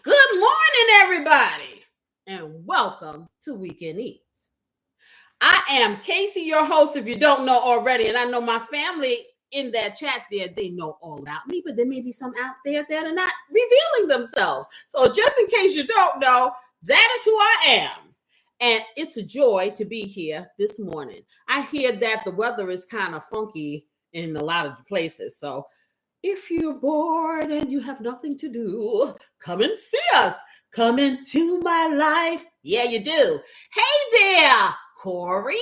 Good morning, everybody, and welcome to Weekend Eats. I am Casey, your host, if you don't know already, and I know my family in that chat there, they know all about me, but there may be some out there that are not revealing themselves. So just in case you don't know, that is who I am. And it's a joy to be here this morning. I hear that the weather is kind of funky in a lot of places. So if you're bored and you have nothing to do, come and see us. Come into my life. Yeah, you do. Hey there, Corey.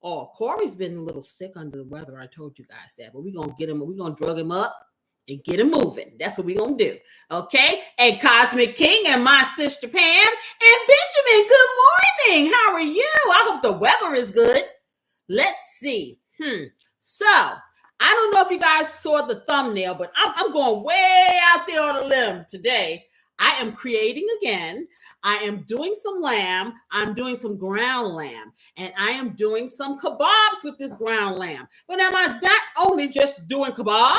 Oh, Corey's been a little sick under the weather. I told you guys that, but we're going to get him, we're going to drug him up and get him moving. That's what we're going to do. Okay? And Cosmic King and my sister Pam and Benjamin, good morning. How are you? I hope the weather is good. Let's see. So, I don't know if you guys saw the thumbnail, but I'm going way out there on a limb today. I am creating again. I am doing some lamb. I'm doing some ground lamb. And I am doing some kabobs with this ground lamb. But am I not only just doing kabobs?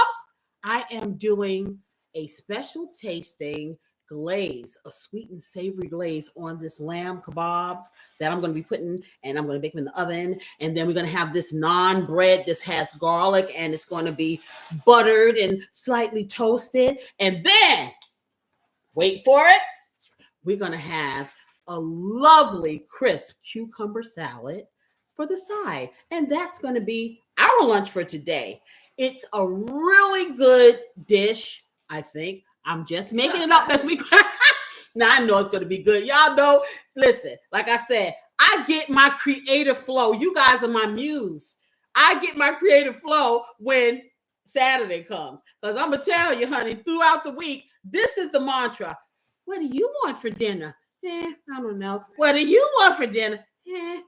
I am doing a special tasting glaze, a sweet and savory glaze on this lamb kebabs that I'm going to be putting, and I'm going to bake them in the oven. And then we're going to have this naan bread. This has garlic, and it's going to be buttered and slightly toasted. And then, wait for it, we're going to have a lovely crisp cucumber salad for the side. And that's going to be our lunch for today. It's a really good dish, I think. I'm just making it up as we go. Now, I know it's going to be good. Y'all know, listen, like I said, I get my creative flow. You guys are my muse. I get my creative flow when Saturday comes. Because I'm going to tell you, honey, throughout the week, this is the mantra. What do you want for dinner? I don't know. What do you want for dinner?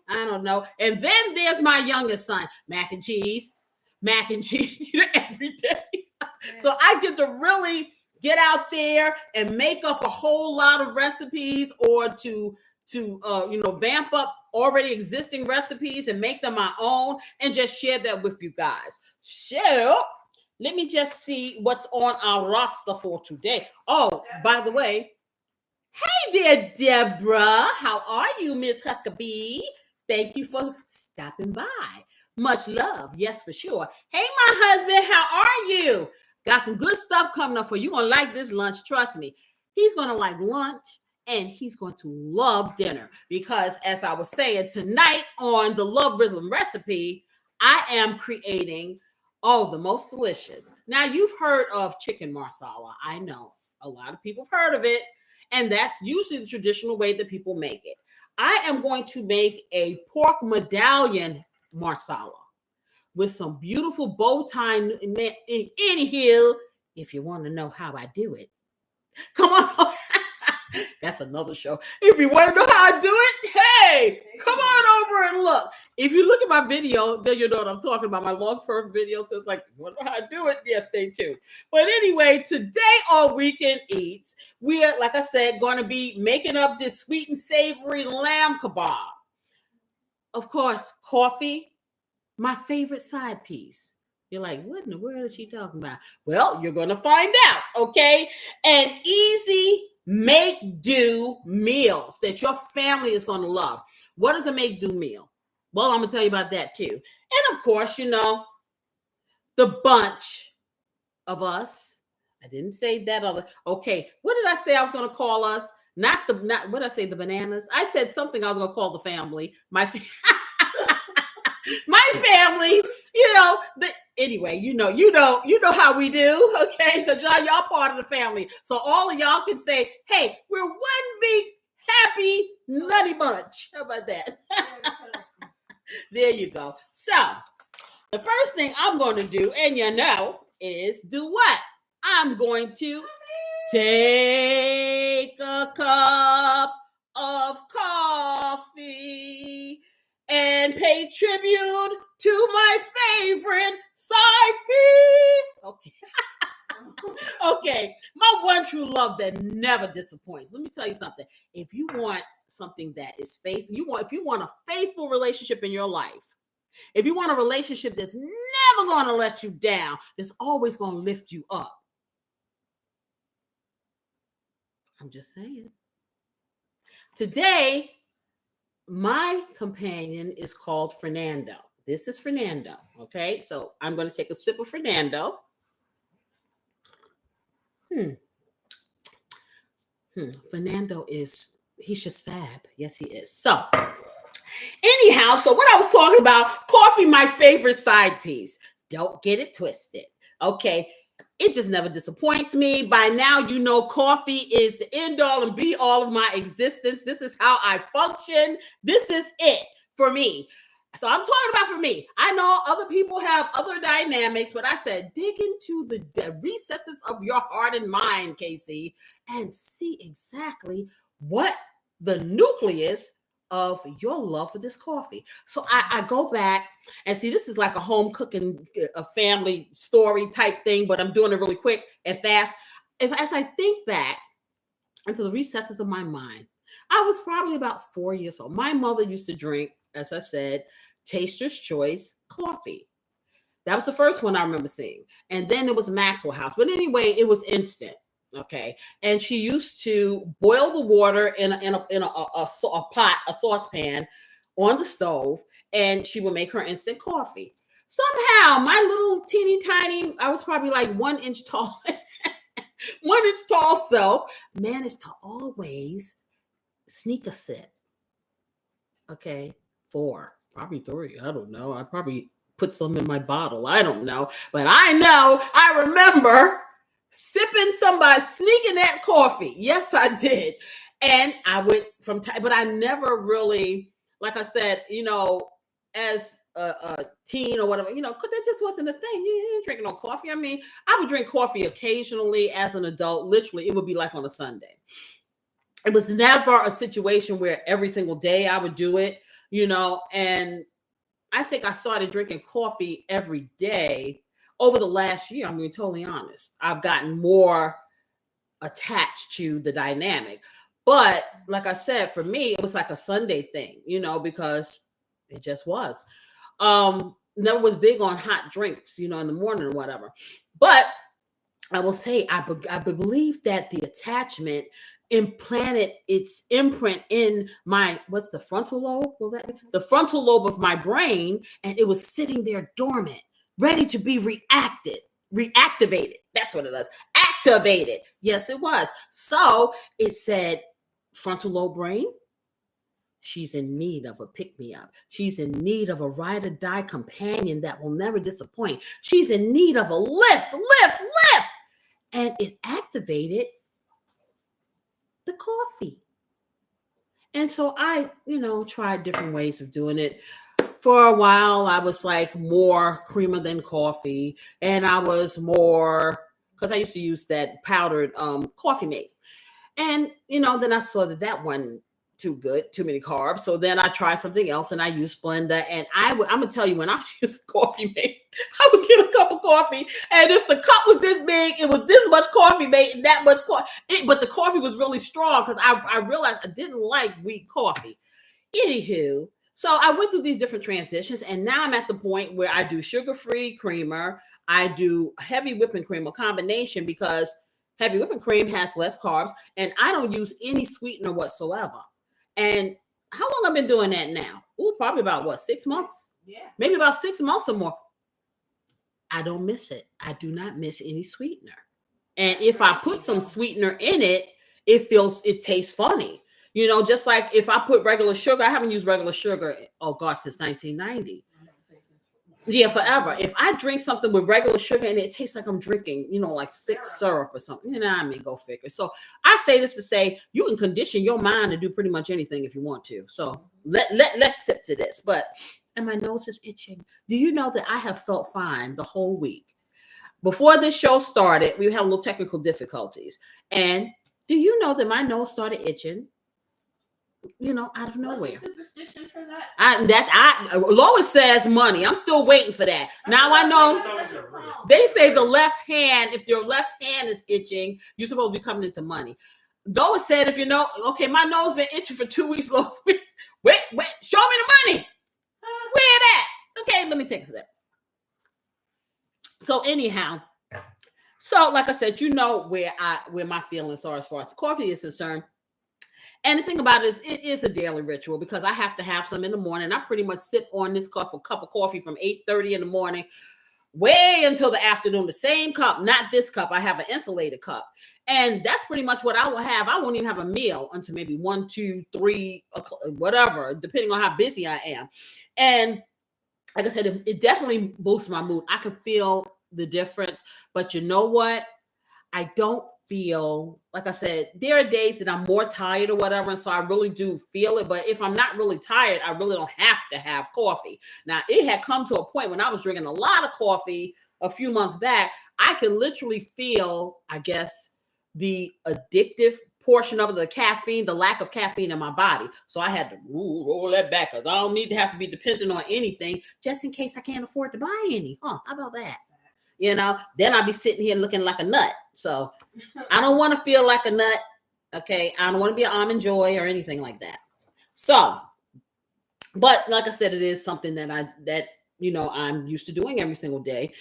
I don't know. And then there's my youngest son, mac and cheese, every day. So I get to really get out there and make up a whole lot of recipes, or to vamp up already existing recipes and make them my own and just share that with you guys. So let me just see what's on our roster for today. Oh, by the way, hey there, Deborah. How are you, Miss Huckabee? Thank you for stopping by. Much love. Yes, for sure. Hey, my husband, how are you? Got some good stuff coming up for you. You're going to like this lunch. Trust me. He's going to like lunch, and he's going to love dinner, because as I was saying, tonight on the Love Rhythm recipe, I am creating, the most delicious. Now, you've heard of chicken marsala. I know a lot of people have heard of it. And that's usually the traditional way that people make it. I am going to make a pork medallion marsala with some beautiful bow tie. Anyhow, if you want to know how I do it, come on. That's another show. If you want to know how I do it, hey, come on over and look. If you look at my video, then you know what I'm talking about. My long form videos, because like, you want to know how I do it? Yeah, stay tuned. But anyway, today on Weekend Eats, we are, like I said, going to be making up this sweet and savory lamb kebab. Of course, coffee, my favorite side piece. You're like, what in the world is she talking about? Well, you're going to find out, okay? And easy make-do meals that your family is going to love. What is a make-do meal? Well, I'm going to tell you about that too. And of course, the bunch of us. I didn't say that other. Okay, what did I say I was going to call us? Not what did I say, the bananas? I said something I was going to call the family. My family, anyway, you know how we do, okay? Because y'all part of the family. So all of y'all can say, hey, we're one big, happy, nutty bunch. How about that? There you go. So the first thing I'm going to do, and is do what? I'm going to take a cup of coffee and pay tribute to my favorite side piece. Okay. Okay. My one true love that never disappoints. Let me tell you something. If you want something that is faithful, if you want a faithful relationship in your life, if you want a relationship that's never going to let you down, that's always going to lift you up, I'm just saying. Today, my companion is called Fernando. This is Fernando. Okay, so I'm going to take a sip of Fernando. Fernando he's just fab. Yes, he is. So, anyhow, so what I was talking about, coffee, my favorite side piece. Don't get it twisted. Okay. It just never disappoints me. By now, you know, coffee is the end all and be all of my existence. This is how I function. This is it for me. So I'm talking about for me. I know other people have other dynamics, but I said, dig into the recesses of your heart and mind, Casey, and see exactly what the nucleus of your love for this coffee. So I go back and see, this is like a home cooking, a family story type thing, but I'm doing it really quick and fast. As I think back into the recesses of my mind, I was probably about 4 years old. My mother used to drink, as I said, Taster's Choice coffee. That was the first one I remember seeing. And then it was Maxwell House. But anyway, it was instant. Okay. And she used to boil the water in a pot, a saucepan on the stove, and she would make her instant coffee. Somehow, my little teeny tiny, I was probably like 1 inch tall, 1 inch tall self managed to always sneak a sip. Okay. 4, probably 3. I don't know. I probably put some in my bottle. I don't know. But I remember sipping somebody, sneaking that coffee. Yes, I did. And I would but I never really, like I said, as a teen or whatever, that just wasn't a thing. You ain't drinking no coffee. I mean, I would drink coffee occasionally as an adult. Literally, it would be like on a Sunday. It was never a situation where every single day I would do it, and I think I started drinking coffee every day over the last year. I'm being totally honest. I've gotten more attached to the dynamic. But like I said, for me, it was like a Sunday thing, because it just was. Never was big on hot drinks, in the morning or whatever. But I will say, I believe that the attachment implanted its imprint in what's the frontal lobe? The frontal lobe of my brain, and it was sitting there dormant, ready to be reactivated. That's what it is. Activated. Yes, it was. So it said, frontal lobe brain, she's in need of a pick-me-up. She's in need of a ride-or-die companion that will never disappoint. She's in need of a lift. And it activated the coffee. And so I, tried different ways of doing it. For a while, I was like more creamer than coffee. And I was more, because I used to use that powdered coffee mate. And, then I saw that wasn't too good, too many carbs. So then I tried something else and I used Splenda. And I'm going to tell you, when I used a coffee mate, I would get a cup of coffee. And if the cup was this big, it was this much coffee mate and that much coffee. But the coffee was really strong because I realized I didn't like weak coffee. Anywho, so I went through these different transitions. And now I'm at the point where I do sugar-free creamer. I do heavy whipping cream, a combination, because heavy whipping cream has less carbs. And I don't use any sweetener whatsoever. And how long I've been doing that now? Ooh, probably about 6 months? Yeah. Maybe about 6 months or more. I don't miss it. I do not miss any sweetener. And if I put some sweetener in it, it tastes funny. Just like if I put regular sugar, I haven't used regular sugar, since 1990. Yeah, forever. If I drink something with regular sugar and it tastes like I'm drinking, like thick syrup or something, go figure. So I say this to say, you can condition your mind to do pretty much anything if you want to. So let's sip to this. And my nose is itching. Do you know that I have felt fine the whole week? Before this show started, we had a little technical difficulties. And do you know that my nose started itching? Out of nowhere. What's the superstition for that? Lois says money. I'm still waiting for that. Now I know they say the left hand, if your left hand is itching, you're supposed to be coming into money. Lois said, if okay, my nose been itching for 2 weeks, Lois. Wait, show me the money. Where that? Okay, let me take a sip. So anyhow, So, like I said, you know where my feelings are as far as the coffee is concerned. And the thing about it is a daily ritual because I have to have some in the morning. I pretty much sit on this cup of coffee from 8:30 in the morning way until the afternoon. The same cup, not this cup. I have an insulated cup. And that's pretty much what I will have. I won't even have a meal until maybe 1, 2, 3, whatever, depending on how busy I am. And like I said, it definitely boosts my mood. I can feel the difference. But you know what? I don't feel, like I said, there are days that I'm more tired or whatever. And so I really do feel it. But if I'm not really tired, I really don't have to have coffee. Now, it had come to a point when I was drinking a lot of coffee a few months back, I could literally feel, I guess, the addictive portion of the caffeine, the lack of caffeine in my body. So I had to roll that back because I don't need to have to be dependent on anything just in case I can't afford to buy any. How about that? Then I'll be sitting here looking like a nut. So I don't want to feel like a nut. Okay. I don't want to be an almond joy or anything like that. So, but like I said, it is something that I'm used to doing every single day.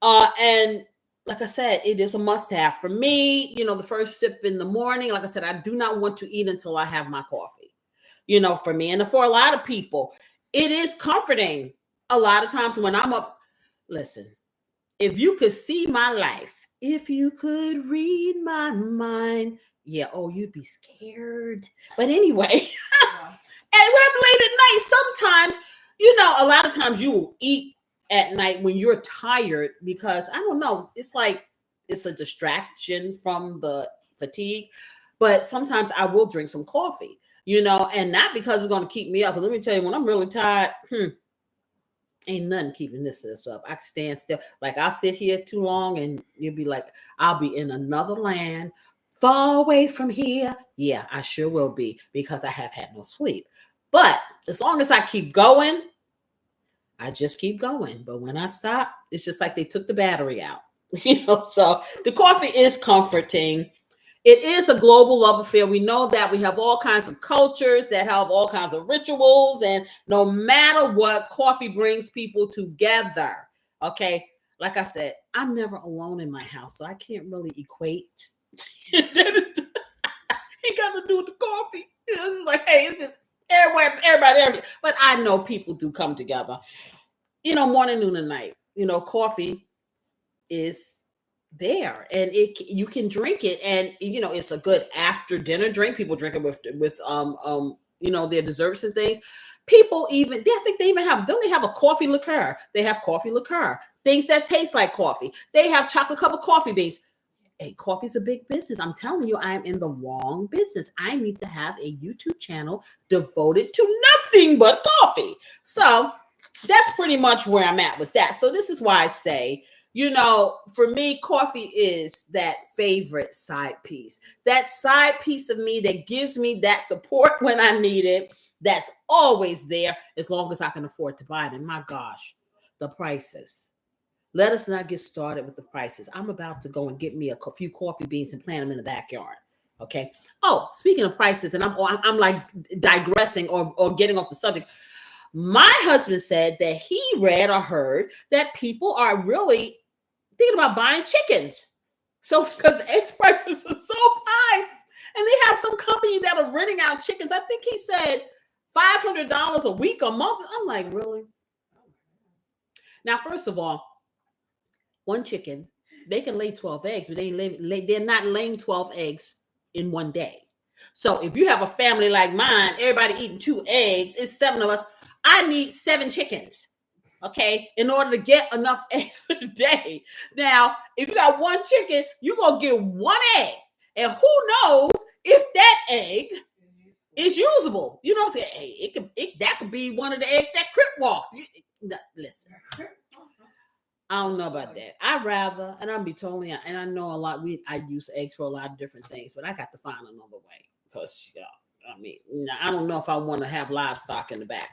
And like I said, it is a must-have for me. The first sip in the morning, like I said, I do not want to eat until I have my coffee. For me and for a lot of people, it is comforting. A lot of times when I'm up, listen, if you could see my life, if you could read my mind, you'd be scared. But anyway, and when I'm late at night, sometimes, a lot of times you will eat at night when you're tired because I don't know, it's like it's a distraction from the fatigue. But sometimes I will drink some coffee, and not because it's going to keep me up. But let me tell you, when I'm really tired, ain't nothing keeping this up. I can stand still. Like I'll sit here too long and you'll be like, I'll be in another land far away from here. Yeah, I sure will be because I have had no sleep. But as long as I keep going, I just keep going. But when I stop, it's just like they took the battery out. So the coffee is comforting. It is a global love affair. We know that we have all kinds of cultures that have all kinds of rituals, and no matter what, coffee brings people together. Okay. Like I said, I'm never alone in my house, so I can't really equate. It got to do with the coffee. It's like, hey, it's just everybody. But I know people do come together. Morning, noon, and night. Coffee is there, and you can drink it, and it's a good after dinner drink. People drink it with their desserts and things. People even, I think they even have, don't they have a coffee liqueur? They have coffee liqueur, things that taste like coffee. They have chocolate covered coffee beans. Hey, coffee's a big business. I'm telling you, I am in the wrong business. I need to have a YouTube channel devoted to nothing but coffee. So that's pretty much where I'm at with that. So this is why I say, for me, coffee is that favorite side piece. That side piece of me that gives me that support when I need it. That's always there as long as I can afford to buy it. And my gosh, the prices. Let us not get started with the prices. I'm about to go and get me a few coffee beans and plant them in the backyard. Okay. Oh, speaking of prices, and I'm like digressing or getting off the subject. My husband said that he read or heard that people are really thinking about buying chickens. So because egg prices are so high, and they have some company that are renting out chickens. I think he said $500 a week, a month. I'm like, really? Now, first of all, one chicken, they can lay 12 eggs, but they're not laying 12 eggs in one day. So if you have a family like mine, everybody eating 2 eggs, it's 7 of us. I need 7 chickens, okay, in order to get enough eggs for the day. Now, if you got 1 chicken, you're going to get 1 egg. And who knows if that egg is usable. You know what I'm saying? Hey, that could be one of the eggs that Crip walked. Listen. I don't know about that. I'd rather, and I'll be totally, and I know a lot, I use eggs for a lot of different things, but I got to find another way because, I don't know if I want to have livestock in the back.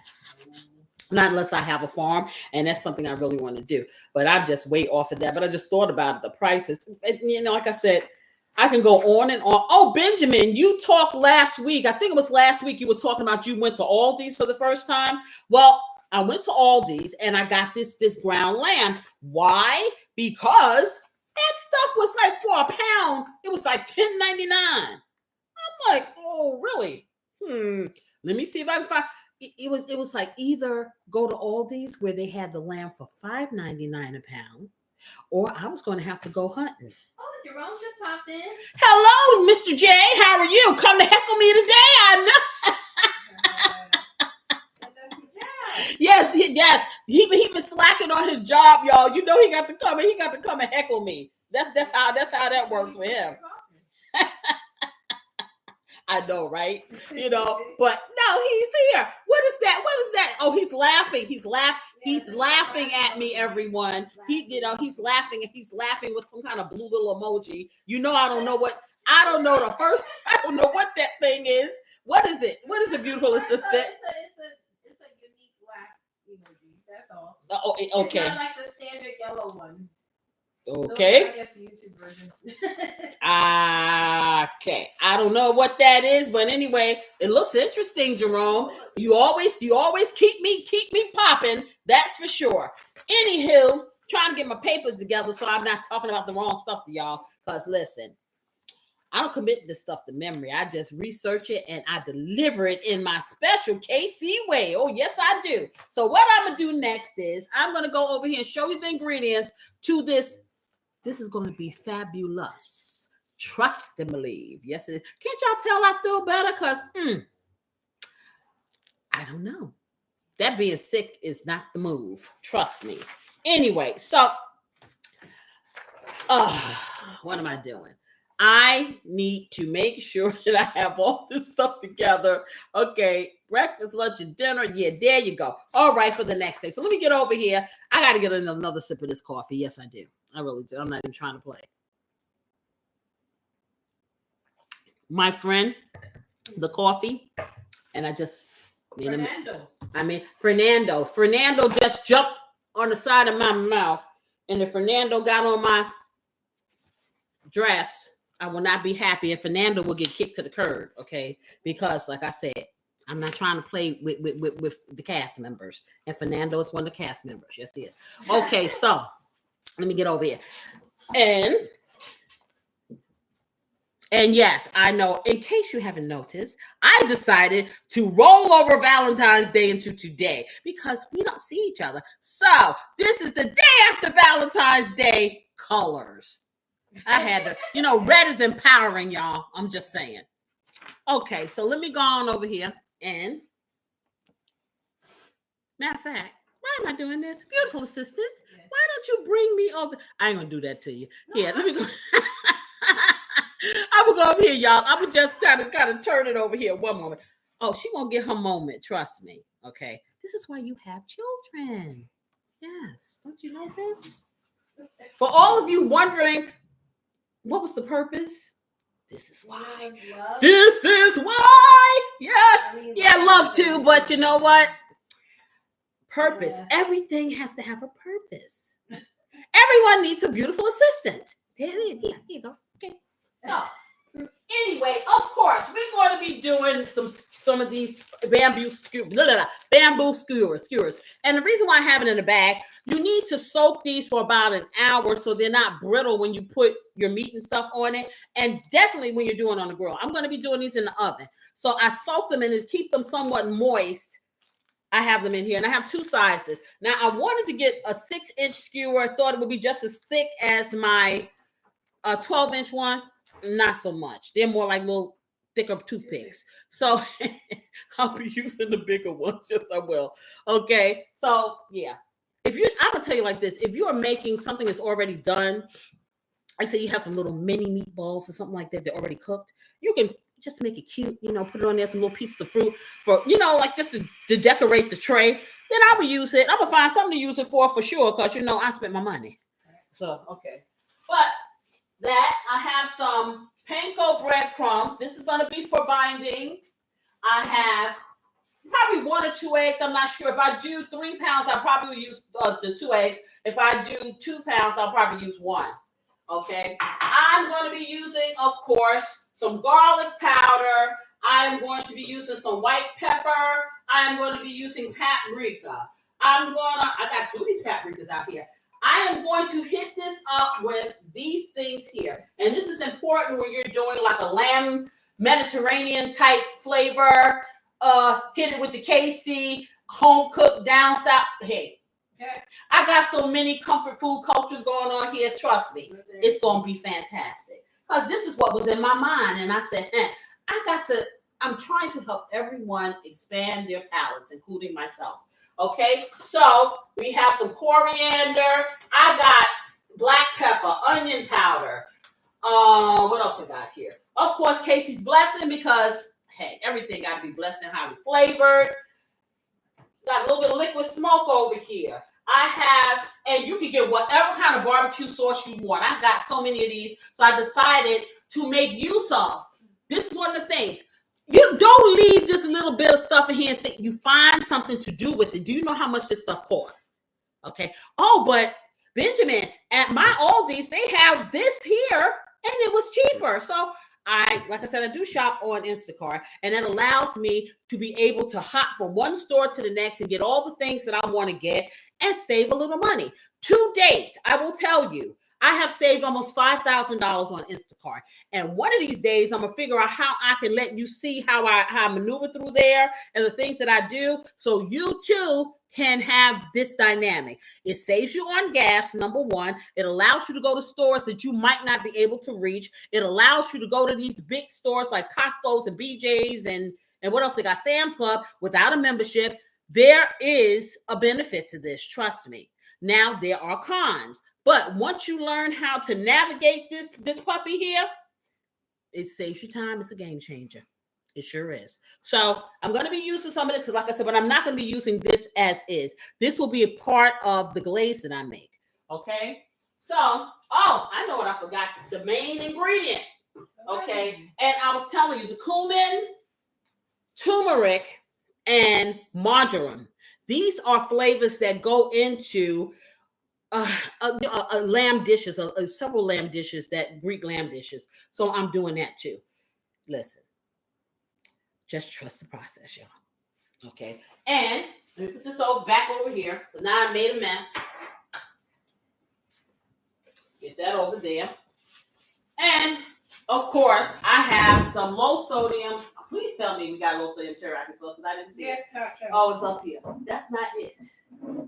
Not unless I have a farm, and that's something I really want to do. But I'm just way off of that. But I just thought about it, the prices. And, like I said, I can go on and on. Oh, Benjamin, you talked last week. I think it was last week you were talking about you went to Aldi's for the first time. Well, I went to Aldi's and I got this ground lamb. Why? Because That stuff was like for a pound. It was like $10.99. I'm like, oh, really? Let me see if I can find. It was like either go to Aldi's where they had the lamb for $5.99 a pound, or I was going to have to go hunting. Oh, Jerome just popped in. Hello, Mr. J. How are you? Come to heckle me today. I know. Yes. He been slacking on his job, y'all. You know he got to come and heckle me. That's how that works with him. I know, right? You know, but no, he's here. What is that? Oh, he's laughing. He's laughing at me, everyone. He's laughing with some kind of blue little emoji. You know, I don't know what that thing is. What is it? What is it, beautiful assistant? It's a unique laugh emoji. That's all. Oh, okay. It's not like the standard yellow one. Okay. I guess the YouTube version. Okay. I don't know what that is, but anyway, it looks interesting, Jerome. You always keep me popping. That's for sure. Anywho, trying to get my papers together so I'm not talking about the wrong stuff to y'all. Because listen, I don't commit this stuff to memory. I just research it and I deliver it in my special KC way. Oh, yes, I do. So what I'm going to do next is I'm going to go over here and show you the ingredients to this. This is going to be fabulous. Trust and believe. Yes, it is. Can't y'all tell I feel better? Because, I don't know. That being sick is not the move. Trust me. Anyway, so, what am I doing? I need to make sure that I have all this stuff together. Okay, breakfast, lunch, and dinner. Yeah, there you go. All right, for the next day. So let me get over here. I got to get another sip of this coffee. Yes, I do. I really do. I'm not even trying to play. My friend, the coffee, and I just Fernando. Fernando just jumped on the side of my mouth, and if Fernando got on my dress, I will not be happy, and Fernando will get kicked to the curb, okay? Because, like I said, I'm not trying to play with the cast members, and Fernando is one of the cast members. Yes, he is. Okay, so let me get over here. And yes, I know, in case you haven't noticed, I decided to roll over Valentine's Day into today because we don't see each other. So this is the day after Valentine's Day colors. I had to, red is empowering, y'all. I'm just saying. Okay, so let me go on over here and matter of fact, why am I doing this? Beautiful assistant. Why don't you bring me over? I ain't gonna do that to you. Here, let me go. I will go over here, y'all. I would just kind of turn it over here. One moment. Oh, she won't get her moment. Trust me. Okay. This is why you have children. Yes. Don't you know this? For all of you wondering, what was the purpose? This is why. This is why. Yes. Yeah, love too. But you know what? Purpose. Yeah. Everything has to have a purpose. Everyone needs a beautiful assistant. There you go. Okay. So, anyway, of course, we're going to be doing some of these bamboo skewers. And the reason why I have it in the bag, you need to soak these for about an hour so they're not brittle when you put your meat and stuff on it. And definitely when you're doing it on the grill. I'm going to be doing these in the oven. So I soak them and to keep them somewhat moist. I have them in here, and I have two sizes. Now, I wanted to get a 6-inch skewer. I thought it would be just as thick as my 12-inch one. Not so much. They're more like little thicker toothpicks. So I'll be using the bigger ones. Yes, I will. Okay. So yeah. I'm gonna tell you like this. If you are making something that's already done, I say you have some little mini meatballs or something like that, they're already cooked. You can just make it cute, put it on there, some little pieces of fruit for, like just to decorate the tray. Then I would use it. I'm gonna find something to use it for sure, because I spent my money. So okay. But that I have some panko breadcrumbs. This is going to be for binding. I have probably 1 or 2 eggs. I'm not sure. If I do 3 pounds, I'll probably use the 2 eggs. If I do 2 pounds, I'll probably use 1. Okay. I'm going to be using, of course, some garlic powder. I'm going to be using some white pepper. I'm going to be using paprika. I got 2 of these paprikas out here. I am going to hit this up with these things here. And this is important when you're doing like a lamb Mediterranean type flavor. Hit it with the KC, home cooked down south. Hey, I got so many comfort food cultures going on here. Trust me, it's going to be fantastic. Because this is what was in my mind. And I said, I'm trying to help everyone expand their palates, including myself. Okay, so we have some coriander. I got black pepper, onion powder. What else I got here? Of course, Casey's blessing because, hey, everything got to be blessed and highly flavored. Got a little bit of liquid smoke over here. I have, and you can get whatever kind of barbecue sauce you want. I got so many of these, so I decided to make use of. This is one of the things. You don't leave this little bit of stuff in here and think you find something to do with it. Do you know how much this stuff costs? Okay. Oh, but Benjamin, at my Aldi's, they have this here, and it was cheaper. So like I said, I do shop on Instacart, and that allows me to be able to hop from one store to the next and get all the things that I want to get and save a little money. To date, I will tell you, I have saved almost $5,000 on Instacart. And one of these days, I'm going to figure out how I can let you see how I maneuver through there and the things that I do so you too can have this dynamic. It saves you on gas, number one. It allows you to go to stores that you might not be able to reach. It allows you to go to these big stores like Costco's and BJ's and what else? They got Sam's Club without a membership. There is a benefit to this, trust me. Now, there are cons. But once you learn how to navigate this puppy here, it saves you time. It's a game changer. It sure is. So I'm going to be using some of this, like I said, but I'm not going to be using this as is. This will be a part of the glaze that I make. Okay. So, I know what I forgot. The main ingredient. Okay. And I was telling you, the cumin, turmeric, and marjoram. These are flavors that go into lamb dishes, several lamb dishes, that Greek lamb dishes. So I'm doing that too. Listen, just trust the process, y'all. Okay. And let me put this back over here. Now I made a mess. Get that over there. And of course, I have some low sodium. Please tell me we got low sodium teriyaki sauce because I didn't see it. Oh, it's up here. That's not it.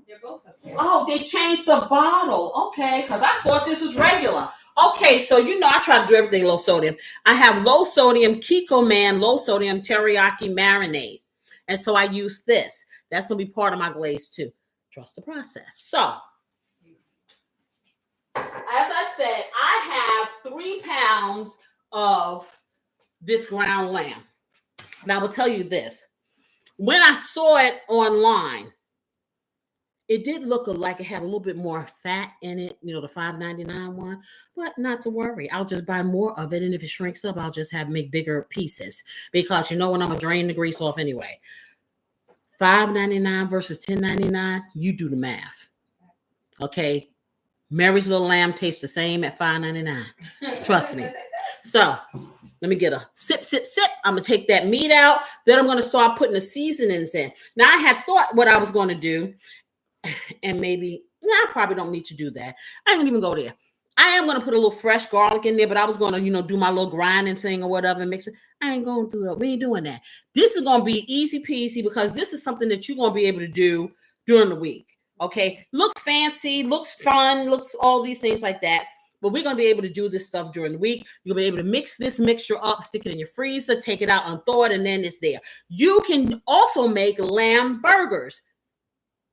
They're both up there. Oh, they changed the bottle. Okay, because I thought this was regular. Okay, so I try to do everything low sodium. I have low sodium Kikkoman, low sodium teriyaki marinade. And so I use this. That's going to be part of my glaze too. Trust the process. So, as I said, I have 3 pounds of this ground lamb. Now, I will tell you this. When I saw it online, it did look like it had a little bit more fat in it, the $5.99 one, but not to worry. I'll just buy more of it, and if it shrinks up, I'll just make bigger pieces because when I'm gonna drain the grease off anyway. $5.99 versus $10.99, you do the math. Okay, Mary's Little Lamb tastes the same at $5.99. Trust me. So let me get a sip. I'm going to take that meat out. Then I'm going to start putting the seasonings in. Now, I had thought what I was going to do, and maybe, I probably don't need to do that. I ain't going to even go there. I am going to put a little fresh garlic in there, but I was going to, do my little grinding thing or whatever and mix it. I ain't going to do that. We ain't doing that. This is going to be easy peasy because this is something that you're going to be able to do during the week. Okay. Looks fancy, looks fun, looks all these things like that. But we're going to be able to do this stuff during the week. You'll be able to mix this mixture up, stick it in your freezer, take it out, unthaw it, and then it's there. You can also make lamb burgers.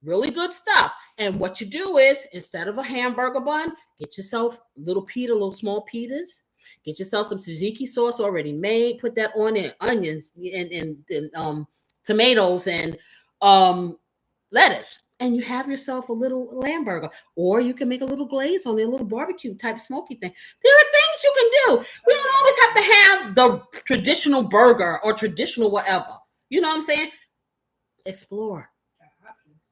Really good stuff. And what you do is, instead of a hamburger bun, get yourself little small pitas. Get yourself some tzatziki sauce already made. Put that on there. Onions and tomatoes and lettuce. And you have yourself a little lamb burger. Or you can make a little glaze on there, a little barbecue type smoky thing. There are things you can do. We don't always have to have the traditional burger or traditional whatever. You know what I'm saying? Explore.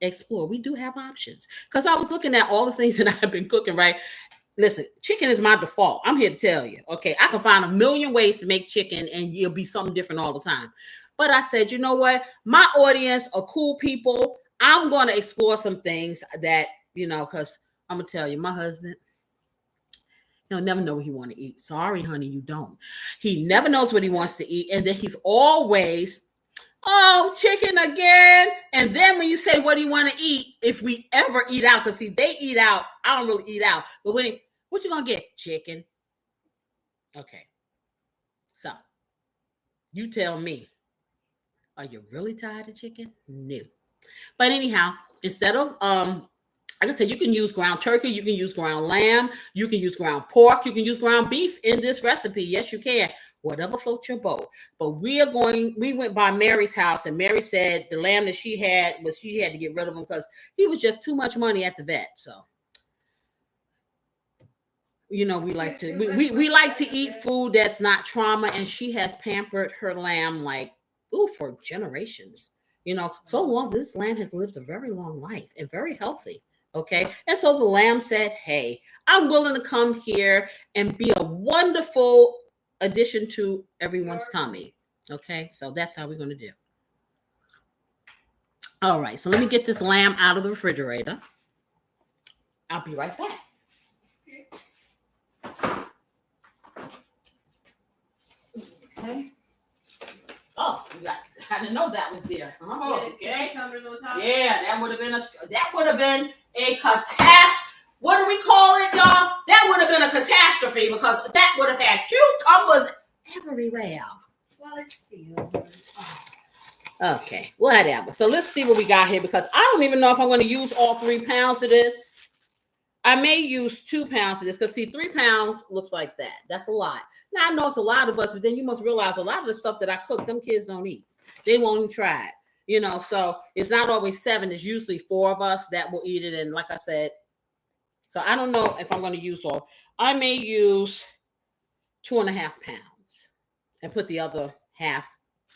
We do have options. Because I was looking at all the things that I've been cooking, right? Listen, chicken is my default. I'm here to tell you. Okay, I can find a million ways to make chicken and it'll be something different all the time. But I said, you know what? My audience are cool people. I'm going to explore some things that, because I'm gonna tell you, my husband, he'll never know what he want to eat. Sorry, honey, you don't. He never knows what he wants to eat, and then he's always, oh, chicken again. And then when you say, what do you want to eat? If we ever eat out, because see, they eat out. I don't really eat out. But what you gonna get? Chicken. Okay. So you tell me, are you really tired of chicken? No. But anyhow, instead of like I said, you can use ground turkey, you can use ground lamb, you can use ground pork, you can use ground beef in this recipe. Yes, you can. Whatever floats your boat. But we went by Mary's house, and Mary said the lamb that she had to get rid of him because he was just too much money at the vet. So, we like to we like to eat food that's not trauma, and she has pampered her lamb for generations. So long this lamb has lived a very long life and very healthy. Okay. And so the lamb said, hey, I'm willing to come here and be a wonderful addition to everyone's tummy. Okay. So that's how we're going to do. All right. So let me get this lamb out of the refrigerator. I'll be right back. Okay. Oh, I didn't know that was there. Oh, okay. Yeah, that would have been a catastrophe. What do we call it, y'all? That would have been a catastrophe because that would have had cucumbers everywhere. Well, it's still. Okay, whatever. So let's see what we got here because I don't even know if I'm going to use all 3 pounds of this. I may use 2 pounds of this because see, 3 pounds looks like that. That's a lot. Now I know it's a lot of us, but then you must realize a lot of the stuff that I cook, them kids don't eat. They won't even try it. So it's not always 7. It's usually 4 of us that will eat it. And like I said, so I don't know if I'm going to use all. I may use 2.5 pounds and put the other half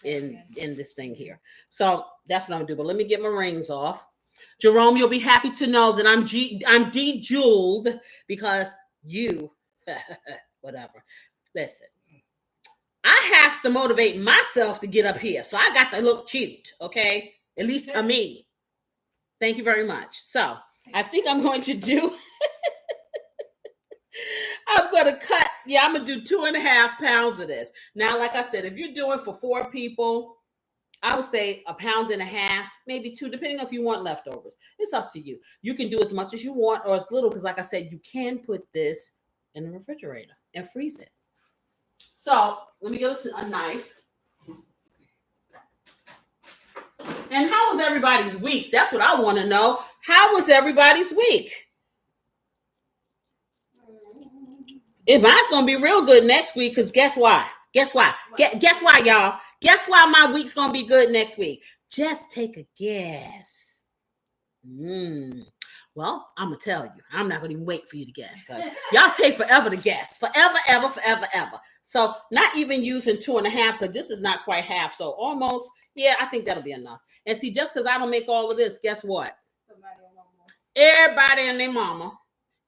in this thing here. So that's what I'm going to do. But let me get my rings off. Jerome, you'll be happy to know that I'm de-jeweled because you, whatever. Listen, I have to motivate myself to get up here. So I got to look cute, okay? At least to me. Thank you very much. So I think I'm going to do, I'm going to do 2.5 pounds of this. Now, like I said, if you're doing for 4 people, I would say 1.5 pounds, maybe 2, depending on if you want leftovers. It's up to you. You can do as much as you want or as little, because like I said, you can put this in the refrigerator and freeze it. So let me get us a knife. And how was everybody's week? That's what I want to know. How was everybody's week? Mine's going to be real good next week because guess why? Guess why, y'all? Guess why my week's going to be good next week? Just take a guess. Well, I'm going to tell you. I'm not going to even wait for you to guess because y'all take forever to guess. Forever, ever, forever, ever. So not even using 2.5 because this is not quite half. So almost, yeah, I think that'll be enough. And see, just because I don't make all of this, guess what? Everybody and their mama.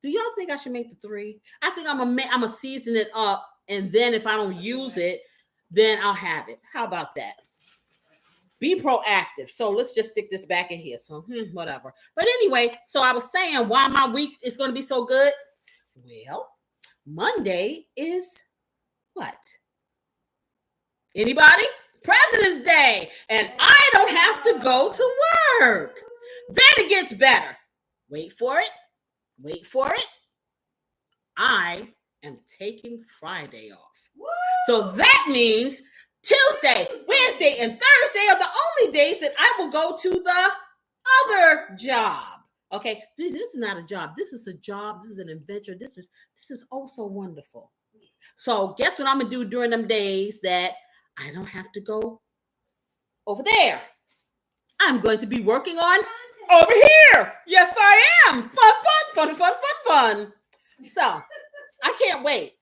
Do y'all think I should make the 3? I think I'm gonna season it up, and then if I don't use it, then I'll have it. How about that? Be proactive. So let's just stick this back in here. So whatever. But anyway, so I was saying why my week is going to be so good. Well, Monday is what? Anybody? President's Day. And I don't have to go to work. Then it gets better. Wait for it. I am taking Friday off. Woo! So that means Tuesday, Wednesday, and Thursday are the only days that I will go to the other job. Okay, this is not a job. This is a job. This is an adventure. This is oh so wonderful. So guess what I'm gonna do during them days that I don't have to go over there? I'm going to be working on over here. Yes, I am. Fun. So I can't wait.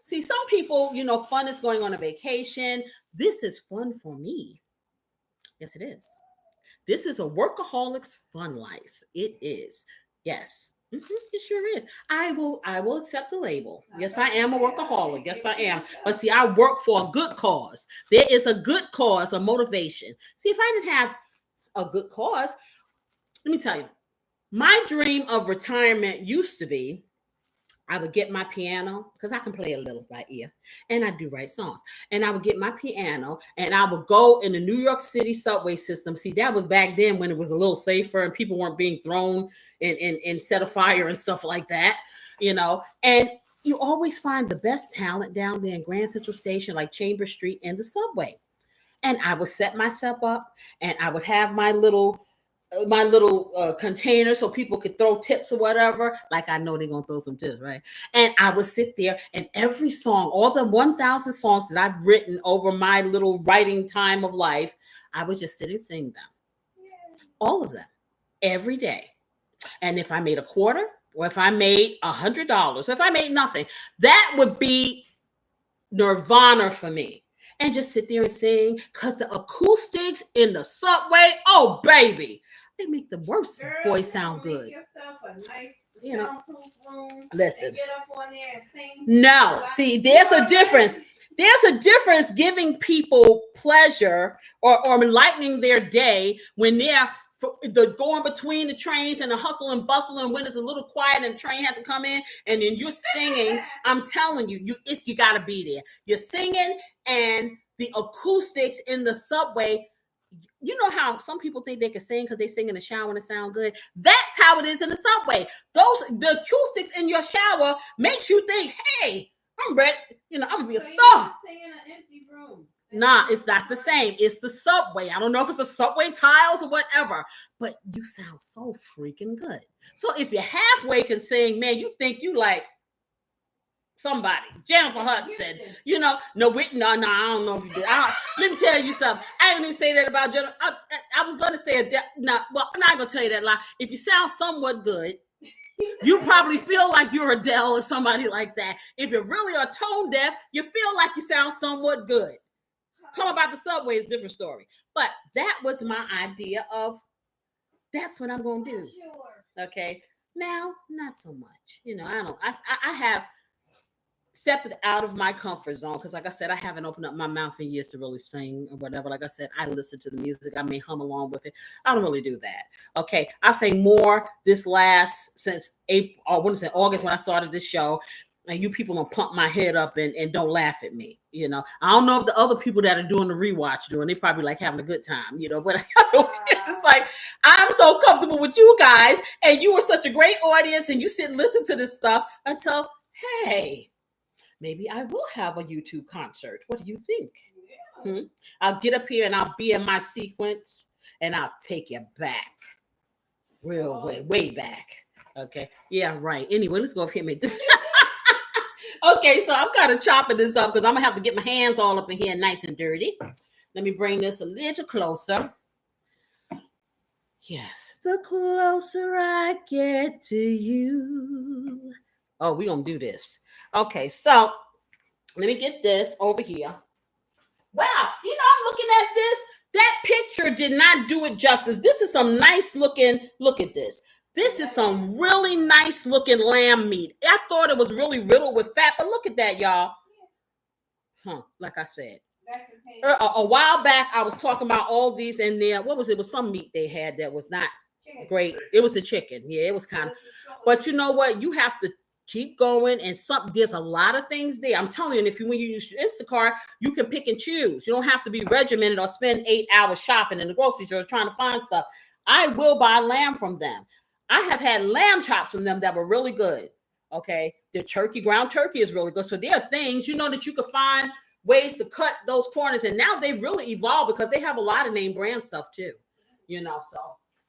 See, some people, fun is going on a vacation. This is fun for me. Yes, it is. This is a workaholic's fun life. It is. Yes. It sure is. I will accept the label. Yes, I am a workaholic. Yes, I am. But see, I work for a good cause. There is a good cause, a motivation. See, if I didn't have a good cause, let me tell you, My dream of retirement used to be I would get my piano because I can play a little by ear and I do write songs. And I would get my piano and I would go in the New York City subway system. See, that was back then when it was a little safer and people weren't being thrown and set afire and stuff like that, And you always find the best talent down there in Grand Central Station, like Chambers Street and the subway. And I would set myself up and I would have my little container so people could throw tips or whatever. Like I know they're gonna throw some tips, right? And I would sit there and every song, all the 1,000 songs that I've written over my little writing time of life, I would just sit and sing them. All of them, every day. And if I made a quarter, or if I made $100, or if I made nothing, that would be nirvana for me. And just sit there and sing because the acoustics in the subway, oh baby, they make the worst voice sound good. Listen. Get up on there and sing. No, see, there's a difference. There's a difference giving people pleasure or lightening their day when they're going between the trains and the hustle and bustle, and when it's a little quiet and the train hasn't come in, and then you're singing. I'm telling you, you got to be there. You're singing, and the acoustics in the subway. You know how some people think they can sing because they sing in the shower and it sound good? That's how it is in the subway. The acoustics in your shower makes you think, hey, I'm ready. I'm gonna be a star. Sing in an empty room. Nah, it's not the same. It's the subway. I don't know if it's the subway tiles or whatever, but you sound so freaking good. So if you halfway can sing, man, you think you like somebody. Jennifer Hudson, no, I don't know if you did. Let me tell you something. I didn't even say that about Jennifer. I was going to say I'm not going to tell you that lie. If you sound somewhat good, you probably feel like you're Adele or somebody like that. If you really are tone deaf, you feel like you sound somewhat good. Come about the subway is a different story. But that was my idea of that's what I'm going to do. Sure. Okay. Now, not so much. I have stepped out of my comfort zone because, like I said, I haven't opened up my mouth in years to really sing or whatever. Like I said, I listen to the music. I may hum along with it. I don't really do that. Okay. I say more since April, or what is it, August when I started this show. And you people gonna pump my head up and don't laugh at me, I don't know if the other people that are doing the rewatch doing. They probably like having a good time, but I don't care. It's like I'm so comfortable with you guys, and you were such a great audience, and you sit and listen to this stuff until, hey, maybe I will have a YouTube concert. What do you think? Yeah. I'll get up here and I'll be in my sequence, and I'll take you back, way back. Okay, yeah, right. Anyway, let's go up here and make this. Okay, so I'm kind of chopping this up because I'm gonna have to get my hands all up in here nice and dirty. Let me bring this a little closer. Yes, the closer I get to you. Oh, we're gonna do this. Okay, so let me get this over here. Wow, I'm looking at this. That picture did not do it justice. This is some nice looking, look at this. This is some really nice looking lamb meat. I thought it was really riddled with fat, but look at that, y'all. Like I said. A while back, I was talking about all these in there. What was it? It was some meat they had that was not great. It was the chicken. Yeah, it was kind of. But you know what? You have to keep going, and there's a lot of things there. I'm telling you, when you use Instacart, you can pick and choose. You don't have to be regimented or spend 8 hours shopping in the grocery store trying to find stuff. I will buy lamb from them. I have had lamb chops from them that were really good. Okay, the ground turkey is really good. So there are things that you could find ways to cut those corners, and now they've really evolved because they have a lot of name brand stuff too. So.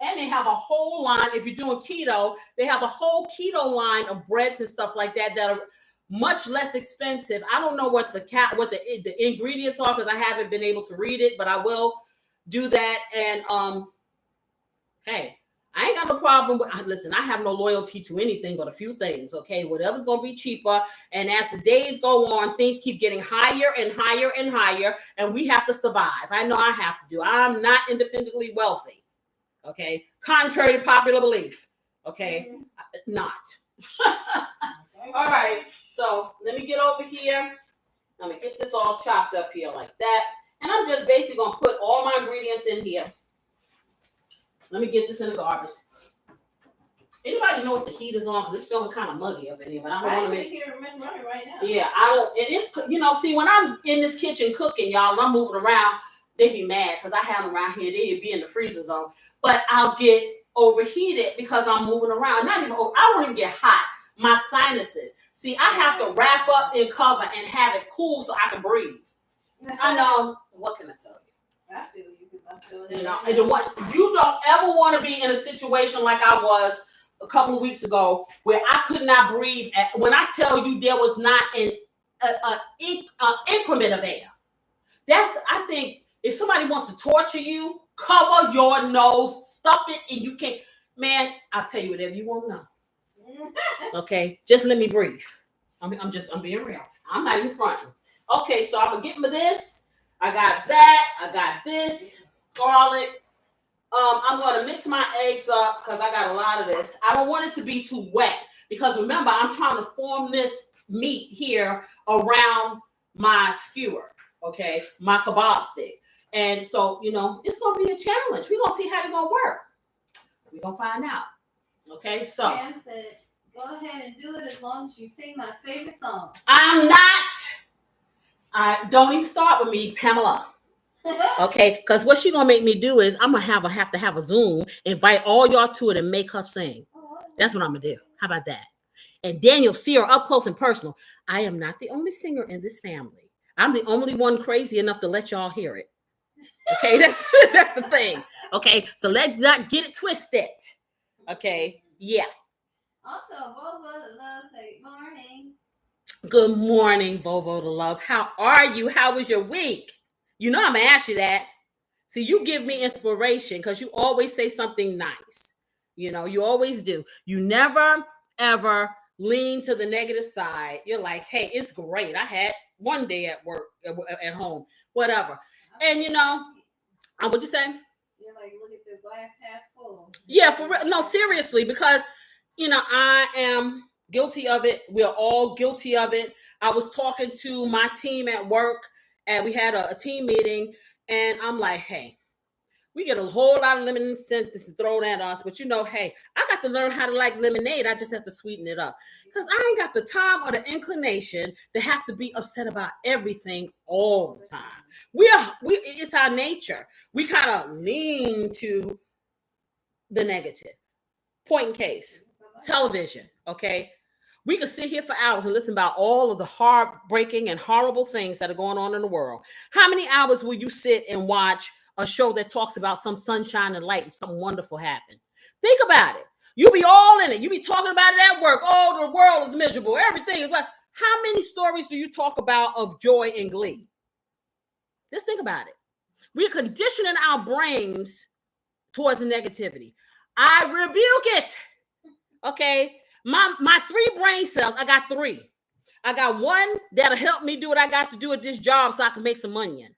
And they have a whole line. If you're doing keto, they have a whole keto line of breads and stuff like that are much less expensive. I don't know what the ingredients are because I haven't been able to read it, but I will do that. And hey, I ain't got no problem with. Listen, I have no loyalty to anything but a few things. Okay, whatever's gonna be cheaper. And as the days go on, things keep getting higher and higher and higher, and we have to survive. I know I have to do. I'm not independently wealthy. Okay, contrary to popular belief. Okay, not. All right, so let me get over here. Let me get this all chopped up here like that. And I'm just basically going to put all my ingredients in here. Let me get this in the garbage. Anybody know what the heat is on? Because it's feeling kind of muggy up in here, but I don't want to make. Hear it running right now. Yeah, I don't. And it's, see, when I'm in this kitchen cooking, y'all, and I'm moving around, they be mad because I have them around here. They be in the freezer zone, but I'll get overheated because I'm moving around. Not even. I won't even get hot. My sinuses. See, I have to wrap up and cover and have it cool so I can breathe. I know. What can I tell you? I feel you. I feel it. You don't ever want to be in a situation like I was a couple of weeks ago where I could not breathe. When I tell you there was not an increment of air. I think if somebody wants to torture you, cover your nose, stuff it, and you can't. Man, I'll tell you whatever you want to know. Okay, just let me breathe. I'm being real. I'm not even fronting. Okay, so I'm gonna get me this. I got that. I got this garlic. I'm going to mix my eggs up because I got a lot of this. I don't want it to be too wet because remember, I'm trying to form this meat here around my skewer, okay, my kabob stick. And so, it's going to be a challenge. We're going to see how it's going to work. We're going to find out. Okay, so. Pam said, go ahead and do it as long as you sing my favorite song. I'm not. Don't even start with me, Pamela. Okay, because what she gonna make me do is I'm gonna have to have a Zoom, invite all y'all to it, and make her sing. That's what I'm gonna do. How about that? And then you'll see her up close and personal. I am not the only singer in this family. I'm the only one crazy enough to let y'all hear it. Okay, that's the thing. Okay, so let's not get it twisted. Okay, yeah. Also, Vovo to Love say morning. Good morning, Vovo to Love. How are you? How was your week? I'm gonna ask you that. See, you give me inspiration because you always say something nice. You always do. You never, ever lean to the negative side. You're like, hey, it's great. I had one day at work, at home, whatever. And, what'd you say? You're like, look at the glass half full. Yeah, for real. No, seriously, because, I am guilty of it. We're all guilty of it. I was talking to my team at work, and we had a team meeting, and I'm like, hey, we get a whole lot of lemon sentences thrown at us, but hey, I got to learn how to like lemonade. I just have to sweeten it up because I ain't got the time or the inclination to have to be upset about everything all the time. It's our nature. We kind of lean to the negative. Point in case, television, okay? We could sit here for hours and listen about all of the heartbreaking and horrible things that are going on in the world. How many hours will you sit and watch a show that talks about some sunshine and light and something wonderful happened? Think about it. You be all in it. You be talking about it at work. Oh, the world is miserable. Everything is like. How many stories do you talk about of joy and glee? Just think about it. We're conditioning our brains towards negativity. I rebuke it. Okay. My 3 brain cells, I got 3. I got one that'll help me do what I got to do at this job so I can make some money in.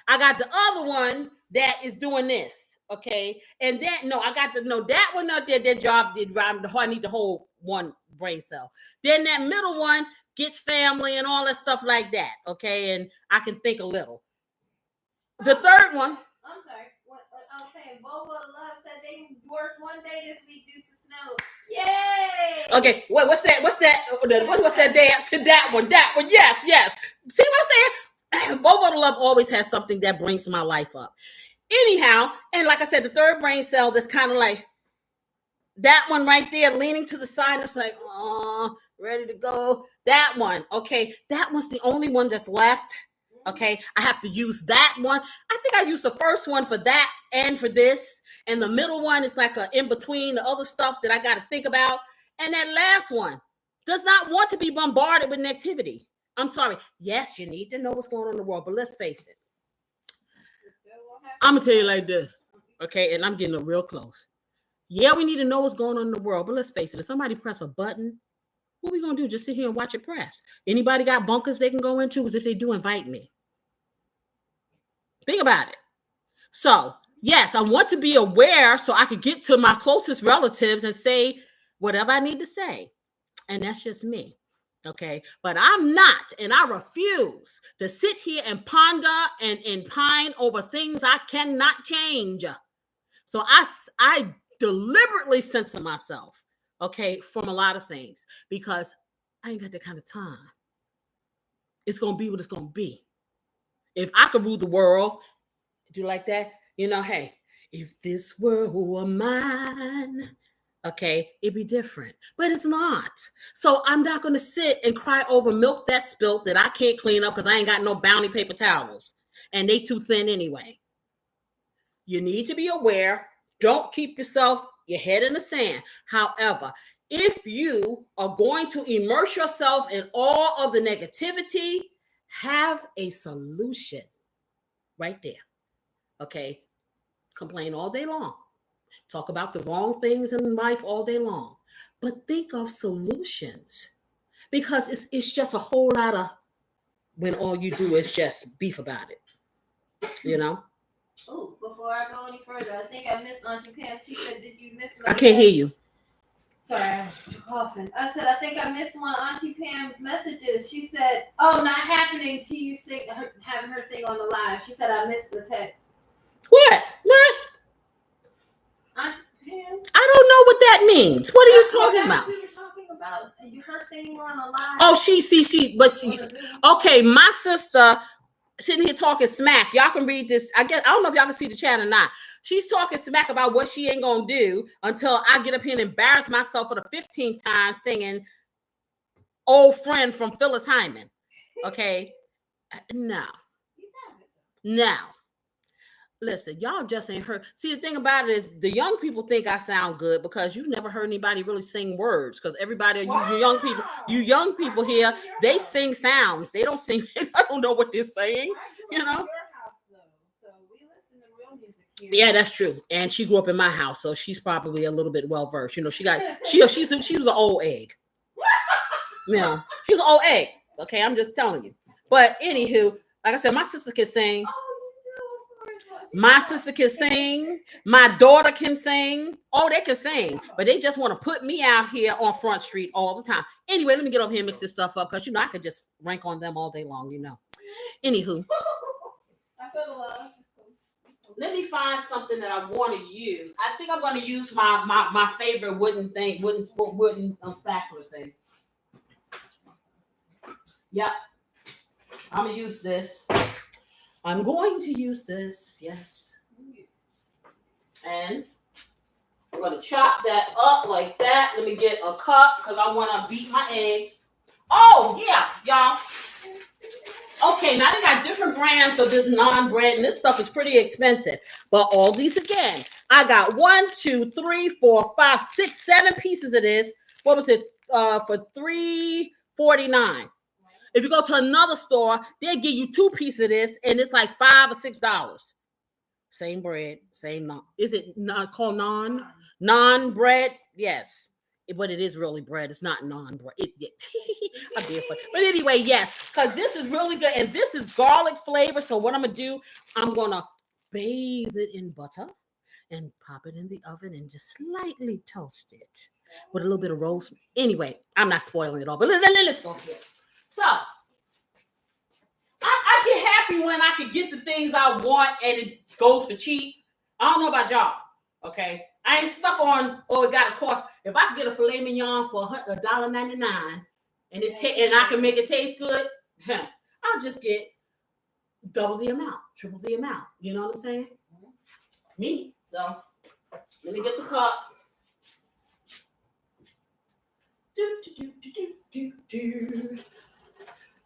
I got the other one that is doing this, okay? And then, I got that one out there, that job did, I need the whole one brain cell. Then that middle one gets family and all that stuff like that, okay? And I can think a little. The third one. I'm sorry. I'm saying Vovo to Love said they worked one day this week due to snow. Yay! Okay, what's that? What's that dance? That one. Yes. See what I'm saying? Vovo to Love always has something that brings my life up. Anyhow, and like I said, the third brain cell that's kind of like that one right there, leaning to the side. It's like, oh, ready to go. That one. Okay, that one's the only one that's left. Okay, I have to use that one. I think I used the first one for that and for this. And the middle one is like in between the other stuff that I got to think about. And that last one does not want to be bombarded with negativity. I'm sorry. Yes, you need to know what's going on in the world, but let's face it. I'm going to tell you like this. Okay, and I'm getting real close. Yeah, we need to know what's going on in the world, but let's face it. If somebody press a button, what are we going to do? Just sit here and watch it press. Anybody got bunkers they can go into? Because if they do, invite me. Think about it. So, yes, I want to be aware so I could get to my closest relatives and say whatever I need to say. And that's just me. Okay. But I'm not, and I refuse to sit here and ponder and pine over things I cannot change. So I deliberately censor myself. okay, from a lot of things, because I ain't got that kind of time. It's going to be what it's going to be. If I could rule the world, do you like that? Hey, if this world were mine, okay, it'd be different. But it's not. So I'm not going to sit and cry over milk that spilt that I can't clean up because I ain't got no Bounty paper towels. And they too thin anyway. You need to be aware. Don't keep your head in the sand. However, if you are going to immerse yourself in all of the negativity, have a solution right there. Okay? Complain all day long. Talk about the wrong things in life all day long. But think of solutions. Because it's just a whole lot of when all you do is just beef about it. Oh, before I go any further, I think I missed Auntie Pam. She said, did you miss I can't hear you. Sorry, I was coughing. I said, I think I missed one of Auntie Pam's messages. She said, oh, not happening to you having her sing on the live. She said, I missed the text. What? Auntie Pam? I don't know what that means. What are you talking about? We were talking about her singing on the live. Oh, okay, my sister sitting here talking smack. Y'all can read this. I don't know if y'all can see the chat or not. She's talking smack about what she ain't gonna do until I get up here and embarrass myself for the 15th time singing Old Friend from Phyllis Hyman. Okay? No. Listen, y'all just ain't heard. See, the thing about it is the young people think I sound good because you've never heard anybody really sing words. Because everybody, you young people here, they sing sounds. They don't sing. I don't know what they're saying. Yeah, that's true. And she grew up in my house, so she's probably a little bit well versed. She was an old egg. She was an old egg. Okay, I'm just telling you. But anywho, like I said, my sister can sing. My sister can sing. My daughter can sing. Oh, they can sing. But they just want to put me out here on Front Street all the time. Anyway, let me get over here and mix this stuff up because, I could just rank on them all day long, Anywho. I feel a lot. Let me find something that I want to use. I think I'm going to use my favorite wooden spatula thing. Yep. I'm going to use this. I'm going to use this, yes. And I'm going to chop that up like that. Let me get a cup because I want to beat my eggs. Oh, yeah, y'all. Okay, now they got different brands of this non-bread, and this stuff is pretty expensive. But all these again, I got 1, 2, 3, 4, 5, 6, 7 pieces of this. What was it? For $3.49. If you go to another store, they'll give you 2 pieces of this, and it's like $5 or $6. Same bread, same non. Is it not called non-bread? Yes. But it is really bread. It's not non-bread. But anyway, yes, because this is really good. And this is garlic flavor. So what I'm going to do, I'm going to bathe it in butter and pop it in the oven and just slightly toast it with a little bit of rosemary. Anyway, I'm not spoiling it all, but let's go here. So I get happy when I can get the things I want and it goes for cheap. I don't know about y'all, okay? I ain't stuck on, it got to cost. If I can get a filet mignon for $1.99 and I can make it taste good, I'll just get double the amount, triple the amount. You know what I'm saying? Me. So let me get the cup.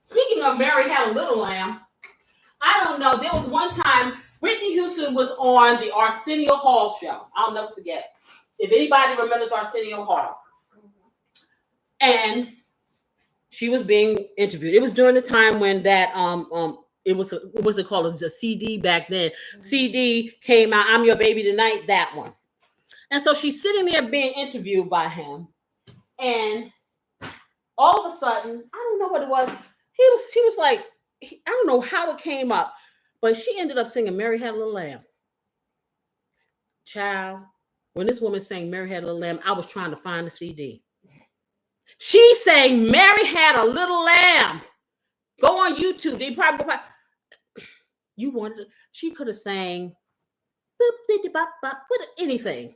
Speaking of Mary Had a Little Lamb, I don't know. There was one time Whitney Houston was on the Arsenio Hall show. I'll never forget. If anybody remembers Arsenio Hall. And she was being interviewed. It was during the time when that it was what was it called? A CD back then. CD came out, I'm Your Baby Tonight, that one. And so she's sitting there being interviewed by him. And all of a sudden, I don't know what it was. She was like, I don't know how it came up, but she ended up singing Mary Had a Little Lamb. Child, when this woman sang Mary Had a Little Lamb, I was trying to find the CD. She sang Mary Had a Little Lamb. Go on YouTube. They probably you wanted to, she could have sang anything.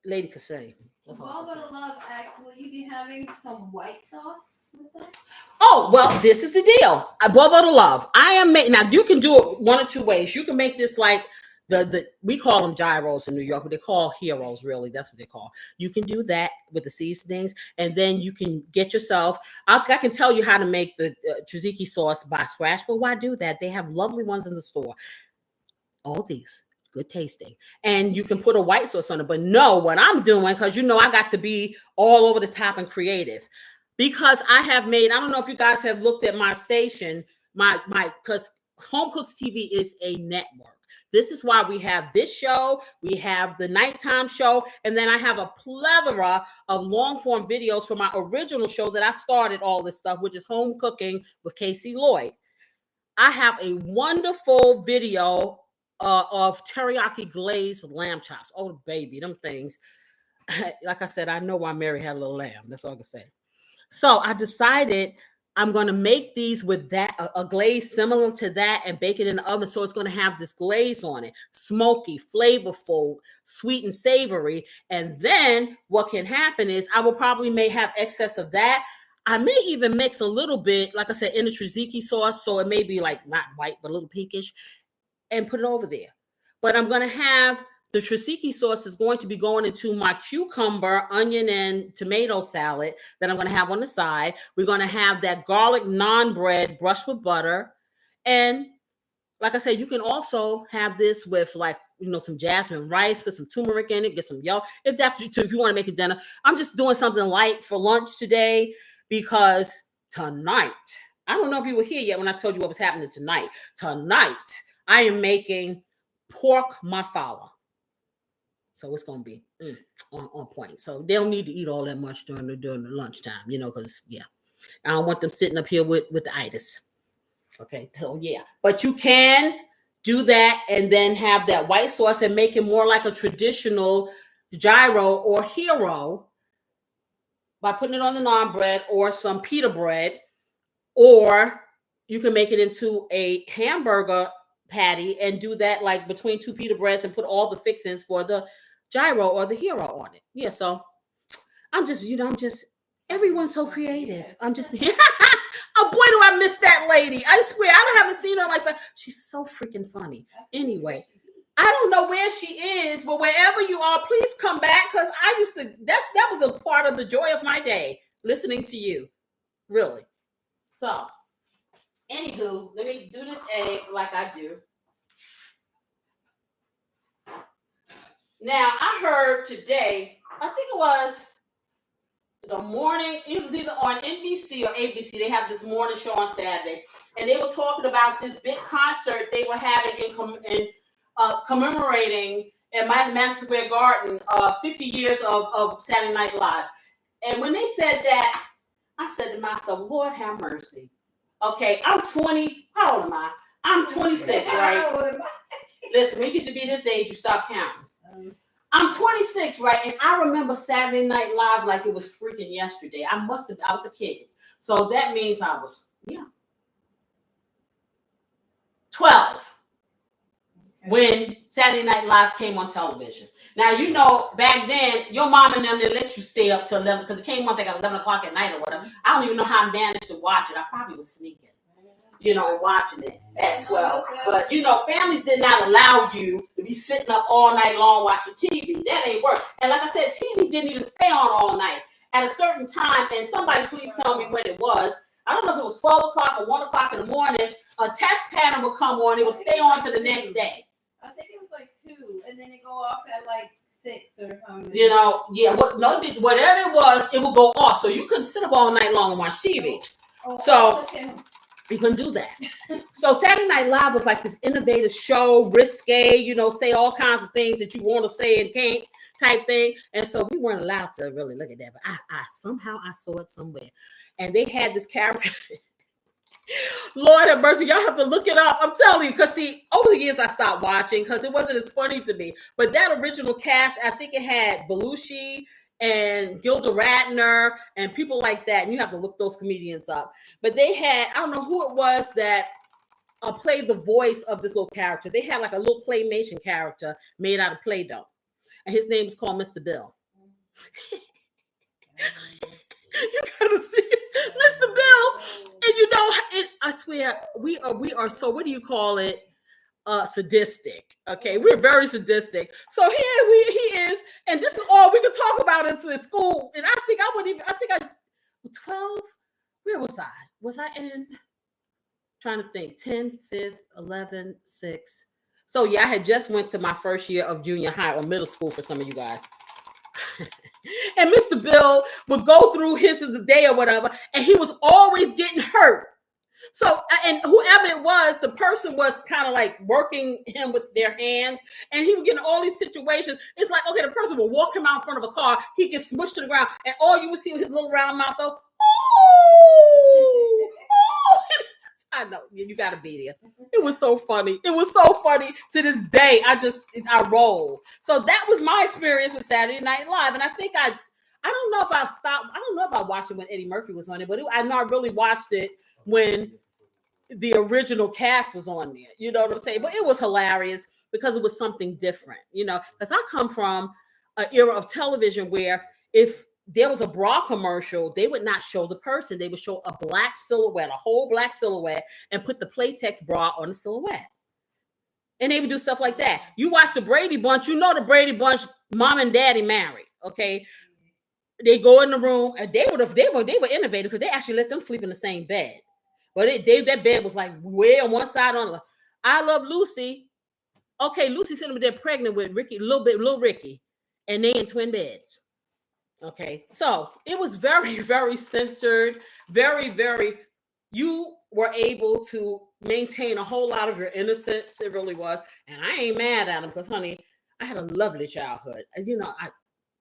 Lady could sing. Bubba to Love asked, will you be having some white sauce with that? Oh, well, this is the deal. Bubba to Love. I am making, now you can do it one or two ways. You can make this like we call them gyros in New York, but they call heroes, really. That's what they call. You can do that with the seasonings, and then you can get yourself, I can tell you how to make the tzatziki sauce by scratch, but why do that? They have lovely ones in the store. All these good tasting, and you can put a white sauce on it. But no, what I'm doing, because I got to be all over the top and creative, because I have made, I don't know if you guys have looked at my station, because Home Cooks TV is a network. This is why we have this show, we have the nighttime show, and then I have a plethora of long form videos from my original show that I started all this stuff, which is Home Cooking with Casey Lloyd. I have a wonderful video of teriyaki glazed lamb chops. Oh, baby, them things. Like I said, I know why Mary had a little lamb. That's all I can say. So I decided I'm going to make these with that, a glaze similar to that, and bake it in the oven. So it's going to have this glaze on it, smoky, flavorful, sweet and savory. And then what can happen is I will probably may have excess of that. I may even mix a little bit, like I said, in the tzatziki sauce. So it may be like not white, but a little pinkish, and put it over there. But I'm going to have the tzatziki sauce is going to be going into my cucumber, onion, and tomato salad that I'm going to have on the side. We're going to have that garlic naan bread brushed with butter. And like I said, you can also have this with some jasmine rice, put some turmeric in it, get some yellow. If you want to make a dinner. I'm just doing something light for lunch today, because tonight, I don't know if you were here yet when I told you what was happening tonight. Tonight, I am making pork masala. So it's going to be on point. So they don't need to eat all that much during the lunchtime, because, I don't want them sitting up here with the itis. Okay, so, But you can do that and then have that white sauce and make it more like a traditional gyro or hero by putting it on the naan bread or some pita bread. Or you can make it into a hamburger patty and do that like between two pita breads and put all the fixings for the gyro or the hero on it. Yeah, so I'm just, everyone's so creative. I'm just, oh boy, do I miss that lady. I swear, haven't seen her like that. She's so freaking funny. Anyway, I don't know where she is, but wherever you are, please come back, because I used to, that was a part of the joy of my day, listening to you, really. So, anywho, let me do this egg like I do. Now, I heard today, I think it was the morning, it was either on NBC or ABC, they have this morning show on Saturday, and they were talking about this big concert they were having in commemorating in Madison Square Garden 50 years of Saturday Night Live. And when they said that, I said to myself, Lord have mercy. Okay, I'm 20. How old am I? I'm 26, right? Listen, when you get to be this age, you stop counting. I'm 26, right? And I remember Saturday Night Live like it was freaking yesterday. I was a kid. So that means I was, 12 when Saturday Night Live came on television. Now, back then, your mom and them didn't let you stay up till 11 because it came on like at 11 o'clock at night or whatever. I don't even know how I managed to watch it. I probably was sneaking, and watching it at 12. But, families did not allow you to be sitting up all night long watching TV. That ain't work. And like I said, TV didn't even stay on all night. At a certain time, and somebody please tell me when it was, I don't know if it was 12 o'clock or 1 o'clock in the morning, a test pattern would come on. It would stay on to the next day. I think it was like 2, and then it go off at like 6 or something. Whatever it was, it would go off. So you couldn't sit up all night long and watch TV. So you couldn't do that. So Saturday Night Live was like this innovative show, risque, say all kinds of things that you want to say and can't type thing. And so we weren't allowed to really look at that. But I somehow saw it somewhere. And they had this character. Lord have mercy, y'all have to look it up. I'm telling you, because over the years I stopped watching because it wasn't as funny to me. But that original cast, I think it had Belushi and Gilda Radner and people like that. And you have to look those comedians up. But they had, I don't know who it was that played the voice of this little character. They had like a little claymation character made out of Play-Doh. And his name is called Mr. Bill. You gotta see it, Mr. Bill. And you know, I swear, we are so, what do you call it? Sadistic. Okay, we're very sadistic. So here he is, and this is all we could talk about in school. And I think I 12. Where was I? Was I in? Trying to think, 10, 5th, 11, 6. So yeah, I had just went to my first year of junior high or middle school for some of you guys. And Mr. Bill would go through his of the day or whatever, and he was always getting hurt. So, and whoever it was, the person was kind of like working him with their hands, and he would get in all these situations. It's like, okay, the person will walk him out in front of a car, he gets smushed to the ground, and all you would see with his little round mouth go, oh, oh. I know, you gotta be there. It was so funny. It was so funny to this day. I roll. So that was my experience with Saturday Night Live, and I think I don't know if I stopped. I don't know if I watched it when Eddie Murphy was on it, but I know I really watched it when the original cast was on there. You know what I'm saying? But it was hilarious because it was something different. You know, because I come from an era of television where if there was a bra commercial, they would not show the person. They would show a black silhouette, a whole black silhouette, and put the Playtex bra on the silhouette. And they would do stuff like that. You watch the Brady Bunch, you know the Brady Bunch, mom and daddy married, okay? They go in the room, and they were innovative because they actually let them sleep in the same bed. But that bed was like way on one side on the I Love Lucy. Okay, Lucy sitting there pregnant with Ricky, little Ricky, and they in twin beds. Okay, so it was very, very censored, very, very, you were able to maintain a whole lot of your innocence. It really was. And I ain't mad at them because, honey, I had a lovely childhood. You know,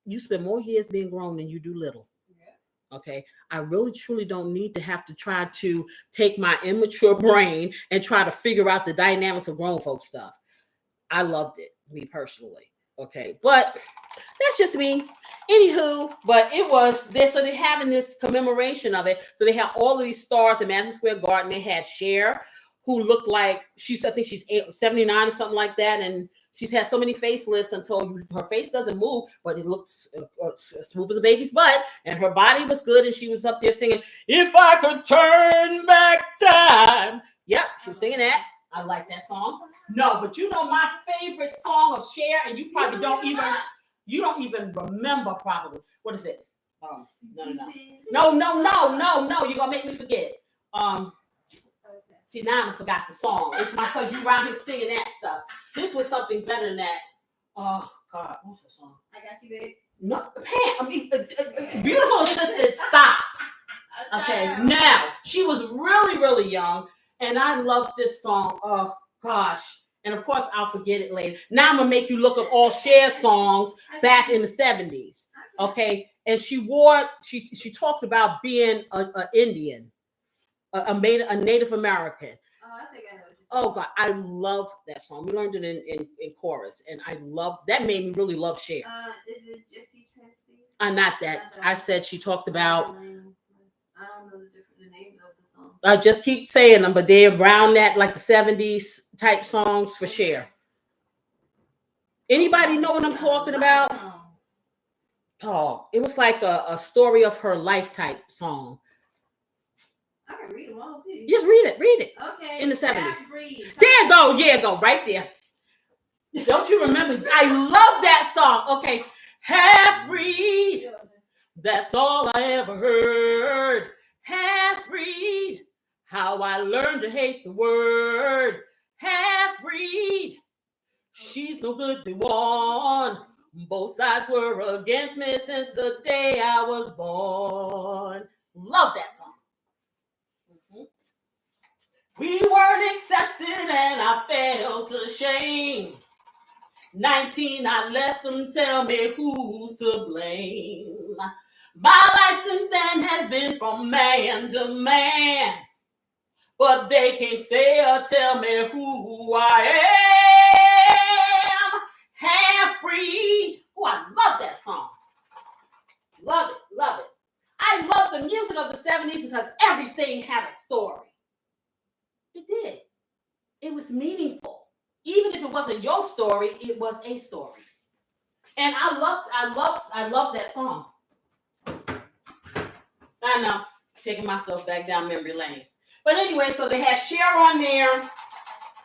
you spend more years being grown than you do little. Yeah. Okay, I really, truly don't need to have to try to take my immature brain and try to figure out the dynamics of grown folk stuff. I loved it, me personally. Okay, but that's just me. Anywho, but it was this. So they're having this commemoration of it. So they have all of these stars in Madison Square Garden. They had Cher, who looked like I think she's 79 or something like that. And she's had so many facelifts until her face doesn't move, but it looks smooth as a baby's butt. And her body was good. And she was up there singing, "If I Could Turn Back Time." Yep, she was singing that. I like that song. No, but you know my favorite song of Cher, and you probably don't even remember probably. What is it? No. You're gonna make me forget. See, now I forgot the song. It's because you around here singing that stuff. This was something better than that. Oh God, what's the song? I Got You, babe. No, Pam. Beautiful Assistant. Stop. Okay, now she was really, really young. And I love this song. Oh, gosh. And, of course, I'll forget it later. Now I'm going to make you look up all Cher songs back in the 70s. Okay? And she talked about being an Indian, a Native American. Oh, I think I know. Oh, God. I love that song. We learned it in chorus. And I love that. Made me really love Cher. Is it Gypsy Trinity? Not that. I said she talked about. I don't know the names of the songs. I just keep saying them, but they're around that, like the 70s type songs for Cher. Anybody know what I'm talking about? Oh, it was like a story of her life type song. I can read them all too. Just read it. Okay. In the 70s. There you go. Yeah, go right there. Don't you remember? I love that song. Okay. Half breed. That's all I ever heard. Half breed. How I learned to hate the word. Half breed. She's no good, they won. Both sides were against me since the day I was born. Love that song. We weren't accepted and I fell to shame. 19, I let them tell me who's to blame. My life since then has been from man to man. But they can't say or tell me who I am. Half breed. Oh, I love that song. Love it. I love the music of the 70s because everything had a story. It did. It was meaningful. Even if it wasn't your story, it was a story. And I love that song. I know, taking myself back down memory lane. But anyway, so they had Cher on there.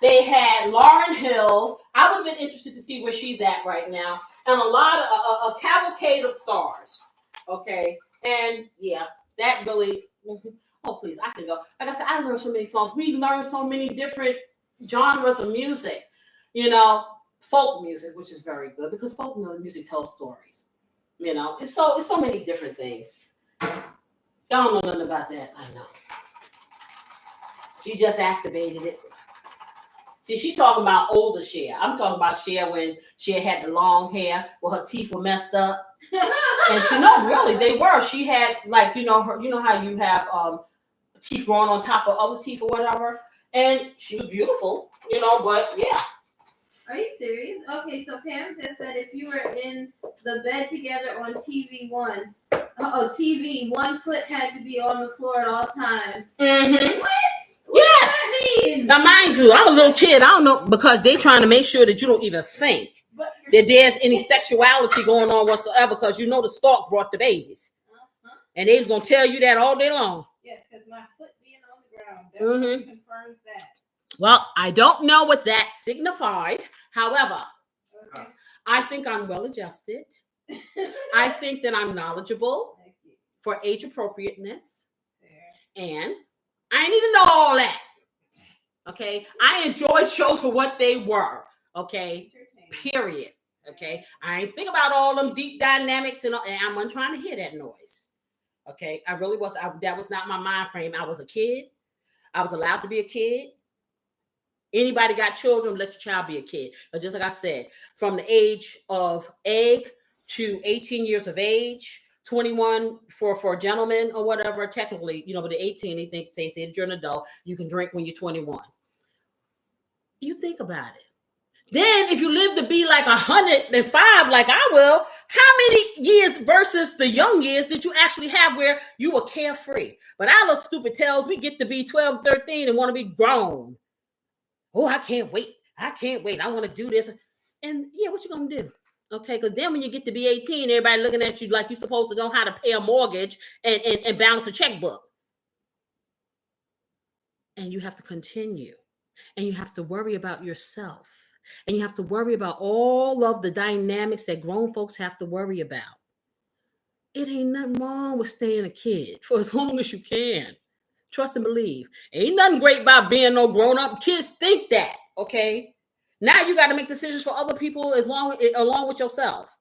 They had Lauryn Hill. I would have been interested to see where she's at right now. And a lot of a cavalcade of stars. Okay. And yeah, that really. Oh, please, I can go. Like I said, I learned so many songs. We learned so many different genres of music. You know, folk music, which is very good because folk music tells stories. You know, it's so many different things. Y'all don't know nothing about that. I know. She just activated it. See, she talking about older Cher. I'm talking about Cher when Cher had the long hair, well, her teeth were messed up. And she, no, really, they were. She had, like, you know, her, you know how you have teeth growing on top of other teeth or whatever. And she was beautiful, you know, but yeah. Are you serious? Okay, so Pam just said if you were in the bed together on TV, one foot had to be on the floor at all times. Mm-hmm. What? Yes. What does that mean? Now, mind you, I'm a little kid. I don't know, because they're trying to make sure that you don't even think that there's any sexuality going on whatsoever, because you know the stork brought the babies. And they was going to tell you that all day long. Yes, because my foot being on the ground definitely confirms that. Well, I don't know what that signified. However, I think I'm well adjusted. I think that I'm knowledgeable for age appropriateness. And I didn't even know all that. Okay. I enjoyed shows for what they were. Okay. Period. Okay. I ain't think about all them deep dynamics and I wasn't trying to hear that noise. Okay. I really was. That was not my mind frame. I was a kid. I was allowed to be a kid. Anybody got children, let your child be a kid. But just like I said, from the age of egg to 18 years of age, 21 for gentlemen or whatever, technically, you know, but the 18, they think, say you're an adult, you can drink when you're 21. You think about it. Then if you live to be like 105, like I will, how many years versus the young years did you actually have where you were carefree? But our little stupid tails, we get to be 12, 13 and want to be grown. Oh, I can't wait. I can't wait. I want to do this. And yeah, what you going to do? Okay, because then when you get to be 18, everybody looking at you like you're supposed to know how to pay a mortgage and balance a checkbook. And you have to continue. And you have to worry about yourself. And you have to worry about all of the dynamics that grown folks have to worry about. It ain't nothing wrong with staying a kid for as long as you can. Trust and believe. Ain't nothing great about being no grown-up. Kids think that, okay? Now you got to make decisions for other people along with yourself.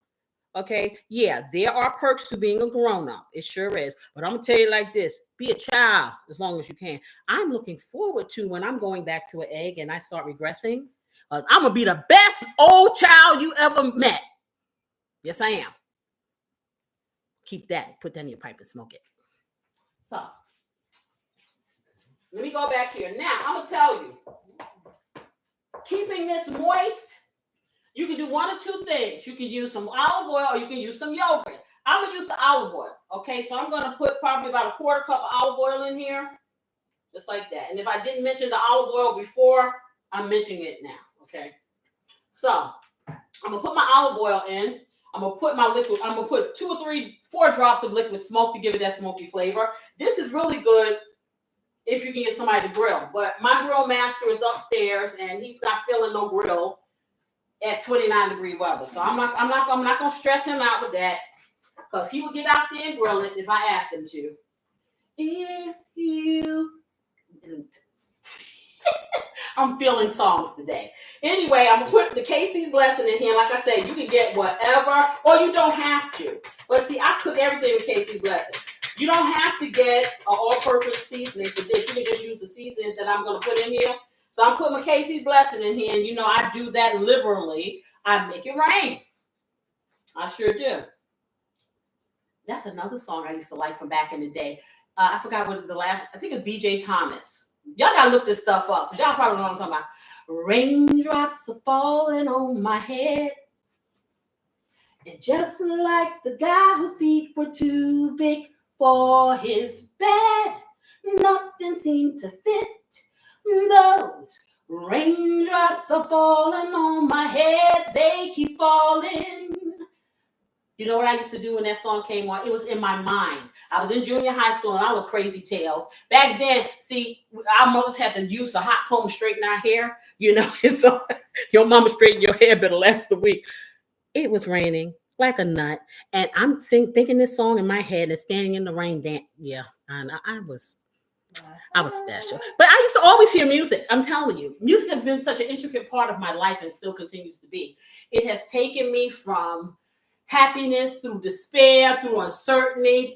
Okay? Yeah, there are perks to being a grown-up. It sure is. But I'm going to tell you like this. Be a child as long as you can. I'm looking forward to when I'm going back to an egg and I start regressing. I'm going to be the best old child you ever met. Yes, I am. Keep that. Put that in your pipe and smoke it. So, let me go back here. Now, I'm going to tell you. Keeping this moist, you can do one of two things. You can use some olive oil or you can use some yogurt. I'm going to use the olive oil. Okay, so I'm going to put probably about a quarter cup of olive oil in here. Just like that. And if I didn't mention the olive oil before, I'm mentioning it now. Okay, so I'm going to put my olive oil in. I'm going to put my liquid. I'm going to put 2 or 3, 4 drops of liquid smoke to give it that smoky flavor. This is really good if you can get somebody to grill. But my grill master is upstairs and he's not feeling no grill at 29-degree weather. So I'm not going to stress him out with that because he will get out there and grill it if I ask him to. If you I'm feeling songs today. Anyway, I'm putting the Casey's Blessing in here. Like I said, you can get whatever, or you don't have to. But see, I cook everything with Casey's Blessing. You don't have to get an all-purpose seasoning for this. You can just use the seasonings that I'm going to put in here. So I'm putting my Casey's Blessing in here, and you know I do that liberally. I make it rain. I sure do. That's another song I used to like from back in the day. I forgot what I think it's B.J. Thomas. Y'all got to look this stuff up, because y'all probably know what I'm talking about. Raindrops are falling on my head. And just like the guy whose feet were too big for his bed, nothing seemed to fit. Those raindrops are falling on my head. They keep falling. You know what I used to do when that song came on? It was in my mind. I was in junior high school and I looked crazy tales. Back then, see, our mothers had to use a hot comb to straighten our hair, you know. And so your mama straightened your hair better last a week. It was raining like a nut. And I'm thinking this song in my head and standing in the rain. Yeah, and I was special. But I used to always hear music. I'm telling you, music has been such an intricate part of my life and still continues to be. It has taken me from happiness through despair, through uncertainty,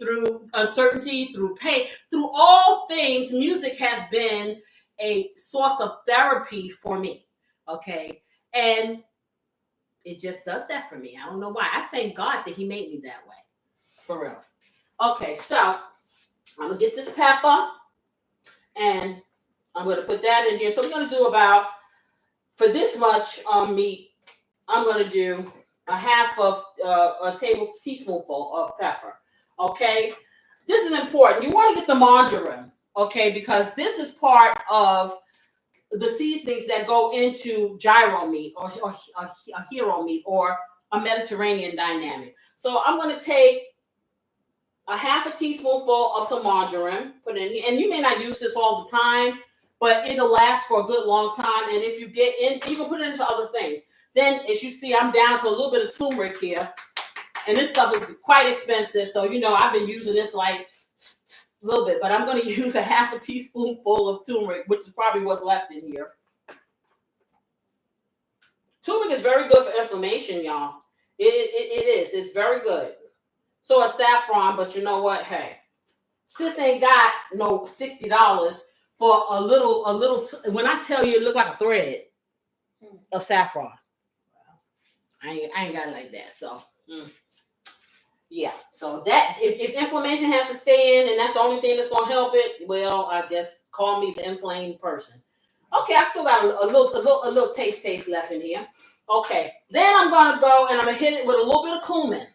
through pain, through all things. Music has been a source of therapy for me. Okay. And it just does that for me. I don't know why. I thank God that he made me that way. For real. Okay. So I'm going to get this pepper. And I'm going to put that in here. So we're going to do about, for this much meat, I'm going to do a half of a teaspoonful of pepper. Okay. This is important. You want to get the marjoram. Okay. Because this is part of the seasonings that go into gyro meat or a hero meat or a Mediterranean dynamic. So I'm going to take a half a teaspoonful of some margarine, put in here. And you may not use this all the time, but it'll last for a good long time. And if you get in, you can put it into other things. Then, as you see, I'm down to a little bit of turmeric here. And this stuff is quite expensive. So, you know, I've been using this like a little bit, but I'm going to use a half a teaspoonful of turmeric, which is probably what's left in here. Turmeric is very good for inflammation, y'all. It is. It's very good. So is saffron, but you know what? Hey, sis ain't got no $60 for a little. When I tell you, it look like a thread of saffron. I ain't got it like that. So, yeah. So that if inflammation has to stay in, and that's the only thing that's gonna help it, well, I guess call me the inflamed person. Okay, I still got a little taste left in here. Okay, then I'm gonna go and I'm gonna hit it with a little bit of cumin.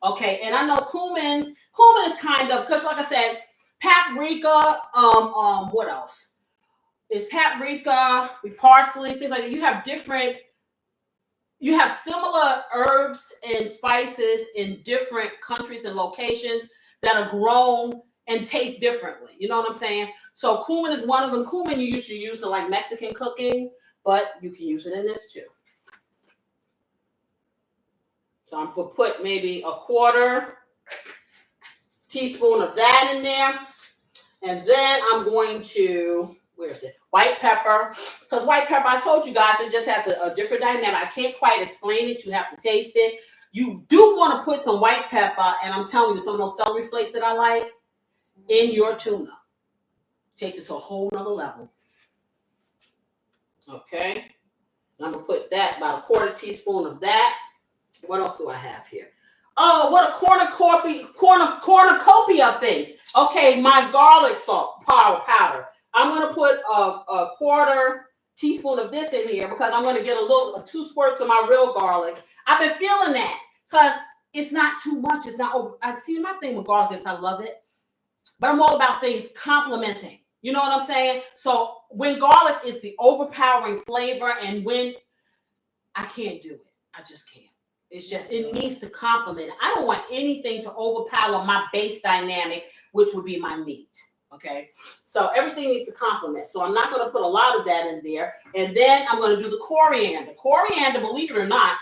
Okay, and I know cumin is kind of, because like I said, paprika, what else? It's paprika, parsley, things like that. You have similar herbs and spices in different countries and locations that are grown and taste differently. You know what I'm saying? So cumin is one of them. Cumin you usually use in like Mexican cooking, but you can use it in this too. So I'm going to put maybe a quarter teaspoon of that in there. And then I'm going to, where is it? White pepper. Because white pepper, I told you guys, it just has a different dynamic. I can't quite explain it. You have to taste it. You do want to put some white pepper, and I'm telling you, some of those celery flakes that I like, in your tuna. Takes it to a whole nother level. Okay. And I'm going to put that, about a quarter teaspoon of that. What else do I have here? Oh, what a cornucopia of things. Okay, my garlic salt powder. I'm going to put a quarter teaspoon of this in here because I'm going to get a 2 squirts of my real garlic. I've been feeling that because it's not too much. It's not over. I see my thing with garlic is I love it, but I'm all about things complementing. You know what I'm saying? So when garlic is the overpowering flavor and when I can't do it, I just can't. It's just, it needs to complement. I don't want anything to overpower my base dynamic, which would be my meat. Okay. So everything needs to complement. So I'm not going to put a lot of that in there. And then I'm going to do the coriander. Coriander, believe it or not,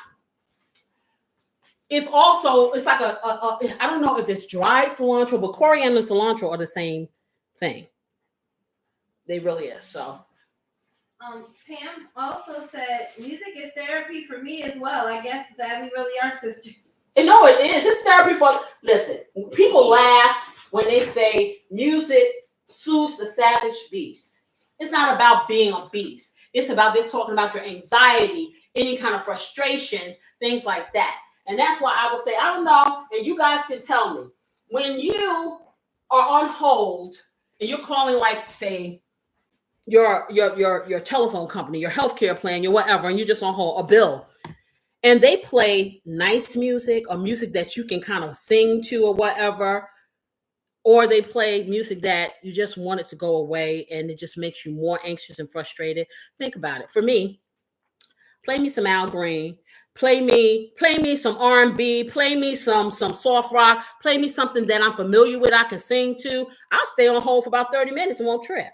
it's also, it's like I don't know if it's dried cilantro, but coriander and cilantro are the same thing. They really is. So. Pam also said, music is therapy for me as well. I guess that we really are sisters. And no, it is. It's therapy for, listen, people laugh when they say music soothes the savage beast. It's not about being a beast. It's about, they're talking about your anxiety, any kind of frustrations, things like that. And that's why I would say, I don't know, and you guys can tell me, when you are on hold and you're calling, like, say, your telephone company, your healthcare plan, your whatever, and you just on hold, a bill, and they play nice music or music that you can kind of sing to or whatever, or they play music that you just want it to go away and it just makes you more anxious and frustrated. Think about it. For me, Play me some Al Green. Play me some R&B. Play me some soft rock. Play me something that I'm familiar with. I can sing to. I'll stay on hold for about 30 minutes and won't trip.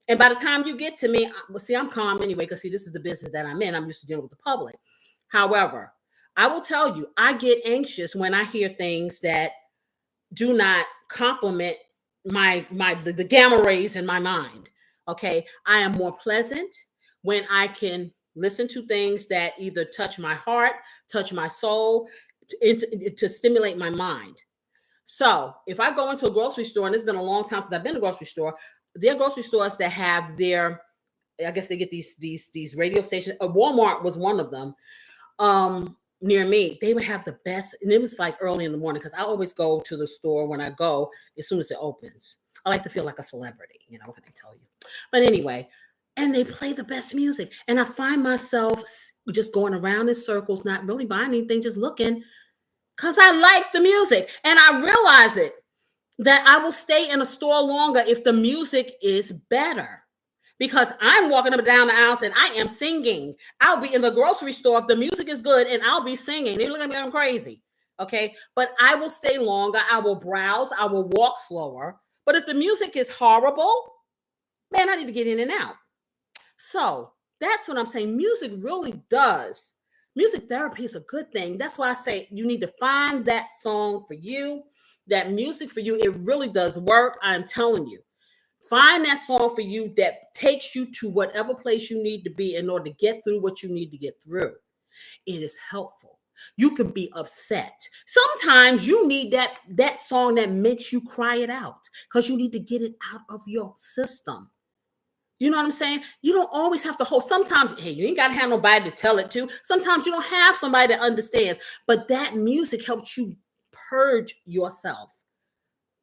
And by the time you get to me, well, see, I'm calm anyway, because see, this is the business that I'm in. I'm used to dealing with the public. However, I will tell you, I get anxious when I hear things that do not complement the gamma rays in my mind. Okay. I am more pleasant when I can listen to things that either touch my heart, touch my soul, to stimulate my mind. So if I go into a grocery store, and it's been a long time since I've been to a grocery store, there are grocery stores that have their, I guess they get these radio stations. Walmart was one of them. Near me, they would have the best, and it was like early in the morning, because I always go to the store when I go as soon as it opens. I like to feel like a celebrity, what can I tell you? But anyway, and they play the best music, and I find myself just going around in circles, not really buying anything, just looking, because I like the music. And I realize it, that I will stay in a store longer if the music is better. Because I'm walking up and down the aisles and I am singing. I'll be in the grocery store if the music is good, and I'll be singing. They look at me, I'm crazy. Okay. But I will stay longer. I will browse. I will walk slower. But if the music is horrible, man, I need to get in and out. So that's what I'm saying. Music really does. Music therapy is a good thing. That's why I say you need to find that song for you, that music for you. It really does work. I'm telling you. Find that song for you that takes you to whatever place you need to be in order to get through what you need to get through. It is helpful. You can be upset. Sometimes you need that song that makes you cry it out, because you need to get it out of your system. You know what I'm saying? You don't always have to hold. Sometimes, hey, you ain't got to have nobody to tell it to. Sometimes you don't have somebody that understands. But that music helps you purge yourself.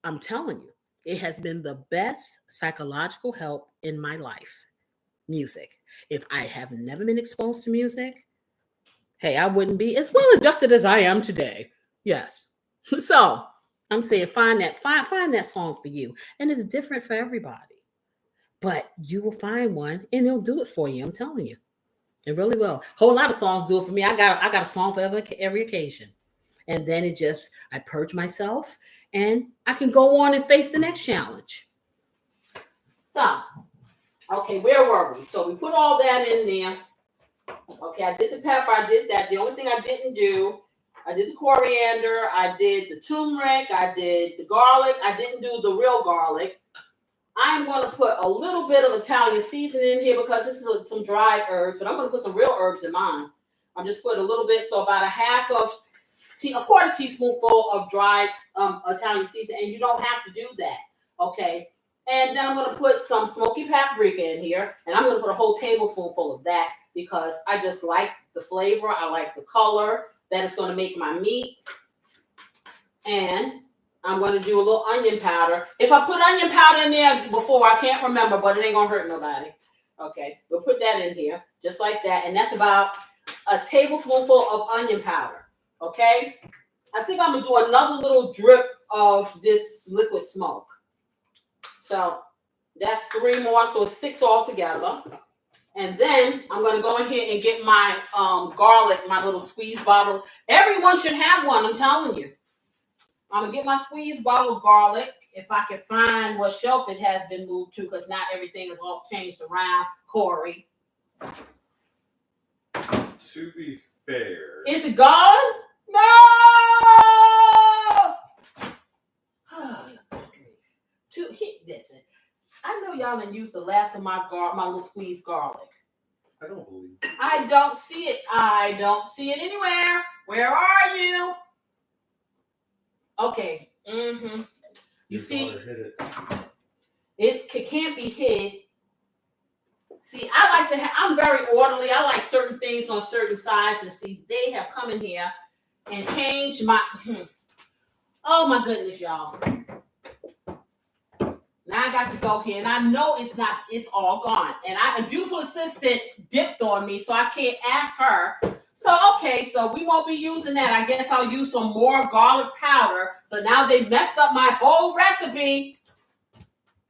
I'm telling you. It has been the best psychological help in my life. Music. If I have never been exposed to music, hey, I wouldn't be as well adjusted as I am today. Yes. So I'm saying find that song for you. And it's different for everybody. But you will find one and it'll do it for you. I'm telling you. It really will. A whole lot of songs do it for me. I got a song for every occasion. And then I purge myself, and I can go on and face the next challenge. So, okay, where were we? So we put all that in there. Okay, I did the pepper, I did that. The only thing I didn't do, I did the coriander, I did the turmeric, I did the garlic. I didn't do the real garlic. I'm going to put a little bit of Italian seasoning in here because this is some dried herbs, but I'm going to put some real herbs in mine. I'm just putting a little bit, so about a quarter teaspoonful of dried Italian seasoning, and you don't have to do that, okay? And then I'm going to put some smoky paprika in here, and I'm going to put a whole tablespoonful of that because I just like the flavor. I like the color that it's going to make my meat. And I'm going to do a little onion powder. If I put onion powder in there before, I can't remember, but it ain't going to hurt nobody. Okay, we'll put that in here, just like that. And that's about a tablespoonful of onion powder. Okay, I think I'm going to do another little drip of this liquid smoke. So that's 3 more, so it's 6 altogether. And then I'm going to go in here and get my garlic, my little squeeze bottle. Everyone should have one, I'm telling you. I'm going to get my squeeze bottle of garlic, if I can find what shelf it has been moved to, because not everything is all changed around. Corey. To be fair. Is it gone? No! Listen, I know y'all didn't use the last of my little squeezed garlic. I don't believe. I don't see it. I don't see it anywhere. Where are you? Okay. Mm-hmm. You see, hit it can't be hid. See, I like to I'm very orderly. I like certain things on certain sides, and see, they have come in here and changed my. Oh my goodness, y'all! Now I got to go here, and I know it's not. It's all gone, and a beautiful assistant dipped on me, so I can't ask her. So okay, so we won't be using that. I guess I'll use some more garlic powder. So now they messed up my whole recipe.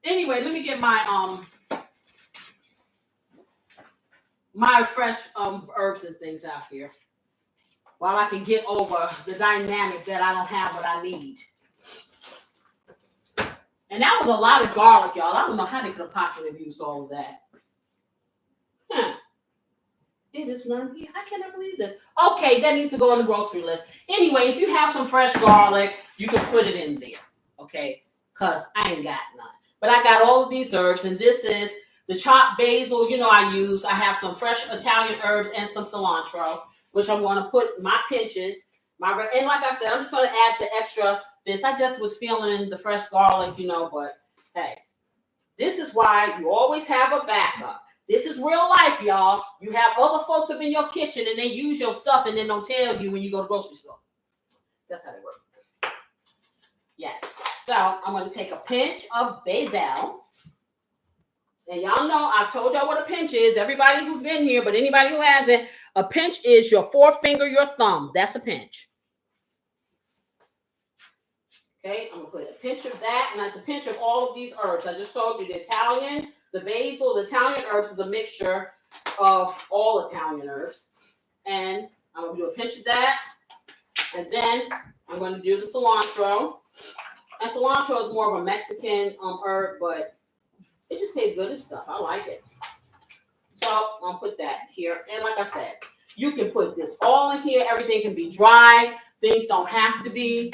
Anyway, let me get my my fresh herbs and things out here while I can get over the dynamic that I don't have what I need. And that was a lot of garlic, y'all. I don't know how they could have possibly used all of that. It is none here. I cannot believe this. Okay, that needs to go on the grocery list. Anyway, if you have some fresh garlic, you can put it in there. Okay? Because I ain't got none. But I got all of these herbs, and this is the chopped basil. You know I have some fresh Italian herbs and some cilantro, which I'm going to put my pinches. And like I said, I'm just going to add the extra this. I just was feeling the fresh garlic, but hey, this is why you always have a backup. This is real life, y'all. You have other folks up in your kitchen and they use your stuff and then don't tell you when you go to the grocery store. That's how they work. Yes. So I'm going to take a pinch of basil. And y'all know I've told y'all what a pinch is. Everybody who's been here, but anybody who hasn't, a pinch is your forefinger, your thumb. That's a pinch. Okay, I'm going to put a pinch of that, and that's a pinch of all of these herbs. I just told you the Italian, the basil, the Italian herbs is a mixture of all Italian herbs. And I'm going to do a pinch of that, and then I'm going to do the cilantro. And cilantro is more of a Mexican herb, but it just tastes good and stuff. I like it. So I'm going to put that here. And like I said, you can put this all in here. Everything can be dry. Things don't have to be.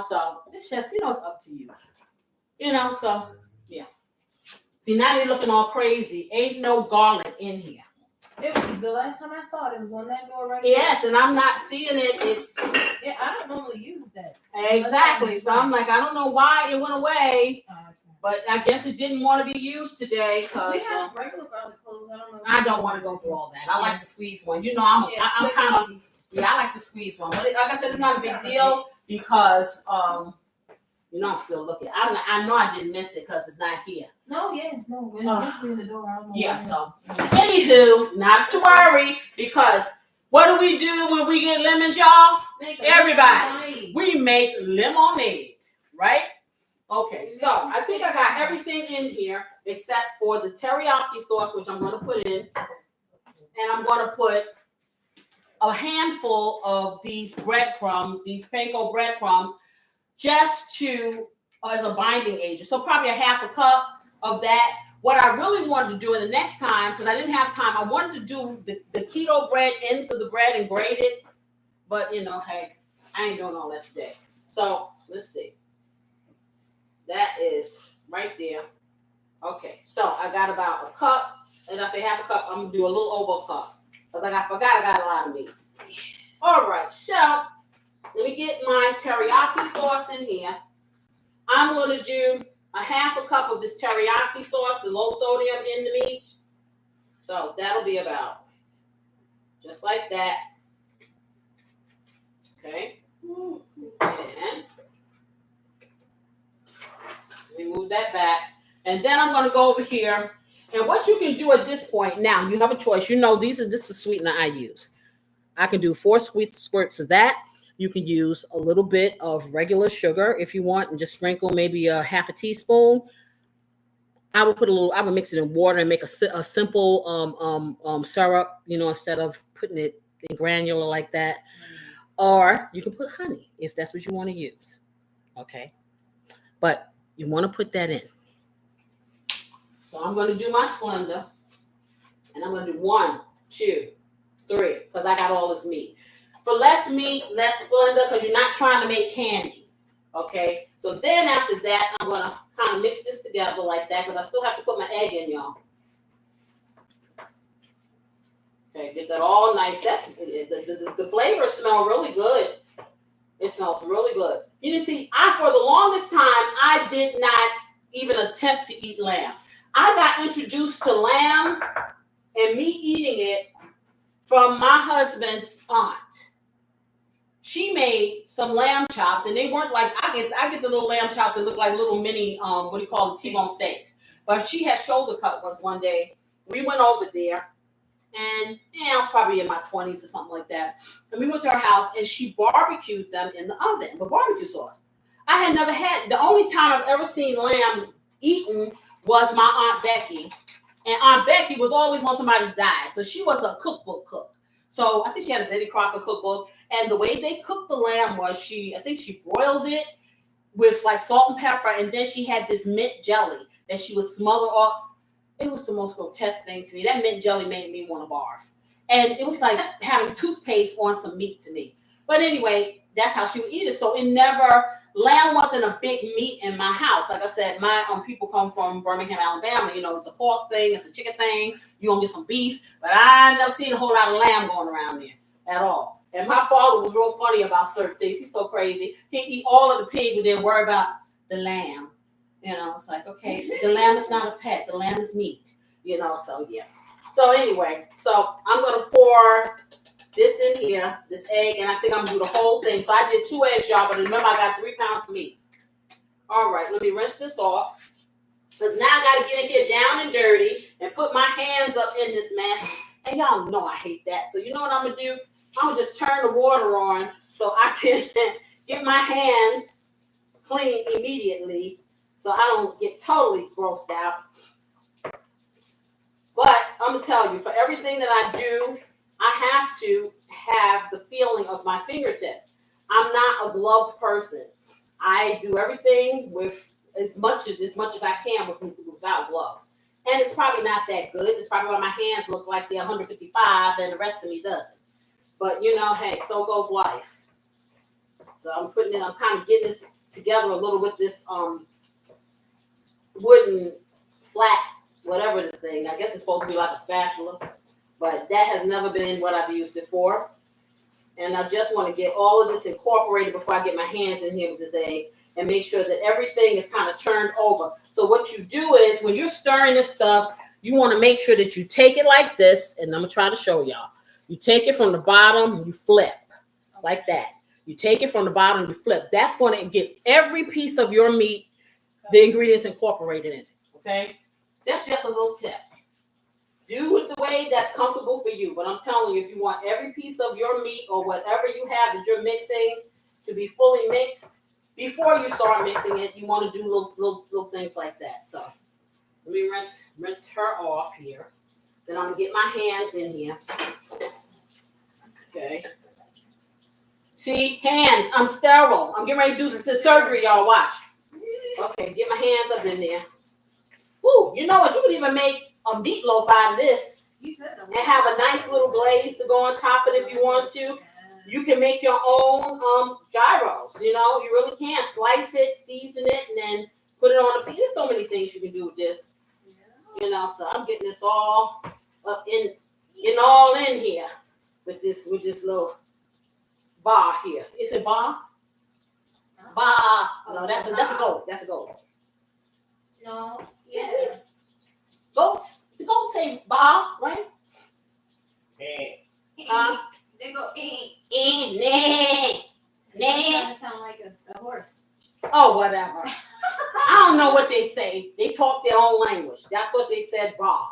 So it's just, it's up to you. So yeah. See, now they're looking all crazy. Ain't no garlic in here. It was the last time I saw it, it was on that door right Yes, and I'm not seeing it. Yeah, I don't normally use that. Exactly. So I'm like, I don't know why it went away. But I guess it didn't want to be used today. We have regular garlic cloves. I don't want to go through all that. I like the squeeze one. I'm kind of, I like the squeeze one. But like I said, it's not a big deal. Because, I'm still looking. I know I didn't miss it because it's not here. No. It's in the door. I don't know. Yeah, so, anywho, not to worry, because what do we do when we get lemons, y'all? Everybody, we make lemonade, right? Okay, so I think I got everything in here except for the teriyaki sauce, which I'm going to put in. And I'm going to put a handful of these breadcrumbs, these panko breadcrumbs, just to as a binding agent. So probably a half a cup of that. What I really wanted to do in the next time, because I didn't have time, I wanted to do the keto bread into the bread and grate it. But, hey, I ain't doing all that today. So let's see. That is right there. Okay, so I got about a cup. And I say half a cup, I'm going to do a little over a cup. Because I forgot I got a lot of meat. All right, so let me get my teriyaki sauce in here. I'm going to do a half a cup of this teriyaki sauce, the low sodium in the meat. So that'll be about just like that. Okay. And let me move that back. And then I'm going to go over here. And what you can do at this point, now you have a choice. This is the sweetener I use. I can do 4 sweet squirts of that. You can use a little bit of regular sugar if you want and just sprinkle maybe a half a teaspoon. I would mix it in water and make a simple syrup, instead of putting it in granular like that. Or you can put honey if that's what you want to use. Okay. But you want to put that in. So I'm going to do my Splenda, and I'm going to do 1, 2, 3, because I got all this meat. For less meat, less Splenda, because you're not trying to make candy, okay? So then after that, I'm going to kind of mix this together like that, because I still have to put my egg in, y'all. Okay, get that all nice. The flavors smell really good. It smells really good. You see, for the longest time, I did not even attempt to eat lamb. I got introduced to lamb and me eating it from my husband's aunt. She made some lamb chops, and they weren't like I get the little lamb chops that look like little mini T-bone steaks. But she had shoulder cut ones one day. We went over there, and I was probably in my 20s or something like that. And we went to her house, and she barbecued them in the oven with barbecue sauce. I had never had. The only time I've ever seen lamb eaten was my Aunt Becky And Aunt Becky was always on somebody's diet. So she was a cookbook cook. So I think she had a Betty Crocker cookbook. And the way they cooked the lamb was I think she broiled it with like salt and pepper. And then she had this mint jelly that she would smother off. It was the most grotesque thing to me. That mint jelly made me want to barf. And it was like having toothpaste on some meat to me. But anyway, that's how she would eat it. So lamb wasn't a big meat in my house. Like I said, my people come from Birmingham, Alabama. You know, it's a pork thing, it's a chicken thing. You gonna get some beef, but I never seen a whole lot of lamb going around there at all. And my father was real funny about certain things. He's so crazy. He'd eat all of the pig, but then worry about the lamb. You know, it's like, okay, the lamb is not a pet. The lamb is meat. You know, so yeah. So anyway, so I'm gonna pour this in here, this egg, and I think I'm gonna do the whole thing. So I did 2 eggs, y'all, but remember I got 3 pounds of meat. All right, let me rinse this off. Because now I gotta get in here down and dirty and put my hands up in this mess. And y'all know I hate that. So you know what I'm gonna do? I'm gonna just turn the water on so I can get my hands clean immediately so I don't get totally grossed out. But I'm gonna tell you, for everything that I do, I have to have the feeling of my fingertips. I'm not a gloved person. I do everything with as much as I can without gloves. And it's probably not that good. It's probably why my hands look like they're 155 and the rest of me doesn't. But you know, hey, so goes life. So I'm kind of getting this together a little with this wooden flat, whatever this thing. I guess it's supposed to be like a spatula. But that has never been what I've used it for. And I just want to get all of this incorporated before I get my hands in here with this egg and make sure that everything is kind of turned over. So what you do is when you're stirring this stuff, you want to make sure that you take it like this. And I'm going to try to show y'all. You take it from the bottom, you flip like that. You take it from the bottom, you flip. That's going to get every piece of your meat, the ingredients incorporated in it. Okay? That's just a little tip. Do it the way that's comfortable for you. But I'm telling you, if you want every piece of your meat or whatever you have that you're mixing to be fully mixed, before you start mixing it, you want to do little things like that. So let me rinse her off here. Then I'm going to get my hands in here. Okay. See, hands. I'm sterile. I'm getting ready to do the surgery, y'all. Watch. Okay, get my hands up in there. Woo, you know what? You can even make a meatloaf out of this and have a nice little glaze to go on top of it if you want to. You can make your own gyros. You know, you really can slice it, season it, and then put it on a piece. There's so many things you can do with this. You know, so I'm getting this all up in here with this little bar here. Is it bar? Bar. No, that's a goat. That's a goat. No. Yeah. Goats. The goats say bar, right? They go Nah. sound like a horse. Oh, whatever. I don't know what they say. They talk their own language. That's what they said, bar.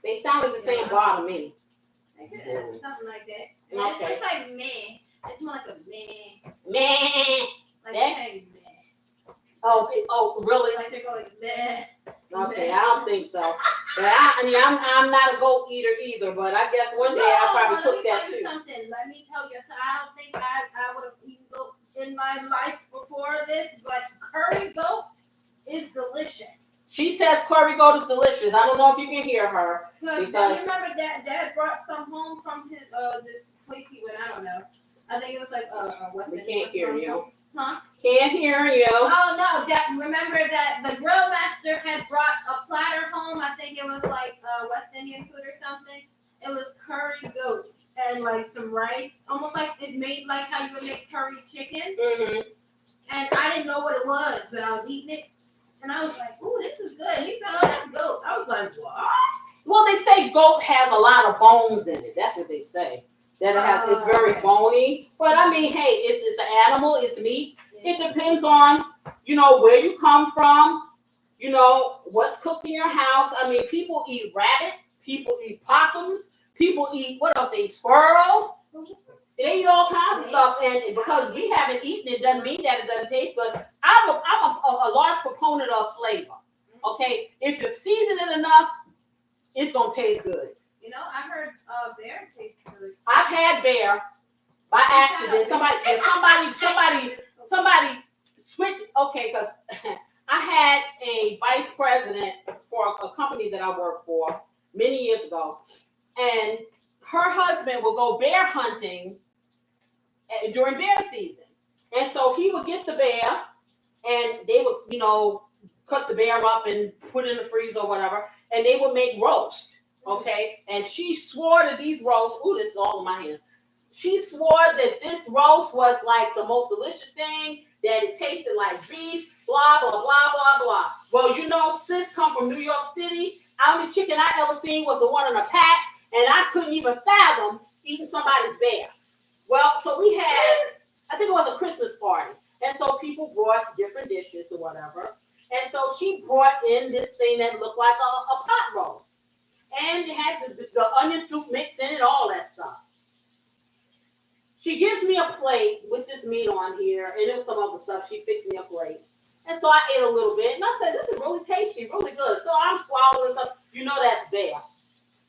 They sound like the same bar to me. Yeah, something like that. Okay. It's like meh. It's more like a meh. Meh. Like they say meh. Oh, really? Like they're going meh. Okay, I don't think so. But I'm not a goat eater either. But I guess one day I'll probably cook that too. Let me tell you. So I don't think I would have eaten goat in my life before this, but curry goat is delicious. She says curry goat is delicious. I don't know if you can hear her. Because you remember Dad brought some home from his this place he went. I don't know. I think it was like what's we can't hear you. Huh? Can't hear you. Oh no! Remember that the grill master had brought a platter home. I think it was like West Indian food or something. It was curry goat and like some rice, almost like it made like how you would make curry chicken. Mm-hmm. And I didn't know what it was, but I was eating it, and I was like, "Ooh, this is good." He said, "Oh, that's goat." I was like, "What?" Well, they say goat has a lot of bones in it. That's what they say. That it has, it's very bony. But I mean, hey, it's an animal, it's meat. It depends on, where you come from, what's cooked in your house. I mean, people eat rabbit, people eat possums, people eat, what else? They eat squirrels. They eat all kinds of stuff. And because we haven't eaten it doesn't mean that it doesn't taste good. I'm a large proponent of flavor. Okay, if you season it enough, it's gonna taste good. You know, I heard bear tastes good. I've had bear by accident. Somebody switched. Okay, because I had a vice president for a company that I worked for many years ago, and her husband would go bear hunting during bear season, and so he would get the bear, and they would, cut the bear up and put it in the freezer or whatever, and they would make roast. Okay, and she swore that these roasts. Ooh, this is all in my hands. She swore that this roast was like the most delicious thing. That it tasted like beef. Blah blah blah blah blah. Well, sis come from New York City. The only chicken I ever seen was the one in a pack, and I couldn't even fathom eating somebody's bear. Well, so we had, I think it was a Christmas party, and so people brought different dishes or whatever, and so she brought in this thing that looked like a pot roast. And it had the onion soup mixed in it, all that stuff. She gives me a plate with this meat on here, and there's some other stuff. She fixed me a plate. And so I ate a little bit, and I said, this is really tasty, really good. So I'm swallowing stuff. That's bear.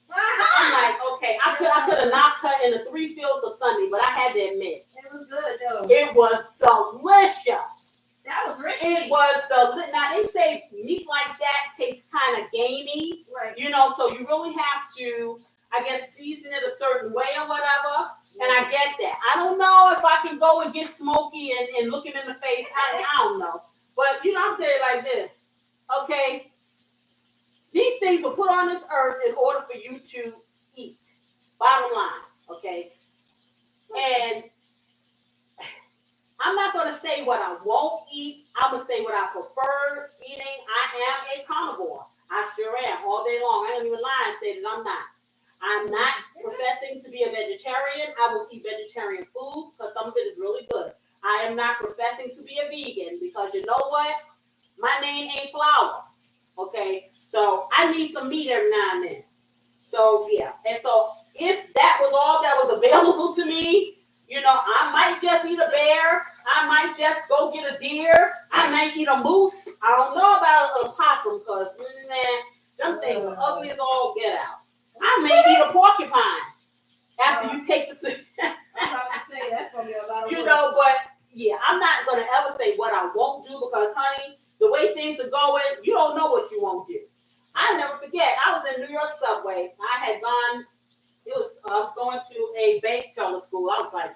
I'm like, okay, I could have knocked her in the 3 fields of Sunday, but I had to admit. It was good, though. It was delicious. That was rich. It was now they say meat like that tastes kind of gamey, right? So you really have to, I guess, season it a certain way or whatever. And I get that. I don't know if I can go and get Smoky and look him in the face. I don't know, but I'm saying it like this, okay? These things were put on this earth in order for you to eat. Bottom line, okay? And I'm not going to say what I won't eat. I'm going to say what I prefer eating. I am a carnivore. I sure am, all day long. I don't even lie and say that I'm not. I'm not professing to be a vegetarian. I will eat vegetarian food because some of it is really good. I am not professing to be a vegan because you know what? My name ain't Flour. Okay? So I need some meat every now and then. So, yeah. And so if that was all that was available to me, I might just eat a bear. I might just go get a deer. I might eat a moose. I don't know about a possum because, them things are ugly as all get out. I may eat a porcupine after you take the I'm about to say that's gonna be a lot of but yeah, I'm not gonna ever say what I won't do because, honey, the way things are going, you don't know what you won't do. I never forget. I was in New York subway. I was going to a bank teller school. I was like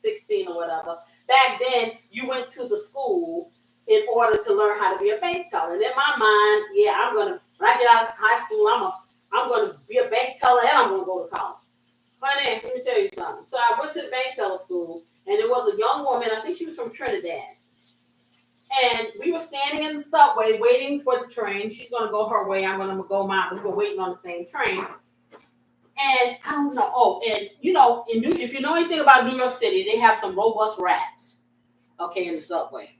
16 or whatever. Back then, you went to the school in order to learn how to be a bank teller. And in my mind, when I get out of high school, I'm going to be a bank teller and I'm going to go to college. Honey, let me tell you something. So I went to the bank teller school, and there was a young woman, I think she was from Trinidad. And we were standing in the subway waiting for the train. She's going to go her way. I'm going to go mine. We were waiting on the same train. And I don't know. Oh, and if you know anything about New York City, they have some robust rats, okay, in the subway.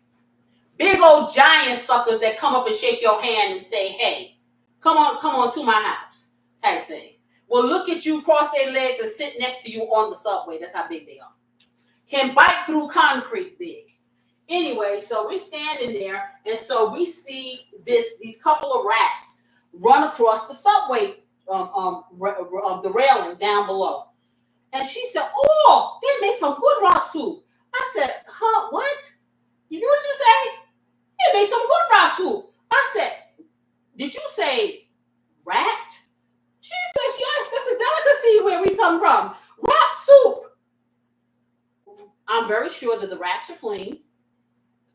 Big old giant suckers that come up and shake your hand and say, hey, come on to my house type thing. Will look at you, cross their legs, and sit next to you on the subway. That's how big they are. Can bite through concrete big. Anyway, so we're standing there, and so we see these couple of rats run across the subway, the railing down below. And she said, oh, they made some good rock soup. I said, huh, what? What did you say? They made some good rock soup. I said, did you say rat? She says, yes, that's a delicacy where we come from. Rock soup. I'm very sure that the rats are clean.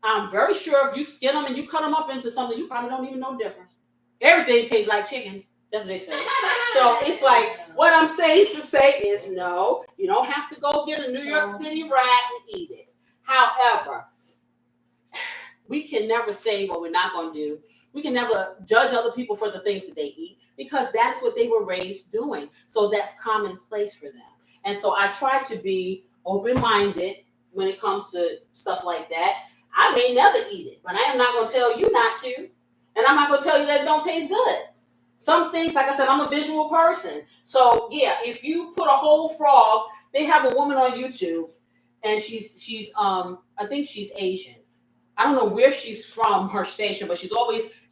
I'm very sure if you skin them and you cut them up into something, you probably don't even know the difference. Everything tastes like chickens. That's what they say. So it's like, what I'm saying to say is no, you don't have to go get a New York City rat and eat it. However, we can never say what we're not going to do. We can never judge other people for the things that they eat because that's what they were raised doing. So that's commonplace for them. And so I try to be open-minded when it comes to stuff like that. I may never eat it, but I am not going to tell you not to. And I'm not going to tell you that it don't taste good. Some things, like I said, I'm a visual person. So, yeah, if you put a whole frog, they have a woman on YouTube, and she's I think she's Asian. I don't know where she's from, her station, but she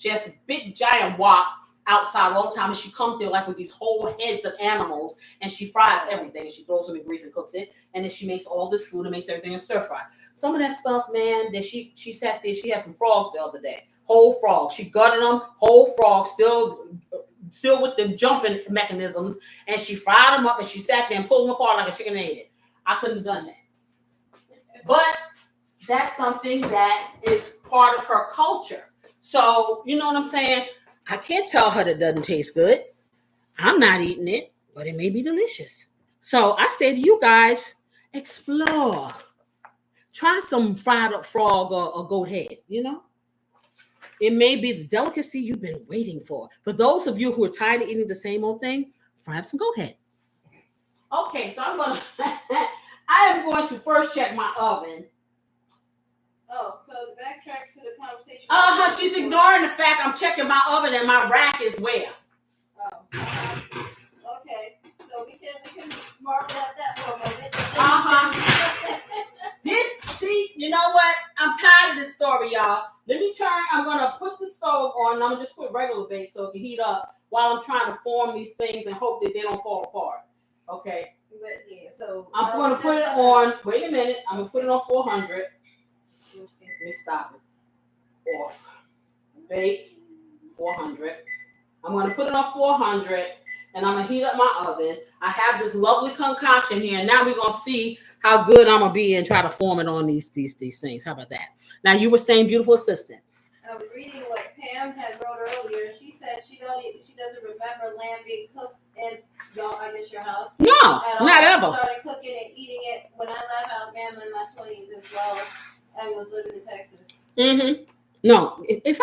has this big giant wok outside all the time, and she comes there like with these whole heads of animals, and she fries everything, and she throws them in grease and cooks it, and then she makes all this food and makes everything in stir fry. Some of that stuff, man, that she sat there, she had some frogs the other day, whole frogs. She gutted them, whole frogs, still with the jumping mechanisms, and she fried them up, and she sat there and pulled them apart like a chicken and ate it. I couldn't have done that. But that's something that is part of her culture. So, you know what I'm saying? I can't tell her that it doesn't taste good. I'm not eating it, but it may be delicious. So I say to you guys, explore. Try some fried up frog or goat head, you know? It may be the delicacy you've been waiting for. For those of you who are tired of eating the same old thing, fry up some goat head. Okay, so I am going to first check my oven. Oh, so backtrack to the conversation. She's ignoring the fact I'm checking my oven and my rack is where. Oh, okay. So we can mark at that for a moment. See, you know what? I'm tired of this story, y'all. I'm gonna put the stove on, and I'm gonna just put regular bake so it can heat up while I'm trying to form these things and hope that they don't fall apart. Okay. But yeah, so I'm gonna put it on. Wait a minute. I'm gonna put it on 400. Let me stop it. Off. Bake 400. I'm going to put it on 400 and I'm going to heat up my oven. I have this lovely concoction here. And now we're going to see how good I'm going to be and try to form it on these things. How about that? Now you were saying, beautiful assistant. I was reading what Pam had wrote earlier. She said she doesn't remember lamb being cooked in your house. No, not ever. I started cooking and eating it when I left Alabama in my 20s as well. I was living in Texas. Mm-hmm. No, if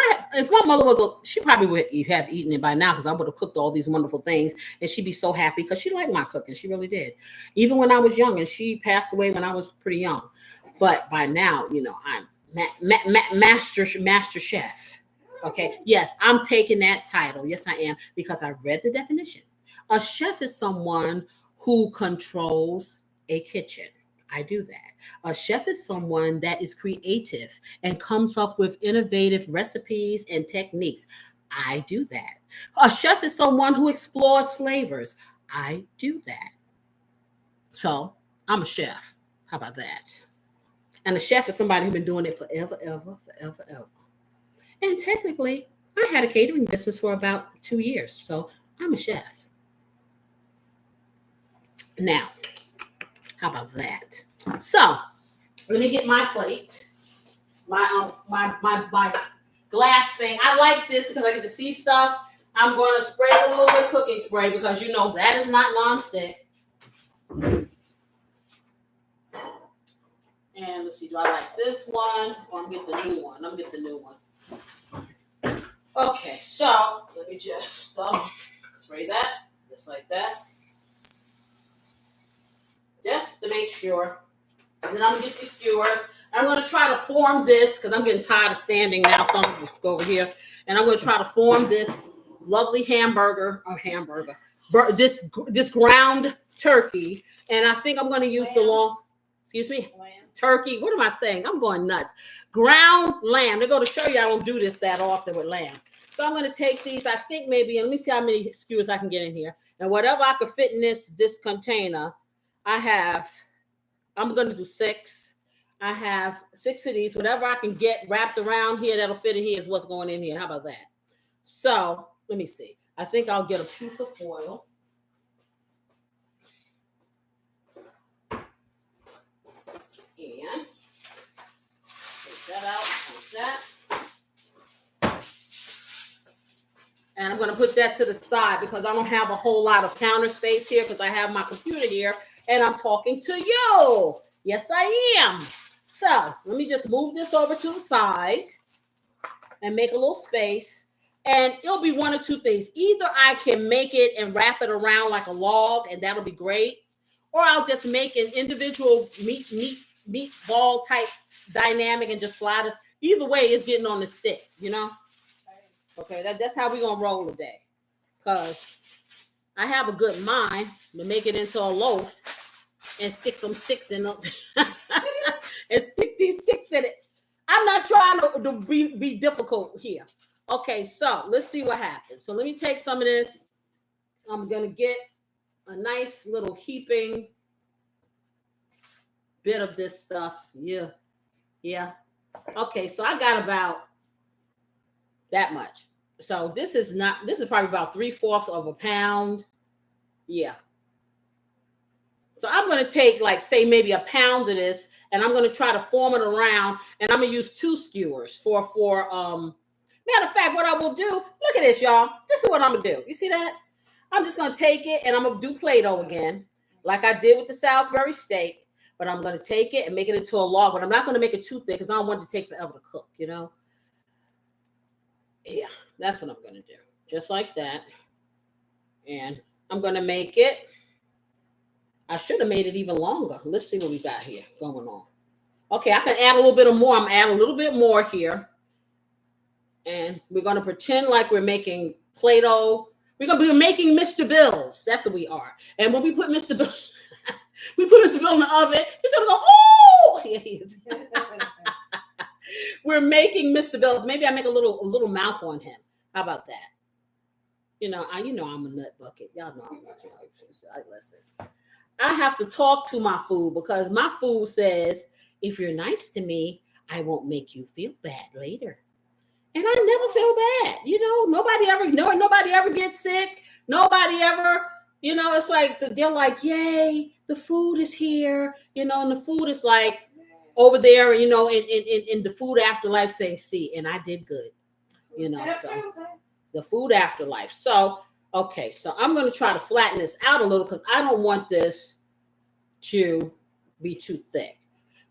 my mother she probably would have eaten it by now because I would have cooked all these wonderful things and she'd be so happy because she liked my cooking. She really did. Even when I was young, and she passed away when I was pretty young. But by now, I'm master chef. Okay. Yes, I'm taking that title. Yes, I am, because I read the definition. A chef is someone who controls a kitchen. I do that. A chef is someone that is creative and comes up with innovative recipes and techniques. I do that. A chef is someone who explores flavors. I do that. So I'm a chef. How about that? And a chef is somebody who's been doing it forever. And technically, I had a catering business for about 2 years. So I'm a chef. Now, how about that? So let me get my plate, my glass thing. I like this because I get to see stuff. I'm going to spray a little bit of cooking spray because that is not nonstick. And let's see, do I like this one? Or I'm gonna get the new one. Okay, so let me just spray that just like that. Just to make sure. And then I'm going to get these skewers. I'm going to try to form this because I'm getting tired of standing now. So I'm going to just go over here. And I'm going to try to form this lovely this ground turkey. And I think I'm going to use turkey. What am I saying? I'm going nuts. Ground lamb. They're going to show you I don't do this that often with lamb. So I'm going to take these, I think maybe, and let me see how many skewers I can get in here. And whatever I could fit in this container, I'm going to do 6. I have 6 of these. Whatever I can get wrapped around here that'll fit in here is what's going in here. How about that? So let me see. I think I'll get a piece of foil. And take that out like that. And I'm going to put that to the side because I don't have a whole lot of counter space here because I have my computer here and I'm talking to you. Yes, I am. So let me just move this over to the side and make a little space. And it'll be one of two things. Either I can make it and wrap it around like a log, and that'll be great. Or I'll just make an individual meatball type dynamic and just slide it. Either way, it's getting on the stick, Okay, that's how we're going to roll today. Because I have a good mind to make it into a loaf and stick some sticks in it. And stick these sticks in it. I'm not trying to be difficult here. Okay, so let's see what happens. So let me take some of this. I'm gonna get a nice little heaping bit of this stuff. Yeah, yeah. Okay, so I got about that much. So this is probably about 3/4 of a pound. Yeah. So I'm going to take, like, say maybe a pound of this, and I'm going to try to form it around, and I'm going to use 2 skewers for matter of fact, what I will do, look at this, y'all. This is what I'm going to do. You see that? I'm just going to take it, and I'm going to do Play-Doh again, like I did with the Salisbury steak, but I'm going to take it and make it into a log, but I'm not going to make it too thick because I don't want it to take forever to cook, you know? Yeah, that's what I'm going to do. Just like that. And I'm going to make it. I should have made it even longer. Let's see what we got here going on. Okay, I can add a little bit of more. I'm adding a little bit more here. And we're going to pretend like we're making Play-Doh. We're going to be making Mr. Bills. That's what we are. And when we put Mr. Bill, we put Mr. Bill in the oven, he's going to go, oh! Here he is. We're making Mr. Bills. Maybe I make a little mouth on him. How about that? I'm a nut bucket. Y'all know I'm not. Listen. I have to talk to my food because my food says, if you're nice to me, I won't make you feel bad later. And I never feel bad. Nobody ever gets sick. Nobody ever, it's like, they're like, yay, the food is here, and the food is like over there, in the food afterlife saying, see, and I did good, so the food afterlife. So, okay, so I'm going to try to flatten this out a little because I don't want this to be too thick.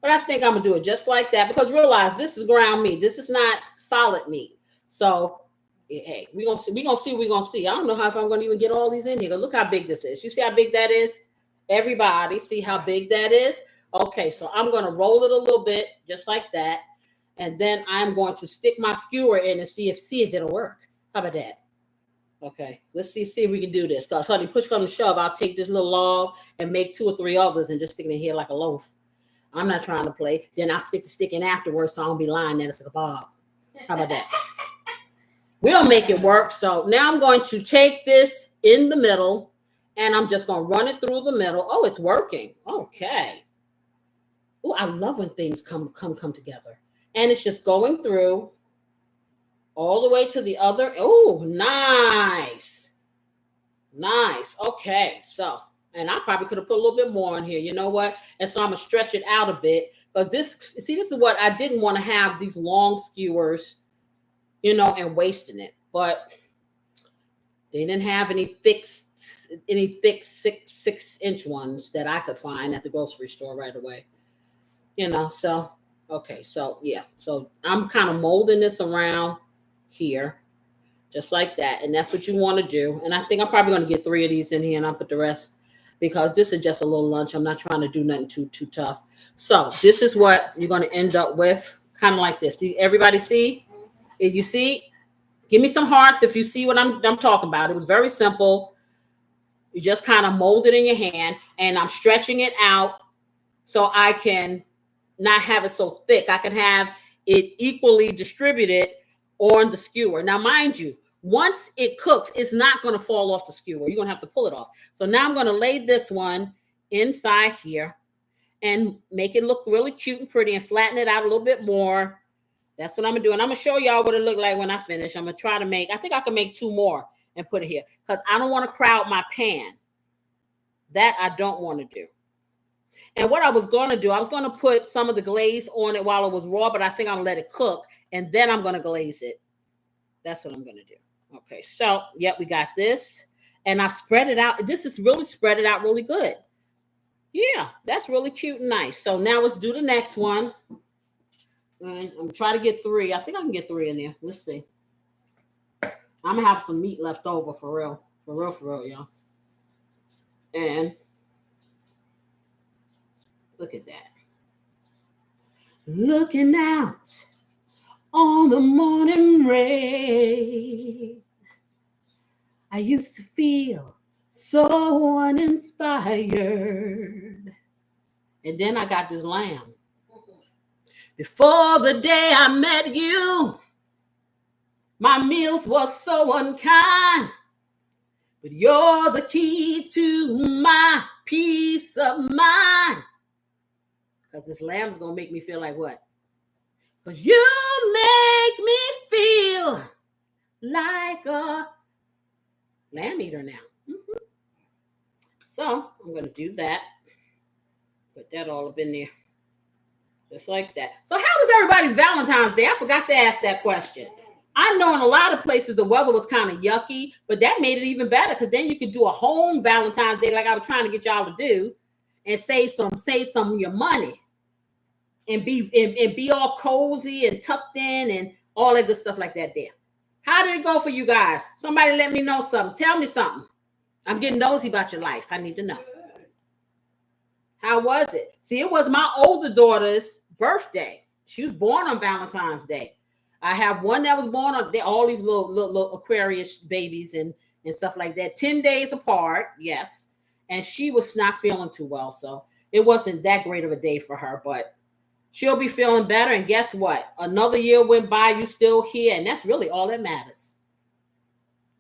But I think I'm going to do it just like that because realize this is ground meat. This is not solid meat. So, hey, we're going to see. We're going to see what we're going to see. I don't know if I'm going to even get all these in here. Look how big this is. You see how big that is? Everybody see how big that is? Okay, so I'm going to roll it a little bit just like that. And then I'm going to stick my skewer in and see if it'll work. How about that? Okay, let's see if we can do this. Because, honey, push come to shove, I'll take this little log and make 2 or 3 others and just stick it in here like a loaf. I'm not trying to play. Then I'll stick the stick in afterwards so I don't be lying that it's a kabob. How about that? We'll make it work. So now I'm going to take this in the middle and I'm just going to run it through the middle. Oh, it's working. Okay. Oh, I love when things come together. And it's just going through all the way to the other. Oh, nice. Nice. Okay. So, and I probably could have put a little bit more in here. You know what? And so I'm going to stretch it out a bit. But this is what I didn't want to have, these long skewers, and wasting it. But they didn't have any thick 6-inch ones that I could find at the grocery store right away. So, okay. So, yeah. So I'm kind of molding this around here, just like that. And that's what you want to do. And I think I'm probably going to get 3 of these in here and I'll put the rest because this is just a little lunch. I'm not trying to do nothing too tough. So this is what you're going to end up with, kind of like this. Do everybody see? If you see, give me some hearts if you see what I'm talking about. It was very simple. You just kind of mold it in your hand and I'm stretching it out so I can not have it so thick. I can have it equally distributed on the skewer. Now, mind you, once it cooks, it's not going to fall off the skewer. You're going to have to pull it off. So now I'm going to lay this one inside here and make it look really cute and pretty and flatten it out a little bit more. That's what I'm going to do. And I'm going to show y'all what it looked like when I finish. I'm going to try to I think I can make 2 more and put it here because I don't want to crowd my pan. That I don't want to do. And what I was going to do, I was going to put some of the glaze on it while it was raw, but I think I'm going to let it cook and then I'm going to glaze it. That's what I'm going to do. Okay, so, yep, we got this. And I spread it out. This is really spread it out really good. Yeah, that's really cute and nice. So now let's do the next one. And I'm trying to get 3. I think I can get 3 in there. Let's see. I'm going to have some meat left over for real. For real, y'all. And look at that. Looking out on the morning rain. I used to feel so uninspired. And then I got this lamb. Before the day I met you, my meals were so unkind. But you're the key to my peace of mind. Because this lamb's going to make me feel like what? Because you make me feel like a lamb eater now. Mm-hmm. So I'm going to do that. Put that all up in there. Just like that. So how was everybody's Valentine's Day? I forgot to ask that question. I know in a lot of places the weather was kind of yucky, but that made it even better because then you could do a home Valentine's Day like I was trying to get y'all to do and save some of your money and be all cozy and tucked in and all that good stuff like that there. How did it go for you guys? Somebody let me know something. Tell me something. I'm getting nosy about your life. I need to know. How was it? See, it was my older daughter's birthday. She was born on Valentine's Day. I have one that was born on all these little Aquarius babies and stuff like that. 10 days apart, yes. And she was not feeling too well. So it wasn't that great of a day for her, but she'll be feeling better. And guess what? Another year went by, you still here. And that's really all that matters.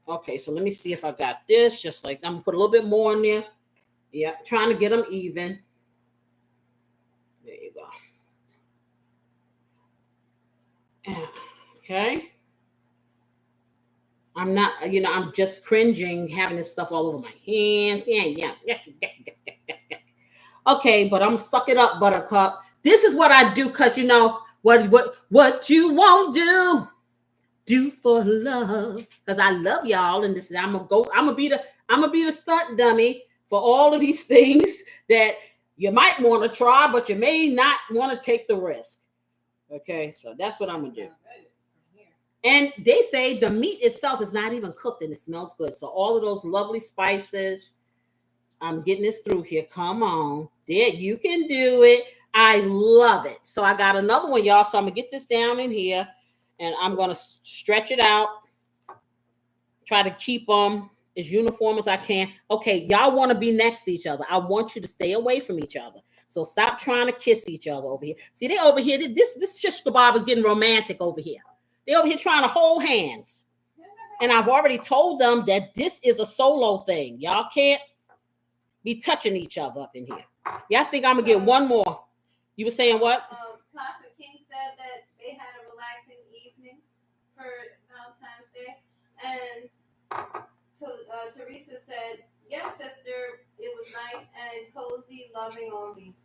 Okay, so let me see if I got this. Just like I'm going to put a little bit more in there. Yeah, trying to get them even. There you go. Okay. I'm not, I'm just cringing having this stuff all over my hands. Yeah. Okay, but I'm suck it up, Buttercup. This is what I do because what you won't do for love. Because I love y'all, and this is I'm gonna be the stunt dummy for all of these things that you might want to try, but you may not want to take the risk. Okay, so that's what I'm gonna do. And they say the meat itself is not even cooked and it smells good. So all of those lovely spices, I'm getting this through here. Come on. There, you can do it. I love it. So I got another one, y'all. So I'm going to get this down in here and I'm going to stretch it out. Try to keep them as uniform as I can. Okay, y'all want to be next to each other. I want you to stay away from each other. So stop trying to kiss each other over here. See, they over here. This shish kebab is getting romantic over here. They're over here trying to hold hands. And I've already told them that this is a solo thing. Y'all can't be touching each other up in here. Y'all think I'm going to get one more. You were saying what? Pastor King said that they had a relaxing evening for Valentine's Day. And Teresa said, yes, sister, it was nice and cozy, loving on me.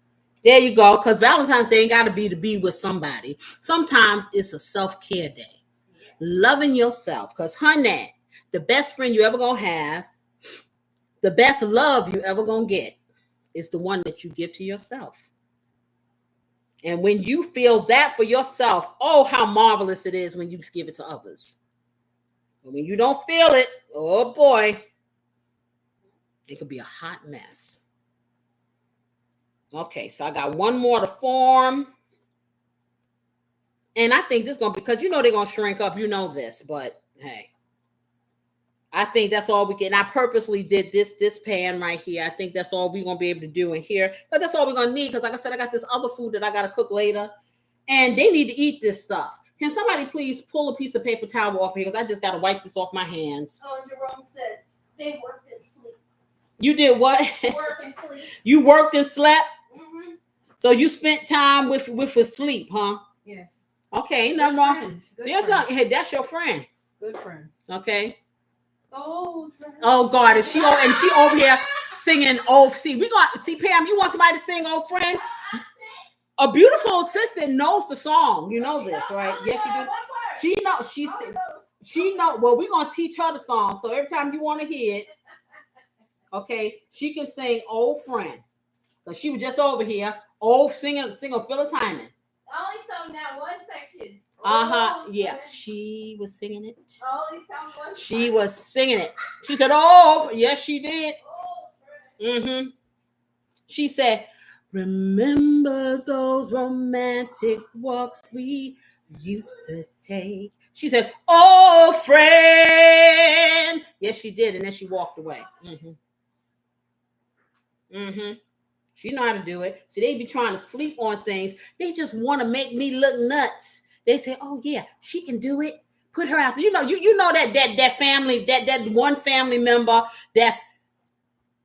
There you go. Because Valentine's Day ain't got to be with somebody. Sometimes it's a self-care day. Yeah. Loving yourself. Because, honey, the best friend you ever going to have, the best love you ever going to get is the one that you give to yourself. And when you feel that for yourself, oh, how marvelous it is when you give it to others. But when you don't feel it, oh, boy, it could be a hot mess. Okay, so I got one more to form. And I think this is going to, because they're going to shrink up. You know this, but hey. I think that's all we get. And I purposely did this pan right here. I think that's all we're going to be able to do in here. Because that's all we're going to need. Because like I said, I got this other food that I got to cook later. And they need to eat this stuff. Can somebody please pull a piece of paper towel off here? Because I just got to wipe this off my hands. Oh, Jerome said they worked and sleep. You did what? Work and sleep. You worked and slept? Mm-hmm. So you spent time with sleep, huh? Yes. Okay, ain't nothing wrong. Hey, that's your friend. Good friend. Okay. Oh, God, if she over here singing old, see Pam, you want somebody to sing old friend? A beautiful assistant knows the song. You know this, right? Yes, you do. She know. Well, we're gonna teach her the song. So every time you want to hear it, okay, she can sing old friend. So she was just over here, singing Phyllis Hyman. Only sung that one section. Yeah, she was singing it. Only sung one. She was singing it. She said, "Oh, yes, she did." She said, "Remember those romantic walks we used to take." She said, "Oh, friend." Yes, she did, and then she walked away. She know how to do it. See, they be trying to sleep on things. They just want to make me look nuts. They say, "Oh yeah, she can do it. Put her out there." You know that family, that one family member that's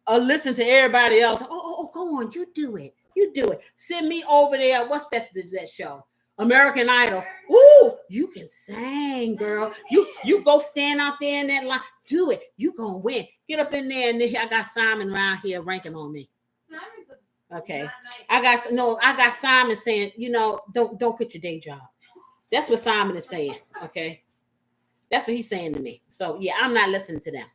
listen to everybody else. Oh, go on, you do it. You do it. Send me over there. What's that show? American Idol. Ooh, you can sing, girl. You go stand out there in that line. Do it. You gonna win. Get up in there, and I got Simon around here ranking on me. Okay. I got Simon saying, don't quit your day job. That's what Simon is saying. Okay. That's what he's saying to me. So yeah, I'm not listening to them.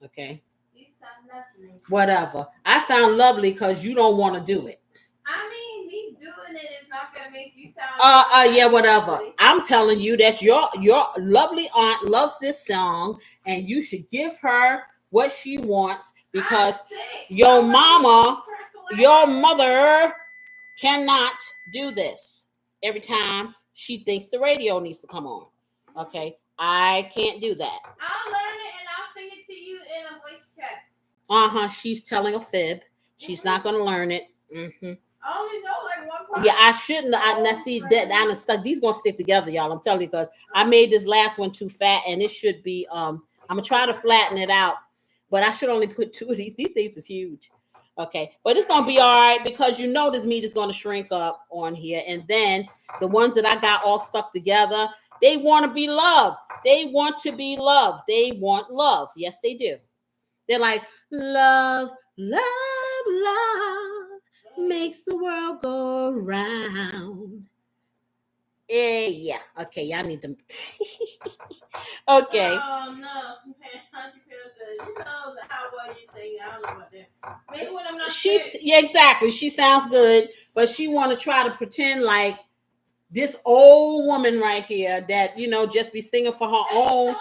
Okay. You sound lovely. Whatever. I sound lovely because you don't want to do it. I mean, me doing it is not gonna make you sound. Yeah, whatever. I'm telling you that your lovely aunt loves this song, and you should give her what she wants because your mother cannot do this every time she thinks the radio needs to come on. Okay, I can't do that. I'll learn it and I'll sing it to you in a voice chat. She's telling a fib. She's not gonna learn it. I only know like one part. Yeah, I shouldn't. Now see that I'm stuck. These gonna stick together, y'all. I'm telling you, because I made this last one too fat, and it should be. I'm gonna try to flatten it out, but I should only put 2 of these. These things is huge. Okay, but it's gonna be all right because this meat is gonna shrink up on here, and then the ones that I got all stuck together, they want to be loved. They want to be loved. They want love. Yes, they do. They're like love, love, love makes the world go round. Yeah. Okay, y'all need them. Okay. Oh no, Auntie Phil said, how well you sing. I don't know about that. Maybe when I'm not. Yeah, exactly. She sounds good, but she want to try to pretend like this old woman right here that just be singing for her own,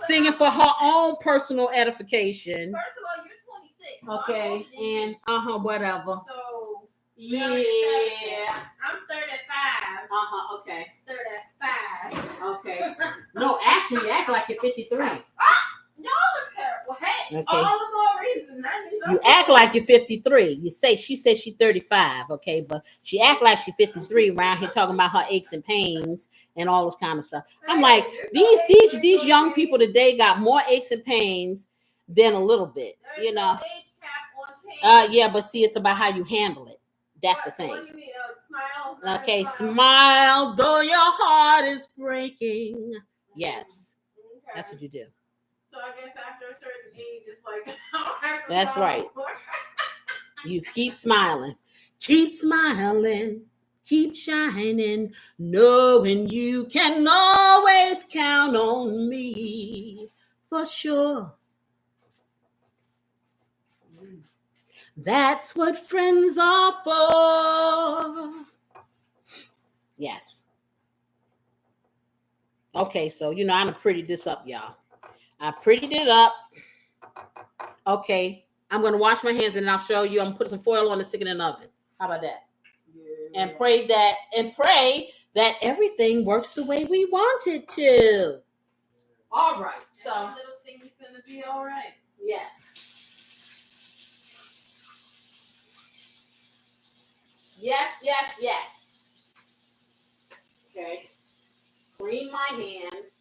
singing for her own personal edification. First of all, you're 26. Okay, and whatever. So yeah, I'm 35. Okay. 35. Okay. No, actually, you act like you're 53. Y'all look terrible. Hey, Okay. all the more reason. You act like you're 53. She said she's 35, okay, but she act like she's 53 around here talking about her aches and pains and all this kind of stuff. I'm like, these young people today got more aches and pains than a little bit, There's no age cap on pain. Yeah, but see, it's about how you handle it. That's the thing. What do you mean? Smile. Okay, smile though your heart is breaking. Yes, Okay. that's what you do. So I guess after a certain age, it's like that's right. You keep smiling, keep shining, knowing you can always count on me for sure. That's what friends are for. Yes. Okay, so I done prettied this up, y'all. I prettied it up. Okay, I'm gonna wash my hands and I'll show you. I'm gonna put some foil on and stick it in the oven. How about that? Yeah. And pray that everything works the way we want it to. All right. So little thing is gonna be all right. Yes. Yes. Okay. Clean my hands.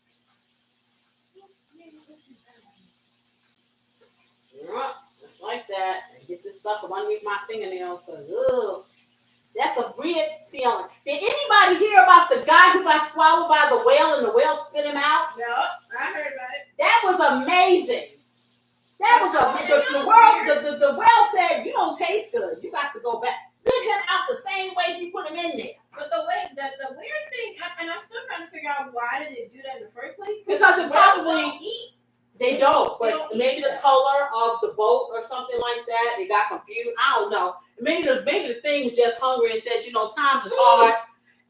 Just like that. And get this stuff underneath my fingernails. That's a weird feeling. Did anybody hear about the guy who got swallowed by the whale and the whale spit him out? No, I heard about it. That was amazing. The whale said, "You don't taste good. You got to go back." Spit him out the same way you put him in there. But the weird thing, and I'm still trying to figure out why did it do that in the first place? Because it probably don't eat. They don't, but they don't maybe the color of the boat or something like that. They got confused. I don't know. Maybe the thing was just hungry and said, times is hard,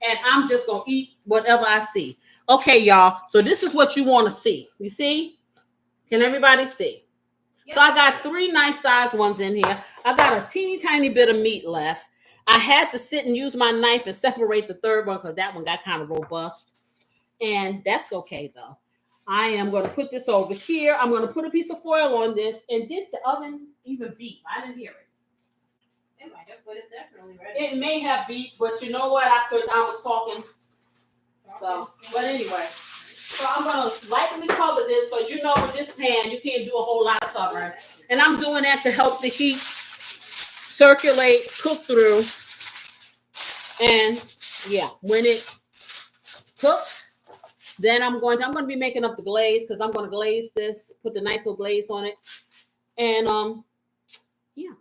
and I'm just gonna eat whatever I see. Okay, y'all. So this is what you want to see. You see? Can everybody see? Yep. So I got 3 nice size ones in here. I got a teeny tiny bit of meat left. I had to sit and use my knife and separate the third one because that one got kind of robust. And that's okay, though. I am going to put this over here. I'm going to put a piece of foil on this. And did the oven even beep? I didn't hear it. It might have, but it's definitely ready. It may have beat, but you know what? I was talking. So, but anyway. So I'm gonna lightly cover this because you know with this pan you can't do a whole lot of covering, and I'm doing that to help the heat circulate, cook through, and yeah, when it cooks, then I'm going to be making up the glaze because I'm going to glaze this, put the nice little glaze on it, and yeah.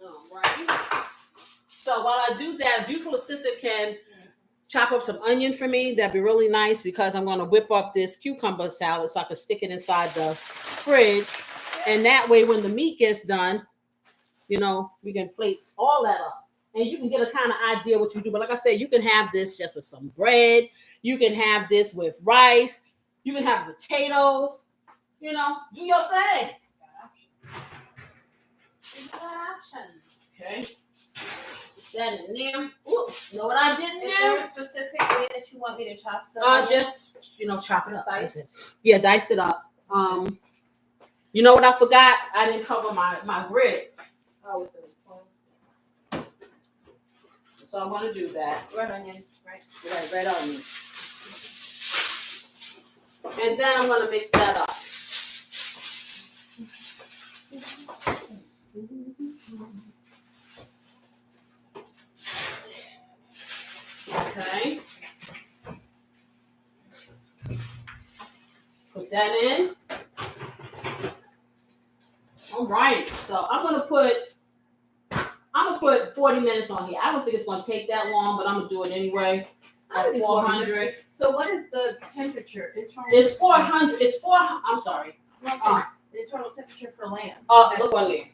All right. So while I do that, beautiful assistant can chop up some onion for me. That'd be really nice because I'm going to whip up this cucumber salad so I can stick it inside the fridge. And that way, when the meat gets done, you know, we can plate all that up. And you can get a kind of idea what you do. But like I said, you can have this just with some bread. You can have this with rice. You can have potatoes. You know, do your thing. Okay. That in there. Ooh, know what I didn't do? Is there a specific way that you want me to chop the just chop it up. Dice it. Yeah, dice it up. You know what I forgot? I didn't cover my grid. Oh, with the phone. So I'm gonna do that. Red onion, right? Right, red onion. And then I'm gonna mix that up. Okay. Put that in. All right. So I'm gonna put 40 minutes on here. I don't think it's gonna take that long, but I'm gonna do it anyway. At 400. So what is the temperature? It's 400. I'm sorry. The internal temperature for lamb. Look on there.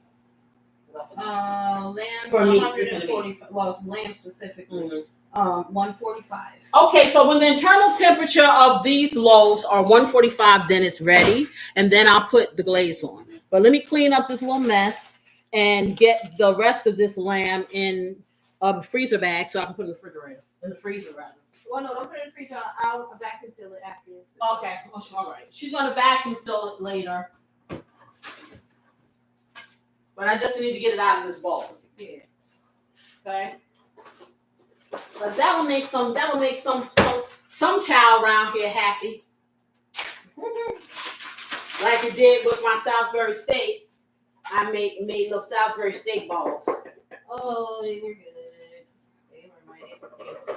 Lamb For me, 145. Well, it's lamb specifically. 145. Okay, so when the internal temperature of these loaves are 145, then it's ready, and then I'll put the glaze on. But let me clean up this little mess and get the rest of this lamb in a freezer bag so I can put it in the refrigerator. In the freezer, rather. Well, no, don't put it in the freezer. I'll vacuum seal it after. Okay, all right. She's gonna vacuum seal it later, but I just need to get it out of this bowl. Yeah. Okay. But that will make some child around here happy. Like you did with my Salisbury steak. I made little Salisbury steak balls. Oh, they were good. They were mighty.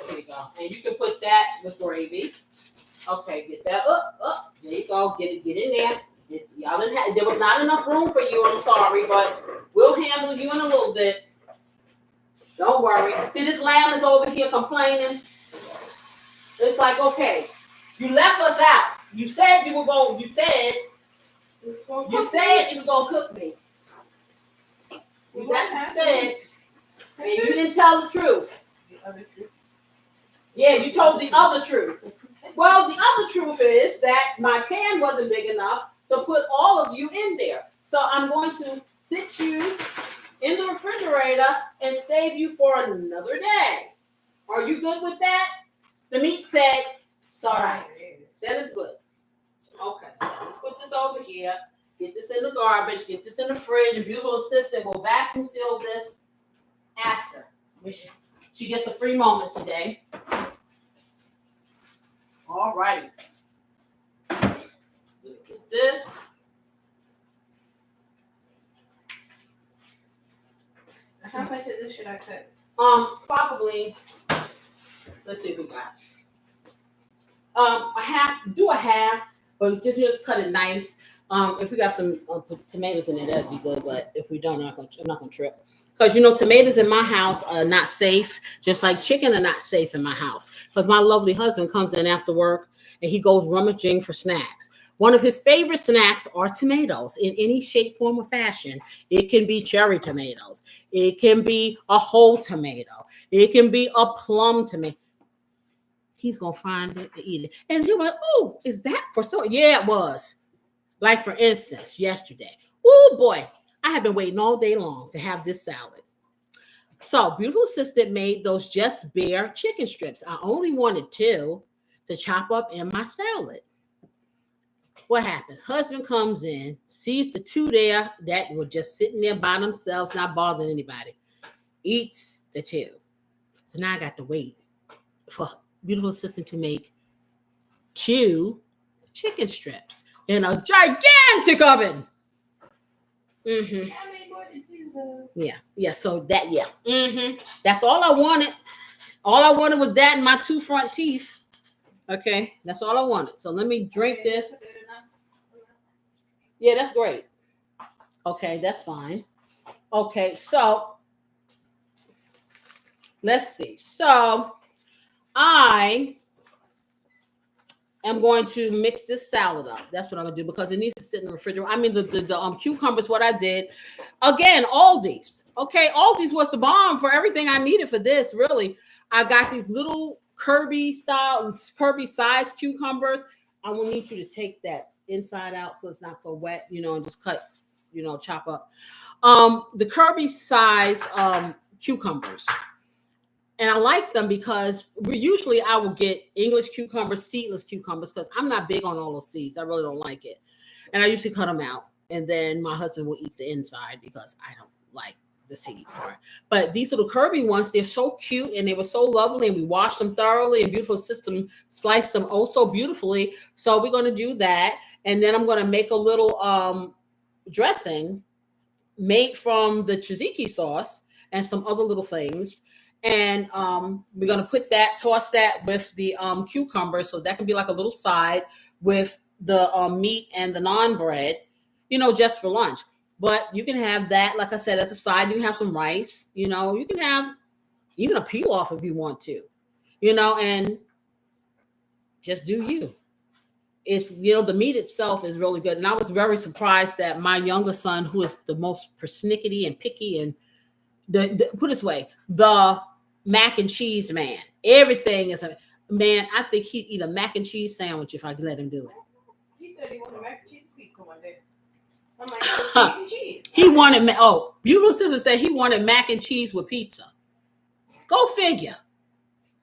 There you go. And you can put that with gravy. Okay, get that up. There you go. Get in there. Y'all didn't have, there was not enough room for you, I'm sorry, but we'll handle you in a little bit. Don't worry. See, this lamb is over here complaining. It's like, okay, you left us out. You said you were going. You said you were going to cook me. That's what you said, and you didn't tell the truth. The other truth. Yeah, you told the other truth. Well, the other truth is that my pan wasn't big enough to put all of you in there. So I'm going to sit you in the refrigerator and save you for another day. Are you good with that? The meat said, it's all right. That is good. Okay, so let's put this over here. Get this in the garbage. Get this in the fridge. A beautiful assistant will vacuum seal this after. She gets a free moment today. All righty. Get this. How much of this should I cook? Probably. Let's see what we got. A half, but just cut it nice. If we got some tomatoes in there, that'd be good. But if we don't, I'm not gonna trip. Because tomatoes in my house are not safe. Just like chicken are not safe in my house. Because my lovely husband comes in after work and he goes rummaging for snacks. One of his favorite snacks are tomatoes in any shape, form, or fashion. It can be cherry tomatoes. It can be a whole tomato. It can be a plum tomato. He's going to find it and eat it. And he'll be like, oh, is that for so? Yeah, it was. Like, for instance, yesterday. Oh, boy. I have been waiting all day long to have this salad. So, beautiful assistant made those just bare chicken strips. I only wanted 2 to chop up in my salad. What happens? Husband comes in, sees the two there that were just sitting there by themselves, not bothering anybody. Eats the two. So now I got to wait for beautiful assistant to make 2 chicken strips in a gigantic oven. Mm-hmm. I made more than 2 though. Yeah. So that, yeah. Mm-hmm. That's all I wanted. All I wanted was that and my 2 front teeth. Okay, that's all I wanted. So let me drink this. Yeah, that's great. Okay, that's fine. Okay, so let's see. So I am going to mix this salad up. That's what I'm gonna do because it needs to sit in the refrigerator. I mean, the cucumbers. What I did, again, Aldi's. Okay, Aldi's was the bomb for everything I needed for this. Really, I got these little Kirby size cucumbers. I will need you to take that inside out so it's not so wet, and just cut, chop up. The Kirby size cucumbers. And I like them because I will get English cucumbers, seedless cucumbers, because I'm not big on all those seeds. I really don't like it. And I usually cut them out. And then my husband will eat the inside because I don't like the seed part. But these little Kirby ones, they're so cute and they were so lovely. And we washed them thoroughly and beautiful system sliced them oh so beautifully. So we're going to do that. And then I'm going to make a little dressing made from the tzatziki sauce and some other little things. And we're going to toss that with the cucumber. So that can be like a little side with the meat and the naan bread, just for lunch. But you can have that, like I said, as a side. You can have some rice, you can have even a pilaf if you want to, and just do you. It's, the meat itself is really good. And I was very surprised that my younger son, who is the most persnickety and picky and put this way, the mac and cheese man. Everything is man. I think he'd eat a mac and cheese sandwich if I let him do it. He said he wanted mac and cheese pizza one day. I'm like, cheese and cheese. He wanted beautiful sister said he wanted mac and cheese with pizza. Go figure.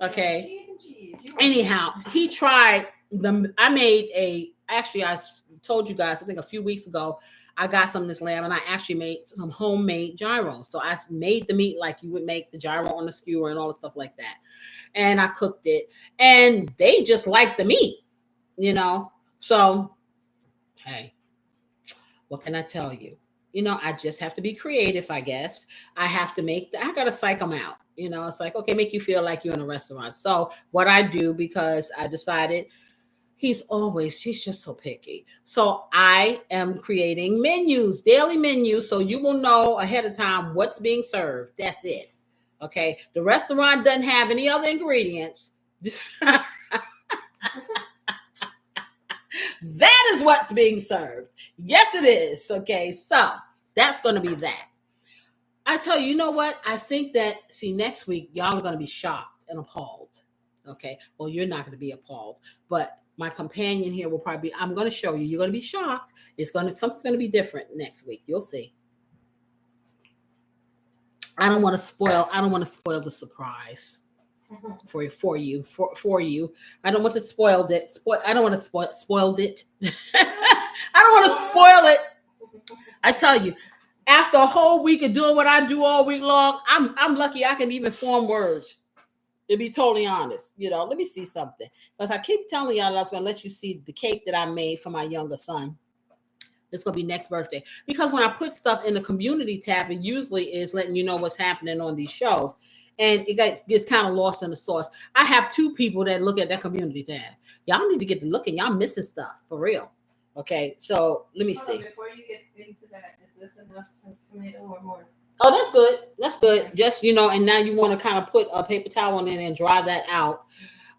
Okay. Cheese and cheese. Anyhow, he tried I told you guys, I think a few weeks ago, I got some of this lamb and I actually made some homemade gyros. So I made the meat like you would make the gyro on the skewer and all the stuff like that. And I cooked it and they just like the meat, So, hey, what can I tell you? I just have to be creative, I guess. I got to psych them out. It's like, okay, make you feel like you're in a restaurant. So what I do, because I decided he's just so picky. So I am creating daily menus. So you will know ahead of time what's being served. That's it. Okay. The restaurant doesn't have any other ingredients. That is what's being served. Yes, it is. Okay. So that's going to be that. I tell you, you know what? I think that, next week, y'all are going to be shocked and appalled. Okay. Well, you're not going to be appalled, but my companion here will probably I'm going to show you. You're going to be shocked. Something's going to be different next week. You'll see. I don't want to spoil the surprise for you. I don't want to spoil it. I don't want to spoiled it. I don't want to spoil it. I tell you, after a whole week of doing what I do all week long, I'm lucky I can even form words. To be totally honest, let me see something. Because I keep telling y'all that I was going to let you see the cake that I made for my younger son. It's going to be next birthday. Because when I put stuff in the community tab, it usually is letting you know what's happening on these shows. And it gets kind of lost in the sauce. I have 2 people that look at that community tab. Y'all need to get to looking. Y'all missing stuff, for real. Okay, so let me see. Before you get into that, is this enough tomato or more? Oh, that's good. That's good. Just, and now you want to kind of put a paper towel on it and dry that out.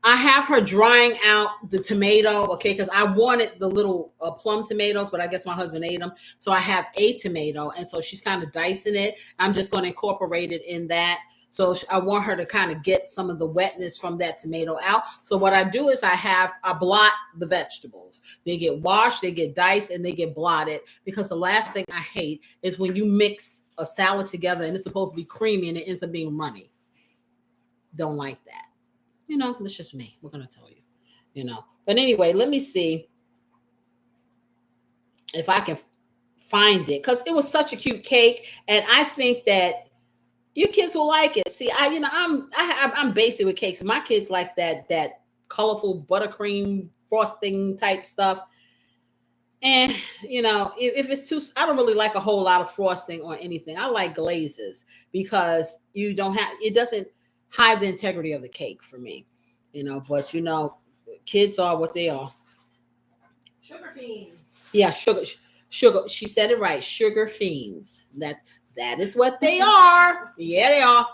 I have her drying out the tomato, okay, because I wanted the little plum tomatoes, but I guess my husband ate them. So I have a tomato, and so she's kind of dicing it. I'm just going to incorporate it in that. So I want her to kind of get some of the wetness from that tomato out. So what I do is I blot the vegetables. They get washed, they get diced, and they get blotted, because the last thing I hate is when you mix a salad together and it's supposed to be creamy and it ends up being runny. Don't like that. That's just me. We're going to tell you, But anyway, let me see. if I can find it, because it was such a cute cake, and I think that your kids will like it. See, I'm basic with cakes. My kids like that colorful buttercream frosting type stuff. And if it's too, I don't really like a whole lot of frosting or anything. I like glazes because it doesn't hide the integrity of the cake for me. But kids are what they are. Sugar fiends. Yeah, sugar. She said it right. Sugar fiends. That is what they are. Yeah, they are.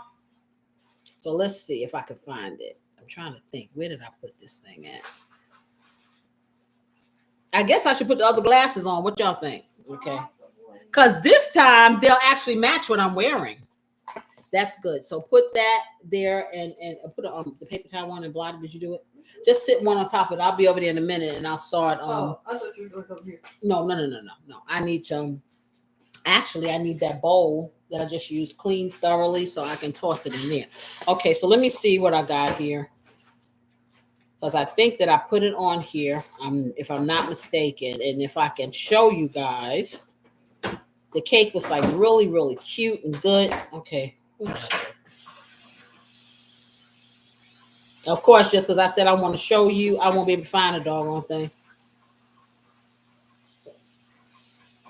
So let's see if I can find it. I'm trying to think. Where did I put this thing at? I guess I should put the other glasses on. What y'all think? Okay. Because this time they'll actually match what I'm wearing. That's good. So put that there and put the paper towel on and blot it. Did you do it? Just sit one on top of it. I'll be over there in a minute and I'll start. I thought you were going over here. No. I need actually I need that bowl that I just used cleaned thoroughly so I can toss it in there. Okay, so let me see what I got here. Because I think that I put it on here, if I'm not mistaken. And if I can show you guys, the cake was like really, really cute and good. Okay. Of course, just because I said I want to show you, I won't be able to find a doggone thing.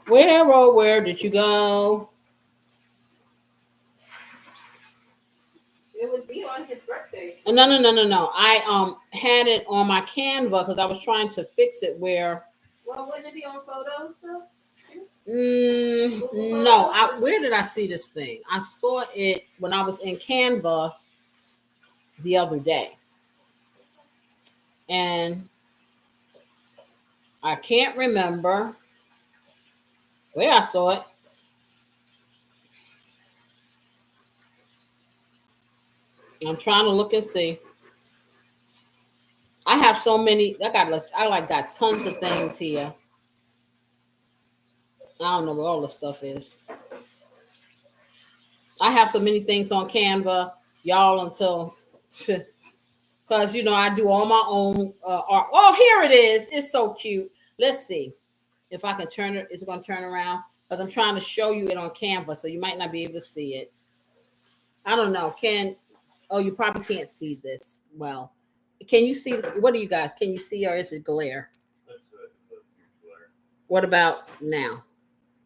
Where did you go? It was me on his birthday. No. I had it on my Canva because I was trying to fix it where. Well, wouldn't it be on photos though? No. Where did I see this thing? I saw it when I was in Canva the other day. And I can't remember where I saw it. I'm trying to look and see. I have so many. I got tons of things here. I don't know where all the stuff is. I have so many things on Canva, y'all, until because I do all my own art. Oh, here it is. It's so cute. Let's see if I can turn it. Is it going to turn around? Because I'm trying to show you it on Canva, so you might not be able to see it. I don't know. You probably can't see this. Well, can you see? What do you guys? Can you see, or is it glare? It's a huge glare. What about now?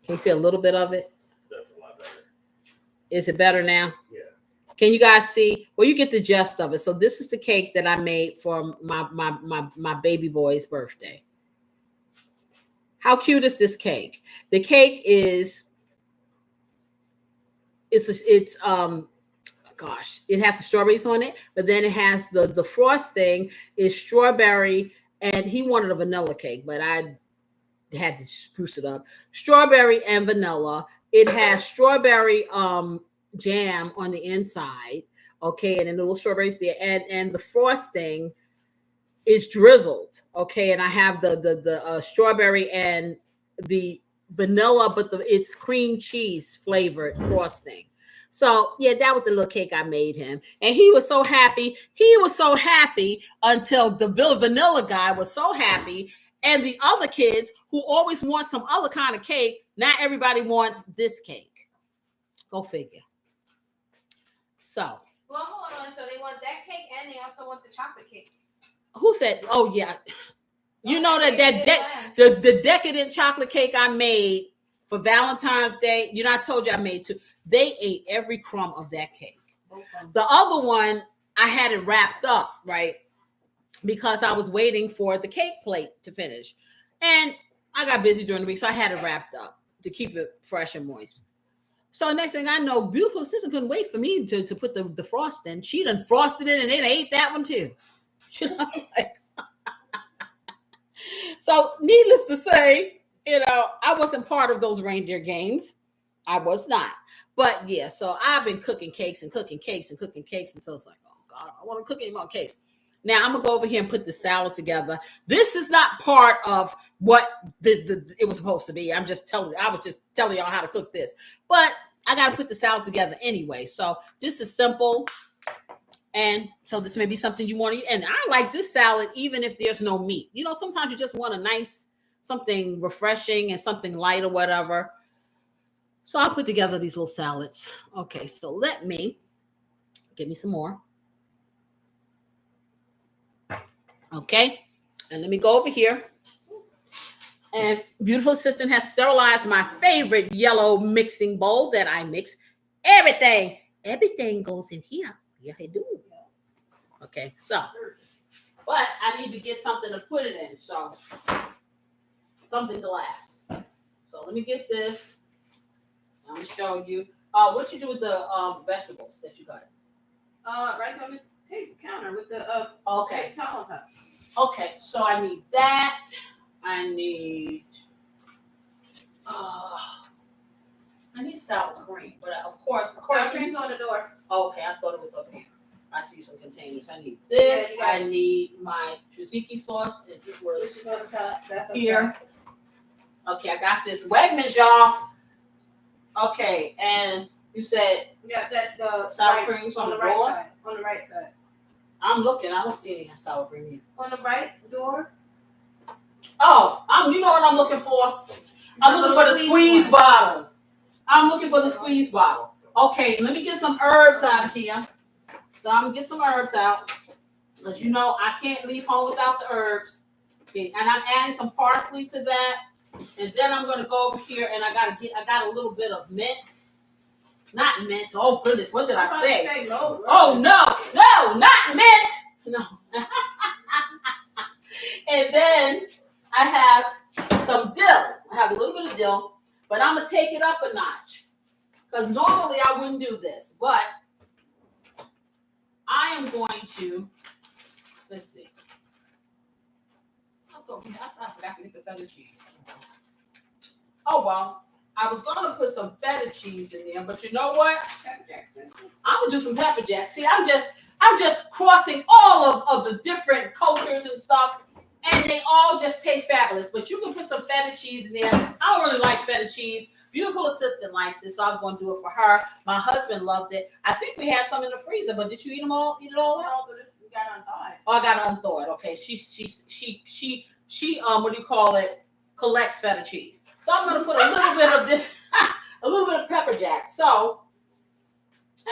Can you see a little bit of it? That's a lot better. Is it better now? Yeah. Can you guys see? Well, you get the gist of it. So this is the cake that I made for my baby boy's birthday. How cute is this cake? The cake is gosh, it has the strawberries on it, but then it has the frosting is strawberry, and he wanted a vanilla cake, but I had to spruce it up. Strawberry and vanilla. It has strawberry jam on the inside, okay, and then the little strawberries there, and the frosting is drizzled, okay, and I have the strawberry and the vanilla, but it's cream cheese flavored frosting. So yeah, that was the little cake I made him, and he was so happy. He was so happy until the vanilla guy was so happy, and the other kids who always want some other kind of cake. Not everybody wants this cake. Go figure. So. Well, hold on. So they want that cake, and they also want the chocolate cake. Who said? Oh yeah, you know the decadent chocolate cake I made for Valentine's Day. I told you I made two. They ate every crumb of that cake. The other one, I had it wrapped up, right? Because I was waiting for the cake plate to finish. And I got busy during the week, so I had it wrapped up to keep it fresh and moist. So next thing I know, beautiful assistant couldn't wait for me to put the frost in. She done frosted it and then ate that one too. So needless to say, I wasn't part of those reindeer games. I was not. But yeah, so I've been cooking cakes until it's like, oh God, I want to cook any more cakes. Now I'm gonna go over here and put the salad together. This is not part of what it was supposed to be. I was just telling y'all how to cook this. But I gotta put the salad together anyway. So this is simple. And so this may be something you want to eat. And I like this salad even if there's no meat. Sometimes you just want a nice something refreshing and something light or whatever. So I'll put together these little salads. Okay, so let me give me some more. Okay, and let me go over here. And beautiful assistant has sterilized my favorite yellow mixing bowl that I mix everything. Everything goes in here. Yeah, I do. Okay, so, but I need to get something to put it in. So, something to last. So let me get this. I'm gonna show you. What you do with the vegetables that you got? Right on the counter with the Okay. towel on top. Okay, so I need that. I need sour cream, but of course, Sour cream's on the door. Okay, I thought it was up here. I see some containers. I need this. Yeah, I need my tzatziki sauce. It This was is on the top. That's here. Okay, I got this Wegmans, y'all. Okay, and you said Yeah, that the sour right, cream's on the door? right side. On the right side. I'm looking. I don't see any sour cream here. On the right door. Oh, you know what I'm looking for? I'm looking for the squeeze bottle. I'm looking for the squeeze bottle. Okay, let me get some herbs out of here. So I'm gonna get some herbs out. But you know, I can't leave home without the herbs. Okay, and I'm adding some parsley to that. And then I'm gonna go over here and I got a little bit of mint. Not mint. Oh goodness, what did I say? No, Oh no, not mint. No. And then I have some dill. I have a little bit of dill, but I'm gonna take it up a notch. Because normally I wouldn't do this, but I am going to, let's see. I forgot to get the feta cheese. Oh well, I was gonna put some feta cheese in there, but you know what? I'm gonna do some pepper jack. See, I'm just crossing all of the different cultures and stuff, and they all just taste fabulous. But you can put some feta cheese in there. I don't really like feta cheese. Beautiful assistant likes it, so I was going to do it for her. My husband loves it. I think we had some in the freezer, but did you eat them all? Eat it all? No, but we got unthawed. Oh, I got it unthawed. Okay, she what do you call it? Collects feta cheese. So I'm going to put a little bit of this, a little bit of pepper jack. So,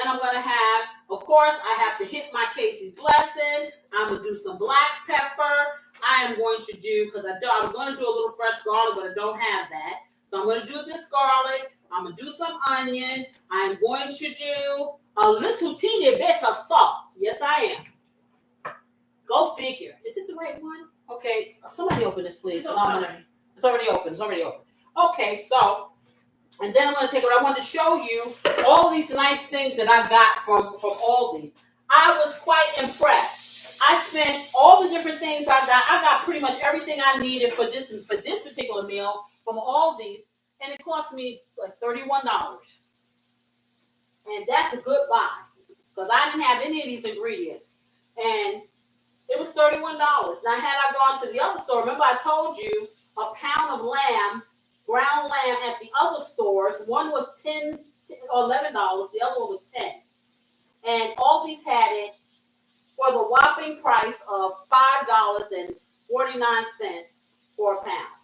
and I'm going to have, of course, I have to hit my Casey's blessing. I'm going to do some black pepper. I am going to do, because I was going to do a little fresh garlic, but I don't have that. So I'm going to do this garlic. I'm going to do some onion. I'm going to do a little teeny bit of salt. Yes, I am. Go figure. Is this the right one? Okay. Somebody open this, please. It's already open. It's already open. Okay, so, and then I'm going to take what I wanted to show you, all these nice things that I got from Aldi's. I was quite impressed. I spent all the different things I got pretty much everything I needed for this particular meal from Aldi's, and it cost me like $31. And that's a good buy, because I didn't have any of these ingredients. And it was $31. Now, had I gone to the other store, remember I told you a pound of lamb, ground lamb at the other stores, one was $10 or $11, the other one was $10. And all these had it for the whopping price of $5.49 for a pound.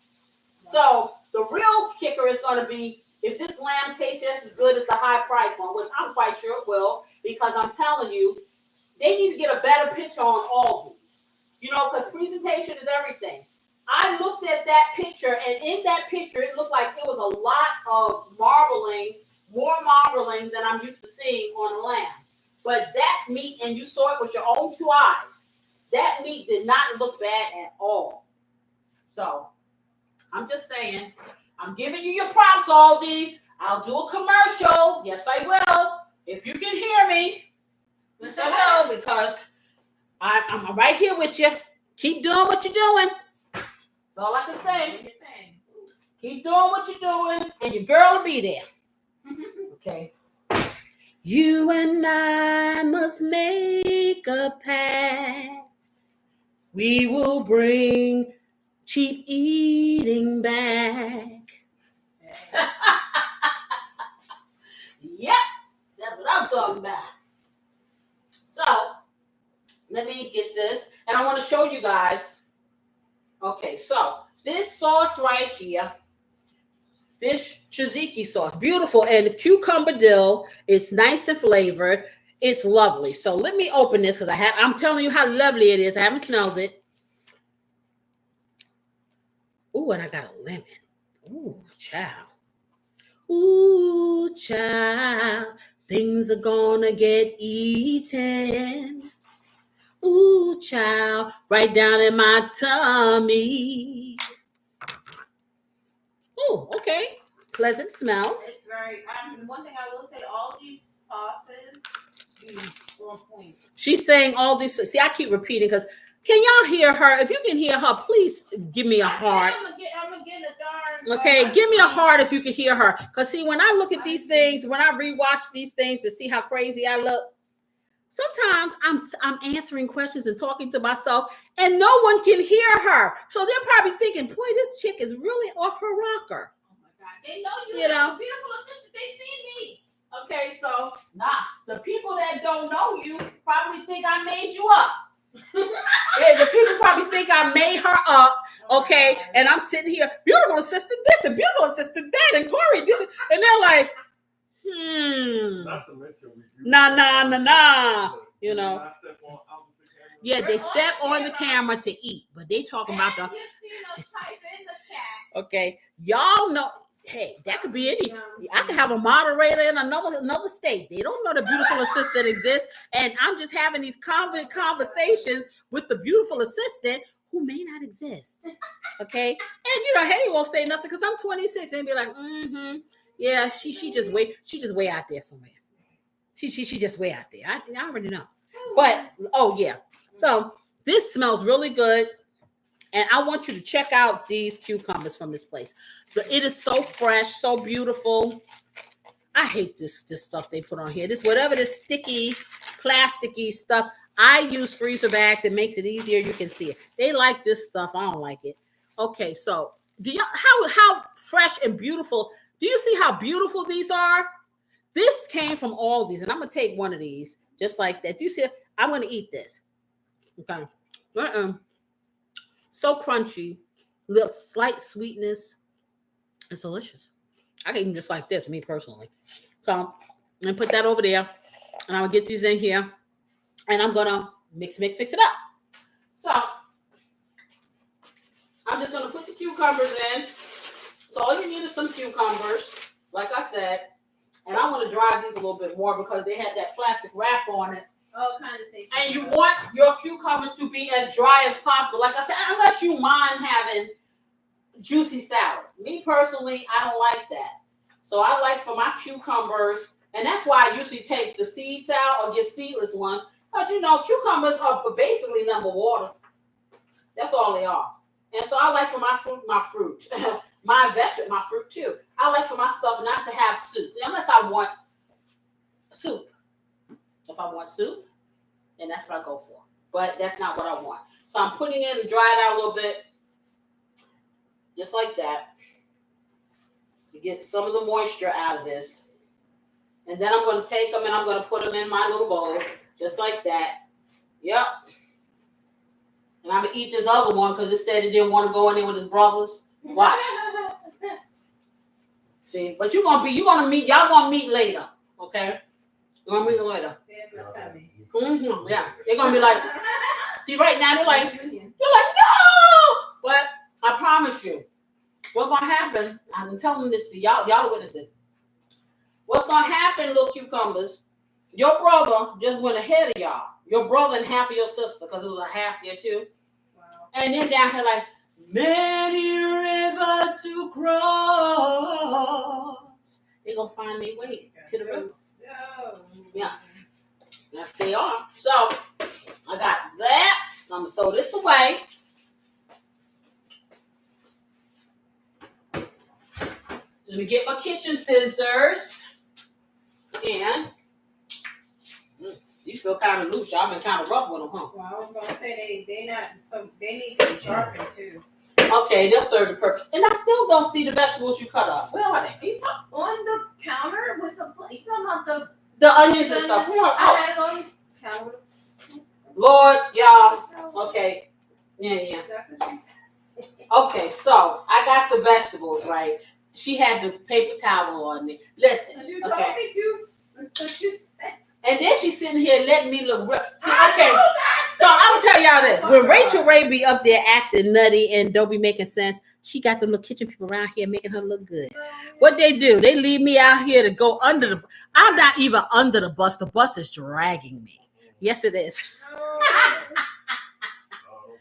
So the real kicker is going to be if this lamb tastes just as good as the high price one, which I'm quite sure it will, because I'm telling you, they need to get a better picture on all these. You know, because presentation is everything. I looked at that picture, and in that picture, it looked like it was a lot of marbling, more marbling than I'm used to seeing on a lamb. But that meat, and you saw it with your own two eyes, that meat did not look bad at all. So, I'm just saying, I'm giving you your props, Aldi's. I'll do a commercial. Yes, I will. If you can hear me. Yes, I will, because I'm right here with you. Keep doing what you're doing. That's all I can say. Keep doing what you're doing, and your girl will be there. Okay. You and I must make a pact. We will bring cheap eating back. Yep, that's what I'm talking about. So, let me get this, and I want to show you guys. Okay, so this sauce right here, this tzatziki sauce, beautiful, and the cucumber dill, it's nice and flavored. It's lovely. So let me open this because I'm telling you how lovely it is. I haven't smelled it. Ooh, and I got a lemon. Ooh, child. Ooh, child. Things are gonna get eaten. Ooh, child. Right down in my tummy. Ooh, okay. Pleasant smell. It's very. One thing I will say, all these sauces be on point. She's saying all these. See, I keep repeating because can y'all hear her? If you can hear her, please give me a heart. I'm gonna get a darn. Okay, give me a heart if you can hear her. Because see, when I look at these things, when I rewatch these things to see how crazy I look, sometimes I'm answering questions and talking to myself, and no one can hear her. So they're probably thinking, "Boy, this chick is really off her rocker." Oh my God, they know you. You know, Beautiful assistant. They see me. okay, so the people that don't know you probably think I made you up. Yeah, the people probably think I made her up, okay? And I'm sitting here, beautiful assistant this and beautiful assistant that, and Corey this, and they're like, Not to mention we do. nah. You know, Not step on out with the camera. yeah, they step on the camera to eat, but they talking about the. You see, type in the chat. Okay, y'all know. Hey, that could be any. I could have a moderator in another state. They don't know the beautiful assistant exists, and I'm just having these conversations with the beautiful assistant who may not exist. Okay, and Hetty won't say nothing because I'm 26 and be like, yeah, she just way out there somewhere. She just way out there. I already know. But oh yeah, so this smells really good. And I want you to check out these cucumbers from this place. It is so fresh, so beautiful. I hate this stuff they put on here. This whatever this sticky, plasticky stuff. I use freezer bags. It makes it easier. You can see it. They like this stuff. I don't like it. Okay, so do you how fresh and beautiful? Do you see how beautiful these are? This came from Aldi's, and I'm gonna take one of these just like that. Do you see? I'm gonna eat this. Okay. So crunchy, little slight sweetness. It's delicious. I can even just like this, me personally. So I'm gonna put that over there, and I'm gonna get these in here, and I'm gonna mix it up. So I'm just gonna put the cucumbers in. So all you need is some cucumbers, like I said, and I want to dry these a little bit more because they had that plastic wrap on it. Oh, kind of thing. And you want your cucumbers to be as dry as possible. Like I said, unless you mind having juicy salad. Me personally, I don't like that. So I like for my cucumbers, and that's why I usually take the seeds out or get seedless ones. Because cucumbers are basically number water. That's all they are. And so I like for my fruit, my vegetable, my fruit too. I like for my stuff not to have soup, unless I want soup. If I want soup, then that's what I go for. But that's not what I want. So I'm putting it and dry it out a little bit. Just like that. To get some of the moisture out of this. And then I'm going to take them and I'm going to put them in my little bowl. Just like that. Yep. And I'm going to eat this other one because it said it didn't want to go in there with his brothers. Watch. See, but y'all going to meet later. Okay? You're going to meet later. Yeah. They're going to be like, see, right now, they're like, no! But I promise you, what's going to happen, I'm telling this to y'all are witnessing. What's going to happen, little cucumbers, your brother just went ahead of y'all. Your brother and half of your sister, because it was a half there too. Wow. And then down here like, many rivers to cross. They're going to find their way to the river. Yeah. Yes, they are. So, I got that. I'm going to throw this away. Let me get my kitchen scissors. And these feel kind of loose. Y'all been kind of rough with them, huh? Well, I was going to say they need to be sharpened too. Okay, they'll serve the purpose. And I still don't see the vegetables you cut up. Where are they? Are you on the counter with some plate? You talking about the onions and stuff? I had it on the counter. Lord, y'all. Okay. Yeah. That's what she said. Okay, so I got the vegetables, right? She had the paper towel on me. Listen, You okay. told me to. And then she's sitting here letting me look real. See, okay. So I'm gonna tell y'all this: when Rachel Ray be up there acting nutty and don't be making sense, she got them little kitchen people around here making her look good. What they do? They leave me out here to go under the. I'm not even under the bus. The bus is dragging me. Yes, it is. Don't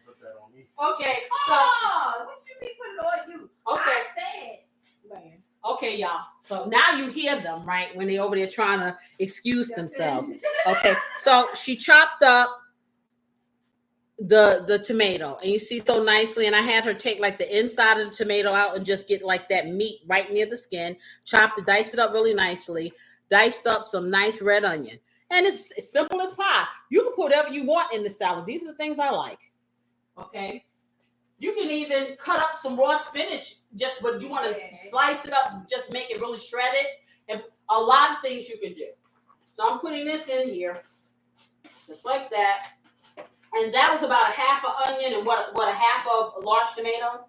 put that on me. Okay. So. What you mean put it on you? Okay. I said, man. Okay, y'all. So now you hear them, right? When they over there trying to excuse themselves. Okay. So she chopped up the tomato, and you see so nicely. And I had her take like the inside of the tomato out and just get like that meat right near the skin. Chopped it, diced it up really nicely. Diced up some nice red onion, and it's as simple as pie. You can put whatever you want in the salad. These are the things I like. Okay. You can even cut up some raw spinach, just but you want to slice it up, just make it really shredded, and a lot of things you can do. So I'm putting this in here, just like that. And that was about a half an onion and what a half of a large tomato?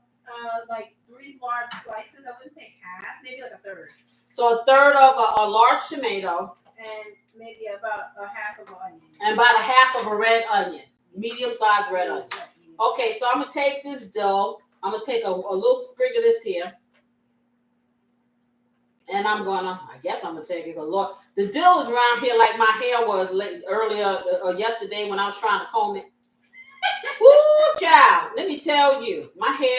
Like 3 large slices. I wouldn't say half, maybe like a third. So a third of a large tomato. And maybe about a half of an onion. And about a half of a red onion, medium-sized red onion. Okay, so I'm going to take this dough. I'm going to take a little sprig of this here. And I'm going to, I guess I'm going to take it a lot. The dill is around here like my hair was earlier yesterday when I was trying to comb it. Woo, child. Let me tell you, my hair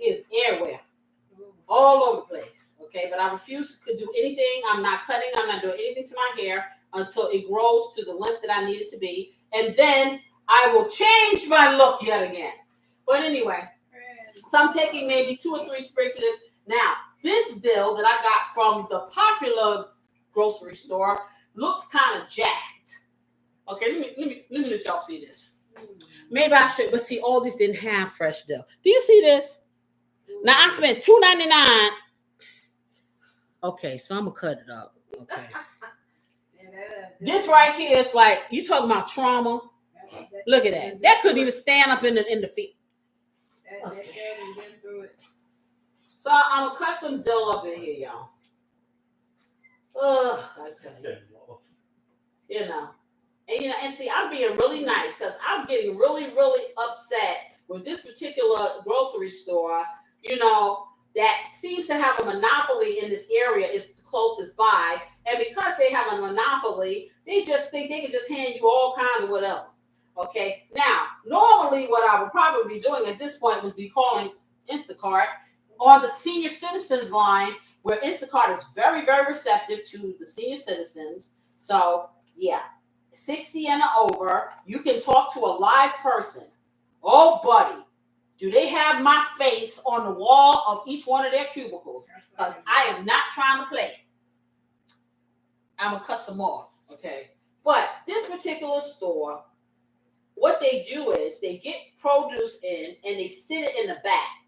is everywhere. All over the place. Okay, but I refuse to do anything. I'm not cutting. I'm not doing anything to my hair until it grows to the length that I need it to be. And then I will change my look yet again. But anyway, so I'm taking maybe 2 or 3 sprigs of this. Now, this dill that I got from the popular grocery store looks kind of jacked. Okay, let me let y'all see this. Maybe I should, but see, all these didn't have fresh dill. Do you see this? Now I spent $2.99. Okay, so I'm gonna cut it up. Okay. This right here is like, you talking about trauma. Look at that. That couldn't even stand up in the feet. Okay. So I'm gonna cut some dill up in here, y'all. I tell you. You know. And see, I'm being really nice because I'm getting really, really upset with this particular grocery store, you know, that seems to have a monopoly in this area. It's the closest by. And because they have a monopoly, they just think they can just hand you all kinds of whatever. Okay. Now, normally what I would probably be doing at this point was be calling Instacart on the senior citizens line, where Instacart is very, very receptive to the senior citizens. So, yeah. 60 and over, you can talk to a live person. Oh, buddy, do they have my face on the wall of each one of their cubicles? Because I am not trying to play. I'm going to cut some more, okay? But this particular store, what they do is they get produce in and they sit it in the back.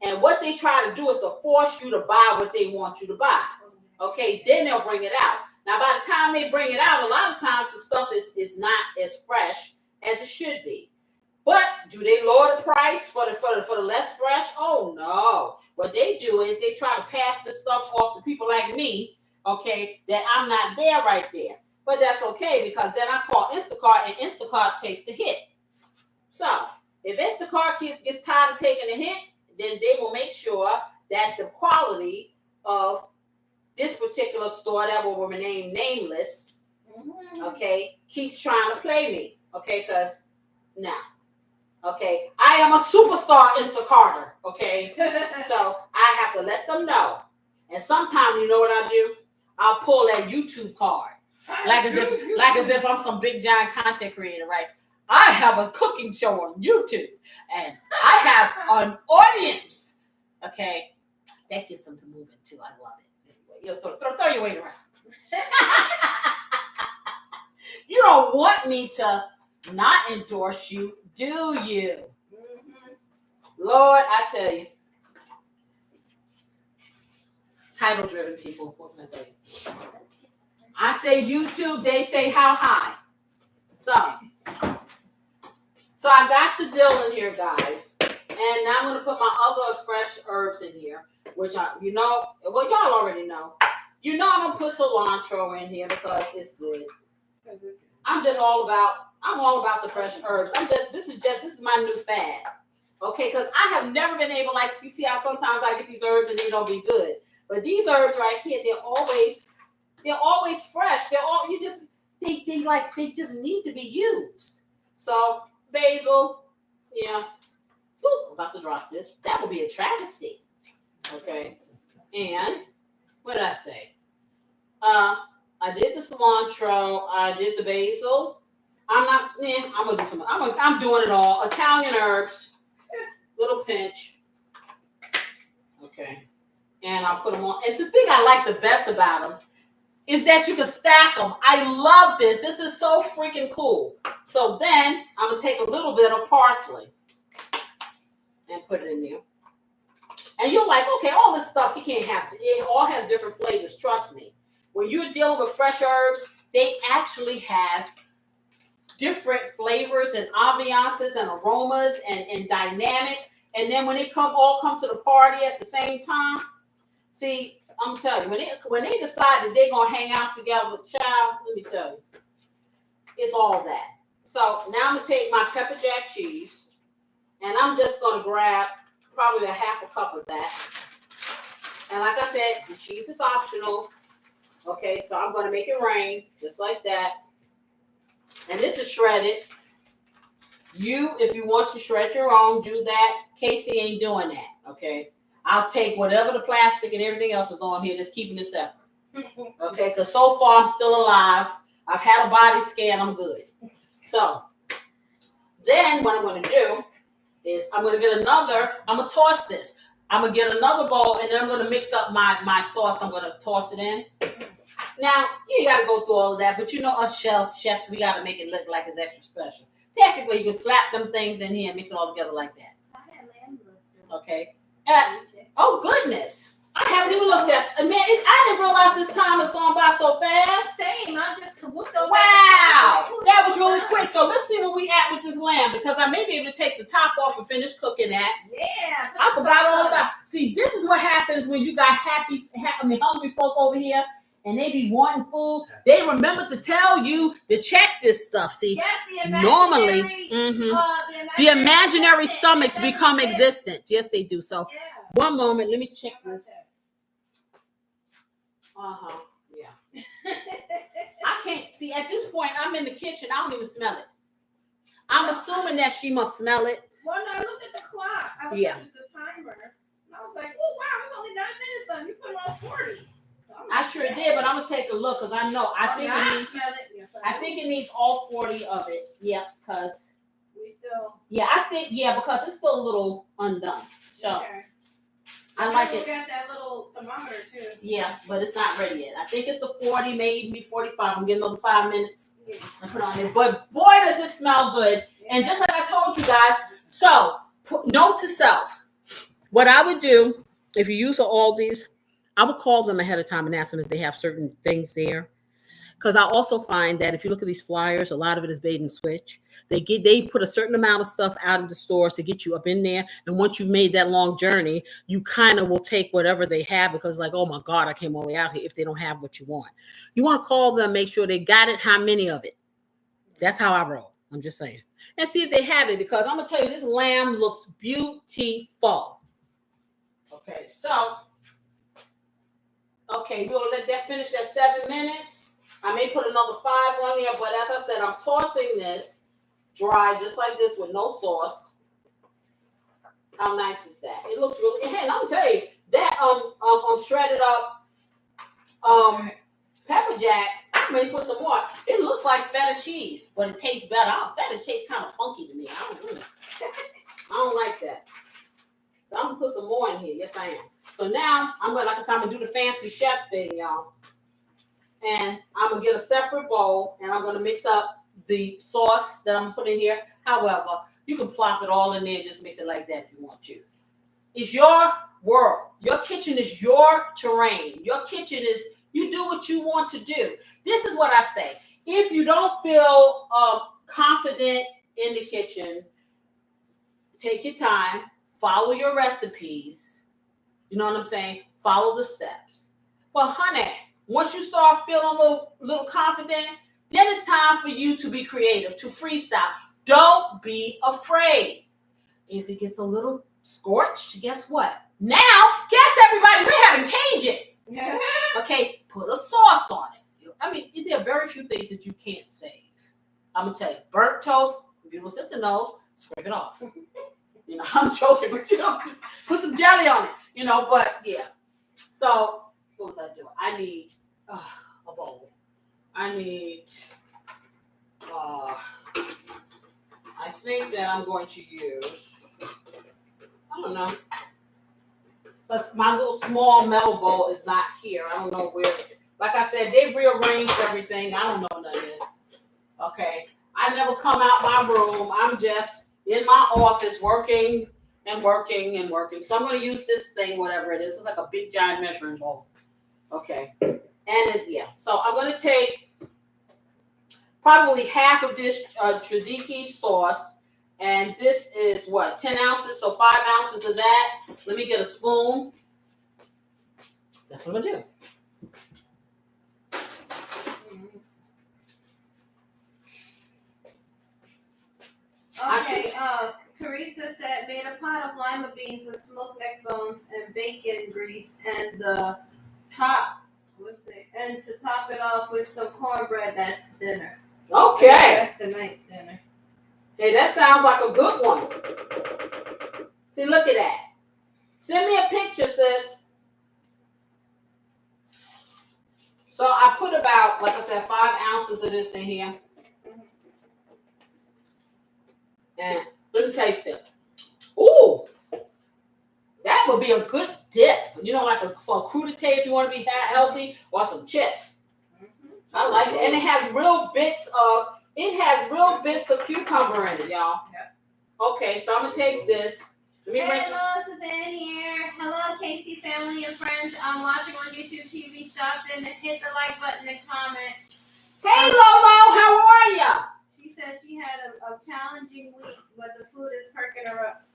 And what they try to do is to force you to buy what they want you to buy. Okay, then they'll bring it out. Now, by the time they bring it out, a lot of times the stuff is not as fresh as it should be. But do they lower the price for the less fresh? Oh, no. What they do is they try to pass this stuff off to people like me, okay, that I'm not there right there. But that's okay, because then I call Instacart, and Instacart takes the hit. So if Instacart gets tired of taking the hit, then they will make sure that the quality of this particular store that will remain nameless, okay, keeps trying to play me, okay, because now, okay, I am a superstar Instacarter, okay, so I have to let them know. And sometimes, you know what I do? I'll pull that YouTube card, like as if I'm some big giant content creator, right? I have a cooking show on YouTube, and I have an audience, okay, that gets them to moving too. I love it. You throw your weight around. You don't want me to not endorse you, do you? Mm-hmm. Lord, I tell you. Title-driven people. What can I tell you? I say YouTube, they say how high. So I got the dill in here, guys. And now I'm going to put my other fresh herbs in here, which y'all already know. I'm going to put cilantro in here because it's good. I'm all about the fresh herbs. This is my new fad. Okay, because I have never been able, like, you see how sometimes I get these herbs and they don't be good. But these herbs right here, they're always fresh. They just need to be used. So basil, yeah. Ooh, I'm about to drop this. That would be a travesty. Okay. And what did I say? I did the cilantro. I did the basil. I'm doing it all. Italian herbs. Little pinch. Okay. And I'll put them on. And the thing I like the best about them is that you can stack them. I love this. This is so freaking cool. So then I'm going to take a little bit of parsley and put it in there. And you're like, okay, all this stuff you can't have. It all has different flavors. Trust me. When you're dealing with fresh herbs, they actually have different flavors and ambiances and aromas and dynamics. And then when they all come to the party at the same time, see, I'm telling you, when they decide that they're gonna hang out together with child, let me tell you, it's all that. So now I'm gonna take my pepper jack cheese, and I'm just gonna grab probably a half a cup of that. And like I said, the cheese is optional. Okay, so I'm gonna make it rain just like that. And this is shredded. If you want to shred your own, do that. Casey ain't doing that, okay? I'll take whatever the plastic and everything else is on here, just keeping it separate. Okay, because so far I'm still alive. I've had a body scan, I'm good. So, then what I'm going to do is I'm going to toss this. I'm going to get another bowl, and then I'm going to mix up my sauce. I'm going to toss it in. Now, you got to go through all of that, but us chefs, we got to make it look like it's extra special. Technically, you can slap them things in here and mix it all together like that. Okay. Oh, goodness. I haven't even looked at it. Man, I didn't realize this time has gone by so fast. Same. I just whooped over. Wow. That was really quick. So let's see where we at with this lamb, because I may be able to take the top off and finish cooking that. Yeah. I forgot all about it. See, this is what happens when you got hungry folk over here. And they be wanting food. They remember to tell you to check this stuff. See, yes, normally the imaginary stomachs become existent. Yes, they do. So, one moment, let me check this. Yeah. I can't see at this point. I'm in the kitchen. I don't even smell it. I'm assuming that she must smell it. Well, no, I looked at the clock. I looked at the timer. And I was like, oh wow, it's only 9 minutes left. You put it on 40. I sure did, but I'm gonna take a look because I know. I think it needs all 40 of it. Yeah, because because it's still a little undone. So I like it. Got that little thermometer too. Yeah, but it's not ready yet. I think it's the 40, maybe 45. I'm getting another 5 minutes. I put on it, but boy, does it smell good! And just like I told you guys, so note to self: what I would do if you use all these. I would call them ahead of time and ask them if they have certain things there. Because I also find that if you look at these flyers, a lot of it is bait and switch. They put a certain amount of stuff out of the stores to get you up in there. And once you've made that long journey, you kind of will take whatever they have because like, oh my God, I came all the way out here if they don't have what you want. You want to call them, make sure they got it, how many of it. That's how I roll. I'm just saying. And see if they have it because I'm going to tell you, this lamb looks beautiful. Okay, so... Okay, we're going to let that finish at 7 minutes. I may put another 5 on there, but as I said, I'm tossing this dry, just like this, with no sauce. How nice is that? It looks really, hey, I'm going to tell you, that shredded up pepper jack, I may put some more. It looks like feta cheese, but it tastes better. Feta tastes kind of funky to me. I don't like that. So I'm going to put some more in here. Yes, I am. So now I'm gonna do the fancy chef thing, y'all. And I'm gonna get a separate bowl and I'm gonna mix up the sauce that I'm gonna put in here. However, you can plop it all in there and just mix it like that if you want to. It's your world. Your kitchen is your terrain. Your kitchen is, you do what you want to do. This is what I say. If you don't feel confident in the kitchen, take your time. follow your recipes. You know what I'm saying? Follow the steps. But honey, once you start feeling a little confident, then it's time for you to be creative, to freestyle. Don't be afraid. If it gets a little scorched, guess what? Now, guess everybody, we're having Cajun. Yeah. Okay, put a sauce on it. I mean, there are very few things that you can't save. I'm gonna tell you, burnt toast, beautiful sister knows, scrape it off. You know, I'm joking, but just put some jelly on it. But yeah. So what was I doing? I need a bowl. I need. I think that I'm going to use. I don't know. Because my little small metal bowl is not here. I don't know where. Like I said, they rearranged everything. I don't know none of this. Okay. I never come out my room. I'm just in my office working and working and working. So I'm going to use this thing, whatever it is. It's like a big giant measuring bowl. Okay. So I'm going to take probably half of this tzatziki sauce. And this is what? 10 ounces? So 5 ounces of that. Let me get a spoon. That's what I'm going to do. Okay, Teresa said made a pot of lima beans with smoked neck bones and bacon grease and to top it off with some cornbread. That's dinner. Okay. That's tonight's dinner. Hey, that sounds like a good one. See, look at that. Send me a picture, sis. So I put about, like I said, 5 ounces of this in here. And let me taste it. Ooh, that would be a good dip. For a crudité if you want to be healthy, or some chips. Mm-hmm. I like it, and it has real bits of cucumber in it, y'all. Yep. Okay, so I'm gonna take this. Hello, Suzanne here. Hello, Casey family and friends. I'm watching on YouTube TV. Stop in and hit the like button and comment. Hey, Lolo, how are ya? She said she had a challenging week, but the food is perking her up.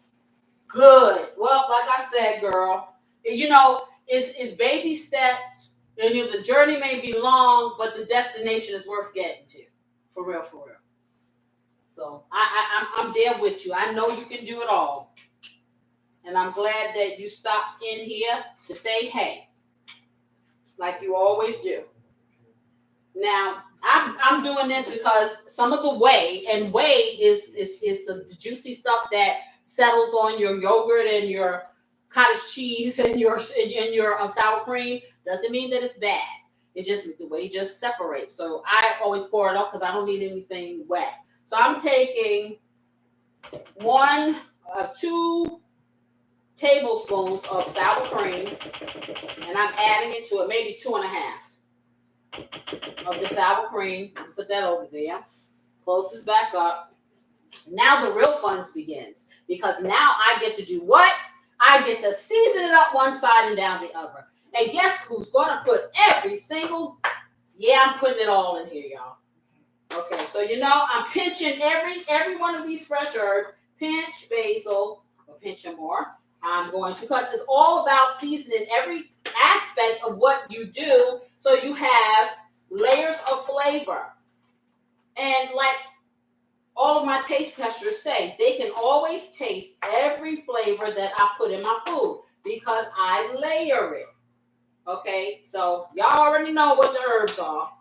Good. Well, like I said, girl, it's baby steps, and the journey may be long, but the destination is worth getting to. For real. So I'm there with you. I know you can do it all, and I'm glad that you stopped in here to say hey, like you always do. Now, I'm doing this because some of the whey is the juicy stuff that settles on your yogurt and your cottage cheese and your sour cream. Doesn't mean that it's bad. It just, the whey just separates. So I always pour it off because I don't need anything wet. So I'm taking 2 tablespoons of sour cream, and I'm adding it to it, maybe 2.5. Of the sour cream. Put that over there. Close this back up. Now the real fun begins, because now I get to do what? I get to season it up one side and down the other. And guess who's going to put every single? Yeah, I'm putting it all in here, y'all. Okay, so I'm pinching every one of these fresh herbs. Pinch basil, or pinch and more. I'm going to, because it's all about seasoning every aspect of what you do, so you have layers of flavor. And like all of my taste testers say, they can always taste every flavor that I put in my food because I layer it. Okay, so y'all already know what the herbs are.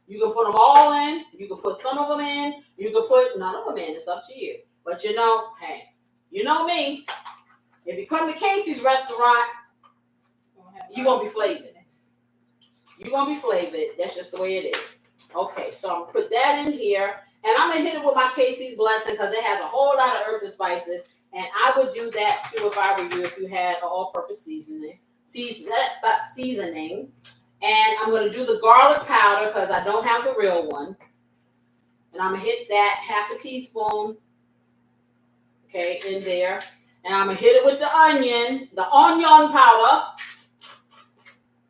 You can put them all in. You can put some of them in. You can put none of them in. It's up to you. But hey, you know me. If you come to Casey's restaurant, you're going to be flavored. You're going to be flavored. That's just the way it is. Okay, so I'm going to put that in here. And I'm going to hit it with my Casey's blessing because it has a whole lot of herbs and spices. And I would do that too if I were you, if you had an all-purpose seasoning. And I'm going to do the garlic powder because I don't have the real one. And I'm going to hit that 1/2 teaspoon, okay, in there. And I'm going to hit it with the onion powder.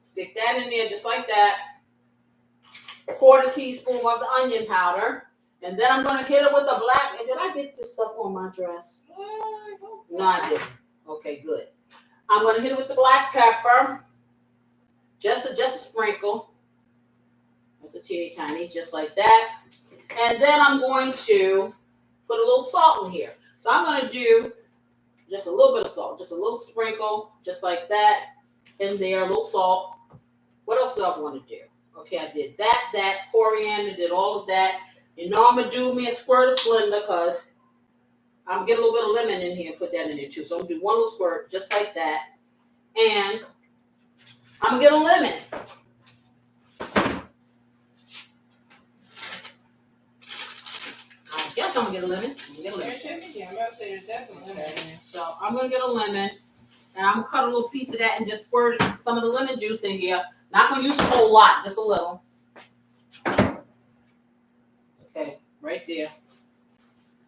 Stick that in there just like that. 1/4 teaspoon of the onion powder. And then I'm going to hit it with the black. Did I get this stuff on my dress? No, I didn't. Okay, good. I'm going to hit it with the black pepper. Just a sprinkle. That's a teeny tiny, just like that. And then I'm going to put a little salt in here. So I'm going to do just a little bit of salt, just a little sprinkle, just like that in there, a little salt. What else do I want to do? Okay, I did that, coriander, did all of that. You know I'm going to do me a squirt of Splenda because I'm going to get a little bit of lemon in here and put that in there too. So I'm going to do one little squirt, just like that. And I'm going to get a lemon. I guess I'm going to get a lemon. So I'm going to get a lemon. And I'm going to cut a little piece of that and just squirt some of the lemon juice in here. Not going to use a whole lot, just a little. Okay, right there.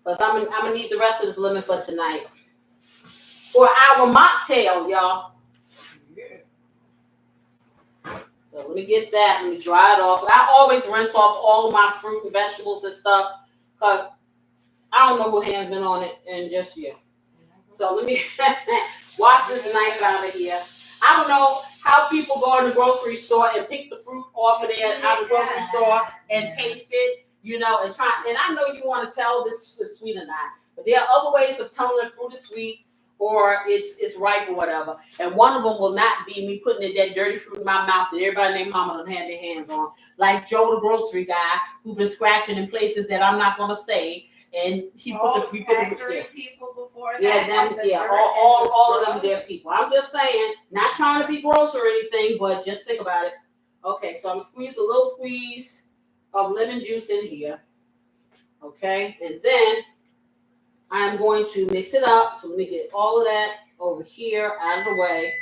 Because I'm going to need the rest of this lemon for tonight. For our mocktail, y'all. So let me get that. Let me dry it off. I always rinse off all of my fruit and vegetables and stuff. Because I don't know who hand's been on it. And just, yeah. So let me wash this knife out of here. I don't know how people go in the grocery store and pick the fruit off of there out of the grocery store and taste it, you know, and try. And I know you want to tell this is sweet or not, but there are other ways of telling if fruit is sweet or it's ripe or whatever. And one of them will not be me putting that dirty fruit in my mouth that everybody named Mama done had their hands on, like Joe the grocery guy who's been scratching in places that I'm not gonna say. And he put the people before yeah, them, yeah, all of them, they're people. I'm just saying, not trying to be gross or anything, but just think about it. Okay, so I'm gonna squeeze a little squeeze of lemon juice in here. Okay, and then I'm going to mix it up. So let me get all of that over here out of the way.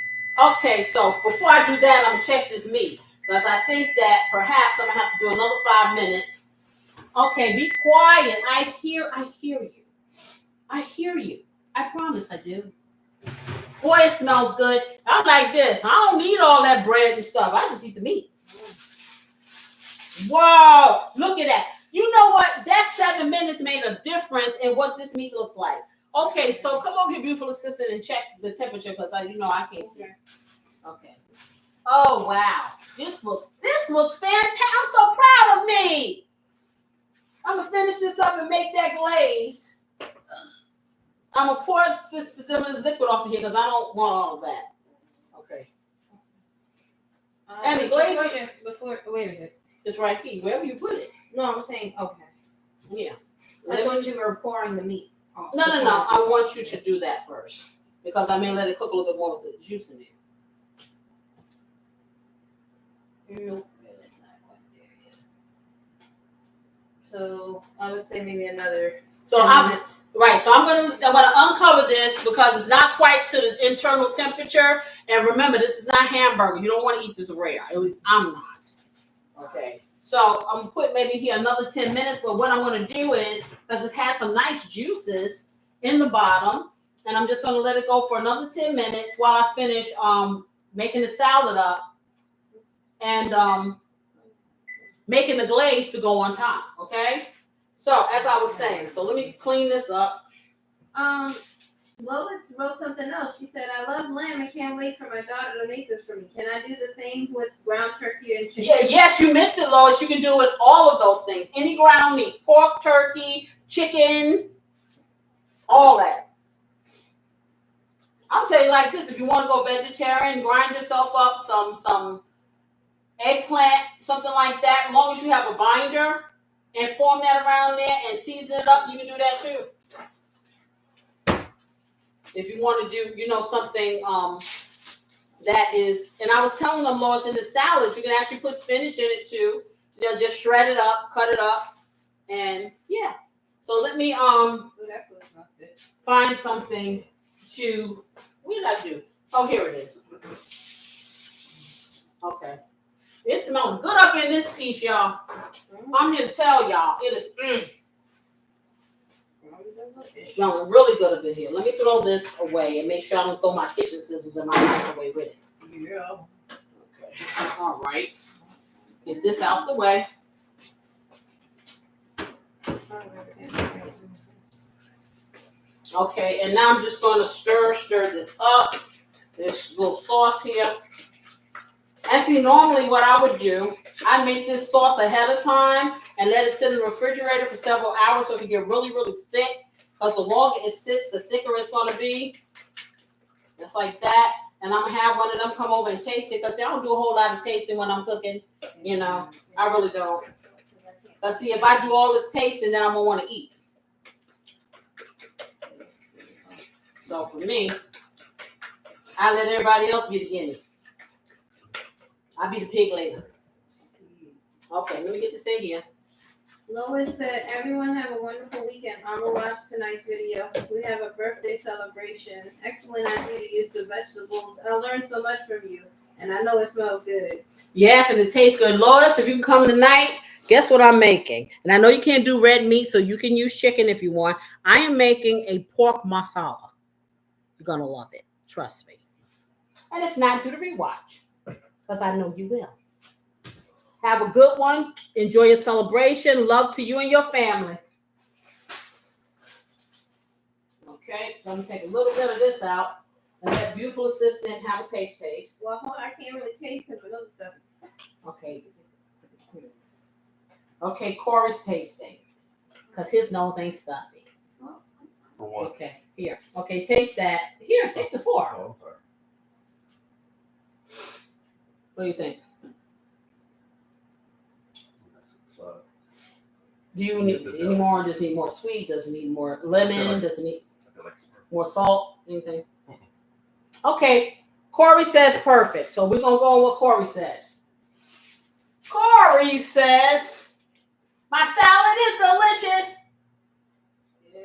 Okay, so before I do that, I'm gonna check this meat because I think that perhaps I'm gonna have to do another 5 minutes. Okay, be quiet. I hear you. I hear you. I promise I do. Boy, it smells good. I'm like this. I don't need all that bread and stuff. I just eat the meat. Whoa, look at that. You know what? That 7 minutes made a difference in what this meat looks like. Okay, so come over here, beautiful assistant, and check the temperature because I can't see. Okay. Oh wow. This looks fantastic. I'm so proud of me. I'm gonna finish this up and make that glaze. I'm gonna pour some of this liquid off of here because I don't want all of that. Okay. And the glaze before wait a minute. It's right here. Wherever you put it. No, I'm saying okay. Yeah. I thought you were pouring the meat off. No. I want you to do that first because I may let it cook a little bit more with the juice in there. Nope. It's not quite there yet. So I would say maybe another. So I'm gonna uncover this because it's not quite to the internal temperature. And remember, this is not hamburger. You don't want to eat this rare. At least I'm not. Okay. So I'm gonna put maybe here another 10 minutes. But what I'm gonna do is because it has some nice juices in the bottom, and I'm just gonna let it go for another 10 minutes while I finish making the salad up and making the glaze to go on top. Okay. So as I was saying, so let me clean this up. Lois wrote something else. She said, "I love lamb and can't wait for my daughter to make this for me. Can I do the same with ground turkey and chicken?" Yeah, yes, you missed it, Lois. You can do it all of those things. Any ground meat, pork, turkey, chicken, all that. I'll tell you like this: if you want to go vegetarian, grind yourself up some eggplant, something like that. As long as you have a binder and form that around there and season it up, you can do that too. If you want to do, something that is, and I was telling them, Lois, in the salads, you can actually put spinach in it too. Just shred it up, cut it up, and yeah. So let me find something to. What did I do? Oh, here it is. Okay. It's smelling good up in this piece, y'all. I'm here to tell y'all, it is smelling really good up in here. Let me throw this away and make sure I don't throw my kitchen scissors in my microwave with it. Yeah. Okay. All right. Get this out the way. Okay, and now I'm just going to stir this up. This little sauce here. And see, normally what I would do, I make this sauce ahead of time and let it sit in the refrigerator for several hours so it can get really, really thick. Because the longer it sits, the thicker it's going to be. Just like that. And I'm going to have one of them come over and taste it. Because I don't do a whole lot of tasting when I'm cooking. You know, I really don't. Because see, if I do all this tasting, then I'm going to want to eat. So for me, I let everybody else be the guinea. I'll be the pig later. Okay, let me get this in here. Lois said, everyone have a wonderful weekend. I'm going to watch tonight's video. We have a birthday celebration. Excellent idea to use the vegetables. I learned so much from you, and I know it smells good. Yes, and it tastes good. Lois, if you can come tonight, guess what I'm making? And I know you can't do red meat, so you can use chicken if you want. I am making a pork masala. You're going to love it. Trust me. And if not, do the rewatch, because I know you will. Have a good one. Enjoy your celebration. Love to you and your family. Okay, so I'm going to take a little bit of this out. And that beautiful assistant have a taste. Well, hold on, I can't really taste it, but other stuff. Okay. Okay, Corey's tasting. Because his nose ain't stuffy. For once. Okay, here. Okay, taste that. Here, take the fork. Oh, I'm sorry. What do you think? So, Do you need any more? Does it need more sweet? Does it need more lemon? Does it need I feel like it's perfect. more salt? Anything? Okay, Corey says perfect. So we're going to go on what Corey says. Corey says, my salad is delicious. Yeah.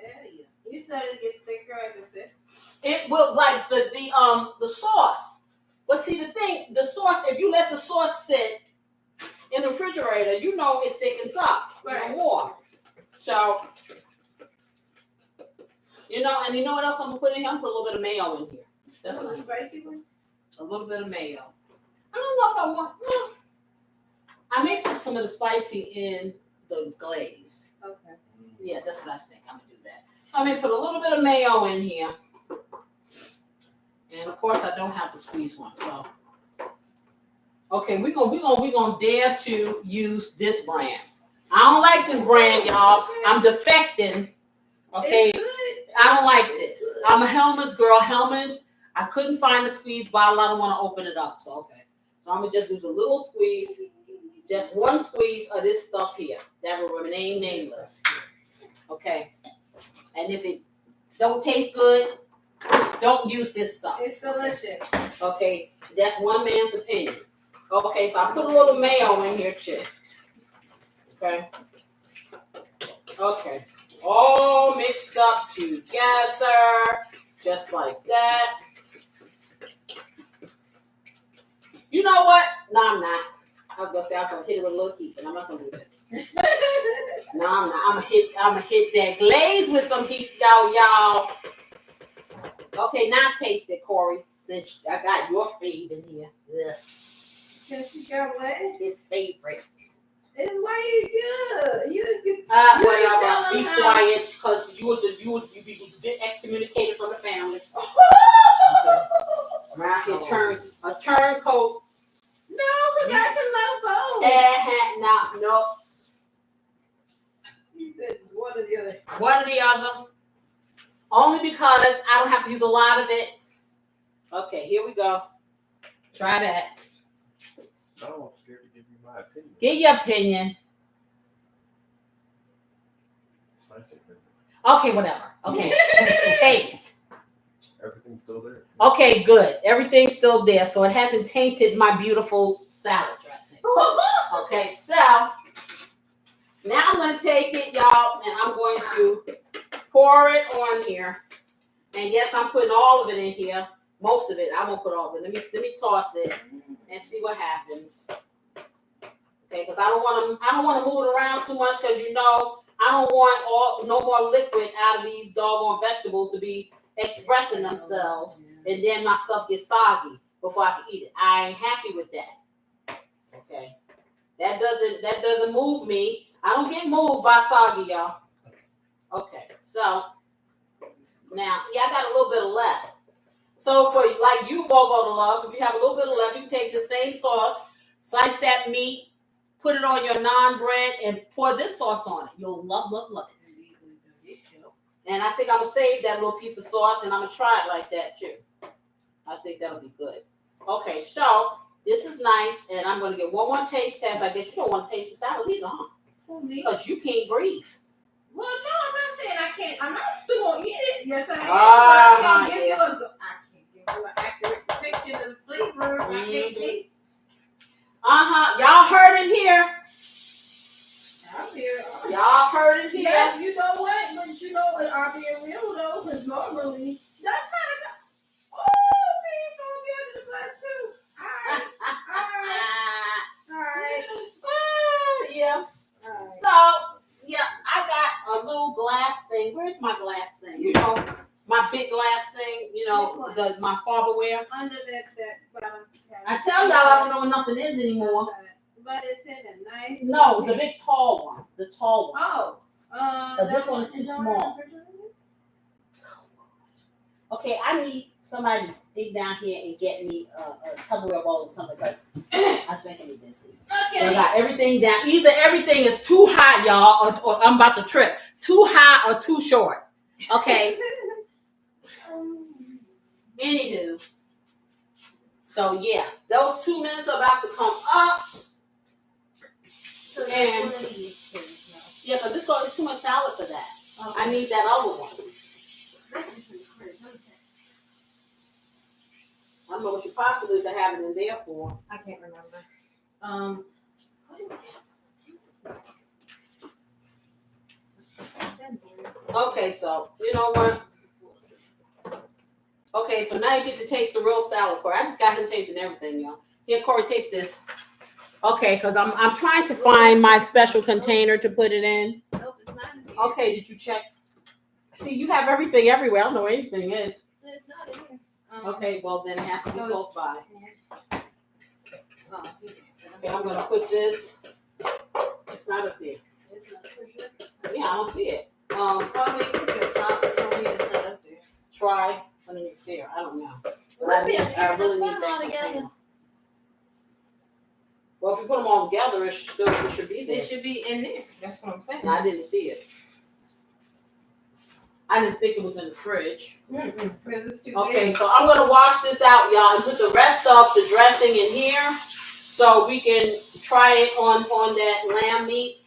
You said it gets thicker as it sits. It will, like the sauce. But see, the thing, the sauce, if you let the sauce sit in the refrigerator, you know it thickens up more. So, you know, and you know what else I'm going to put in here? I'm going to put a little bit of mayo in here. That's what I'm spicy one? A little bit of mayo. I don't know if I want, I may put some of the spicy in the glaze. Okay. Yeah, that's what I think. I'm going to do that. I may put a little bit of mayo in here. And of course, I don't have the squeeze one. So, okay, we're gonna dare to use this brand. I don't like this brand, y'all. I'm defecting. Okay, I don't like this. I'm a Hellman's girl. Hellman's. I couldn't find the squeeze bottle. I don't want to open it up. So okay, so I'm gonna just use a little squeeze, just one squeeze of this stuff here that will remain nameless. Okay, and if it don't taste good, don't use this stuff. It's delicious. Okay, that's one man's opinion. Okay, so I put a little mayo in here too. Okay. Okay. All mixed up together, just like that. You know what? No, I'm not. I was gonna say I was gonna hit it with a little heat, but I'm not gonna do that. No, I'm not. I'm gonna hit that glaze with some heat, y'all. Okay, now taste it, Corey. Since I got your fave in here. Ugh. Since you got what? His favorite. And why you good? You Well, be quiet, because you would be excommunicated from the family. Around here, a turncoat. No, because I can love both. No. You said one or the other. One or the other. Only because I don't have to use a lot of it. Okay, here we go. Try that. I'm scared to give you my opinion. Give your opinion. Spicy. Okay, whatever. Okay. Taste. Everything's still there. Okay, good. Everything's still there, so it hasn't tainted my beautiful salad dressing. Okay, so now I'm going to take it, y'all, and I'm going to pour it on here. And yes, I'm putting all of it in here. Most of it. I won't put all of it. Let me toss it and see what happens. Okay, because I don't want to move it around too much, because you know I don't want no more liquid out of these doggone vegetables to be expressing themselves, and then my stuff gets soggy before I can eat it. I ain't happy with that. Okay, that doesn't move me. I don't get moved by soggy, y'all. Okay, so Now, yeah, I got a little bit of left. So for like you, Bobo to love, if you have a little bit of left, you can take the same sauce, slice that meat, put it on your naan bread, and pour this sauce on it. You'll love, love, love it. And I think I'm gonna save that little piece of sauce, and I'm gonna try it like that too. I think that'll be good. Okay, so this is nice, and I'm gonna get one more taste test. I guess you don't want to taste the salad either, huh? Because you can't breathe. Well, no, I'm not saying I can't. I'm not still gonna eat it. Yes, I am. Ah, But I can't give you an accurate depiction of the flavor. I can't taste. Y'all heard it here. I'm here. Y'all heard it here. Yes, you know what? But you know what? I'm being real though, because normally that's not enough. Oh, man, gonna be under the bus too. All right. Yeah. All right. So, yeah, I got a little glass thing. Where's my glass thing? You know, my big glass thing, you know, my Farberware. Under that bottom. I tell y'all I don't know what nothing is anymore. But it's in a nice. No, the big tall one. The tall one. Oh. But this one is too small. Okay, I need somebody to dig down here and get me a Tupperware bowl or something because that's making me dizzy. Okay. So I got everything down. Either everything is too high, y'all, or I'm about to trip. Too high or too short. Okay. Anywho. So yeah, those 2 minutes are about to come up. And yeah, because this is too much salad for that. Okay. I need that other one. I don't know what you possibly could have it in there for. I can't remember. What do we have? Okay, so you know what? Okay, so now you get to taste the real salad, Corey. I just got him tasting everything, y'all. Here, Corey, taste this. Okay, because I'm trying to find my special container to put it in. Nope, it's not in here. Okay, did you check? See, you have everything everywhere. I don't know where anything is. It's not in here. Okay, well then it has to be close by. Oh, Okay, I'm gonna put this. It's not up there. it's not for sure. Yeah, I don't see it. Well, I mean, it could be up top, but don't mean it's not up there. Try underneath there. I don't know. Well, I really need them that all together. container. Well, if you put them all together, it should be there. It should be in there. That's what I'm saying. No, I didn't see it. I didn't think it was in the fridge. It's too Okay, big. so I'm gonna wash this out, y'all, and put the rest of the dressing in here so we can try it on that lamb meat.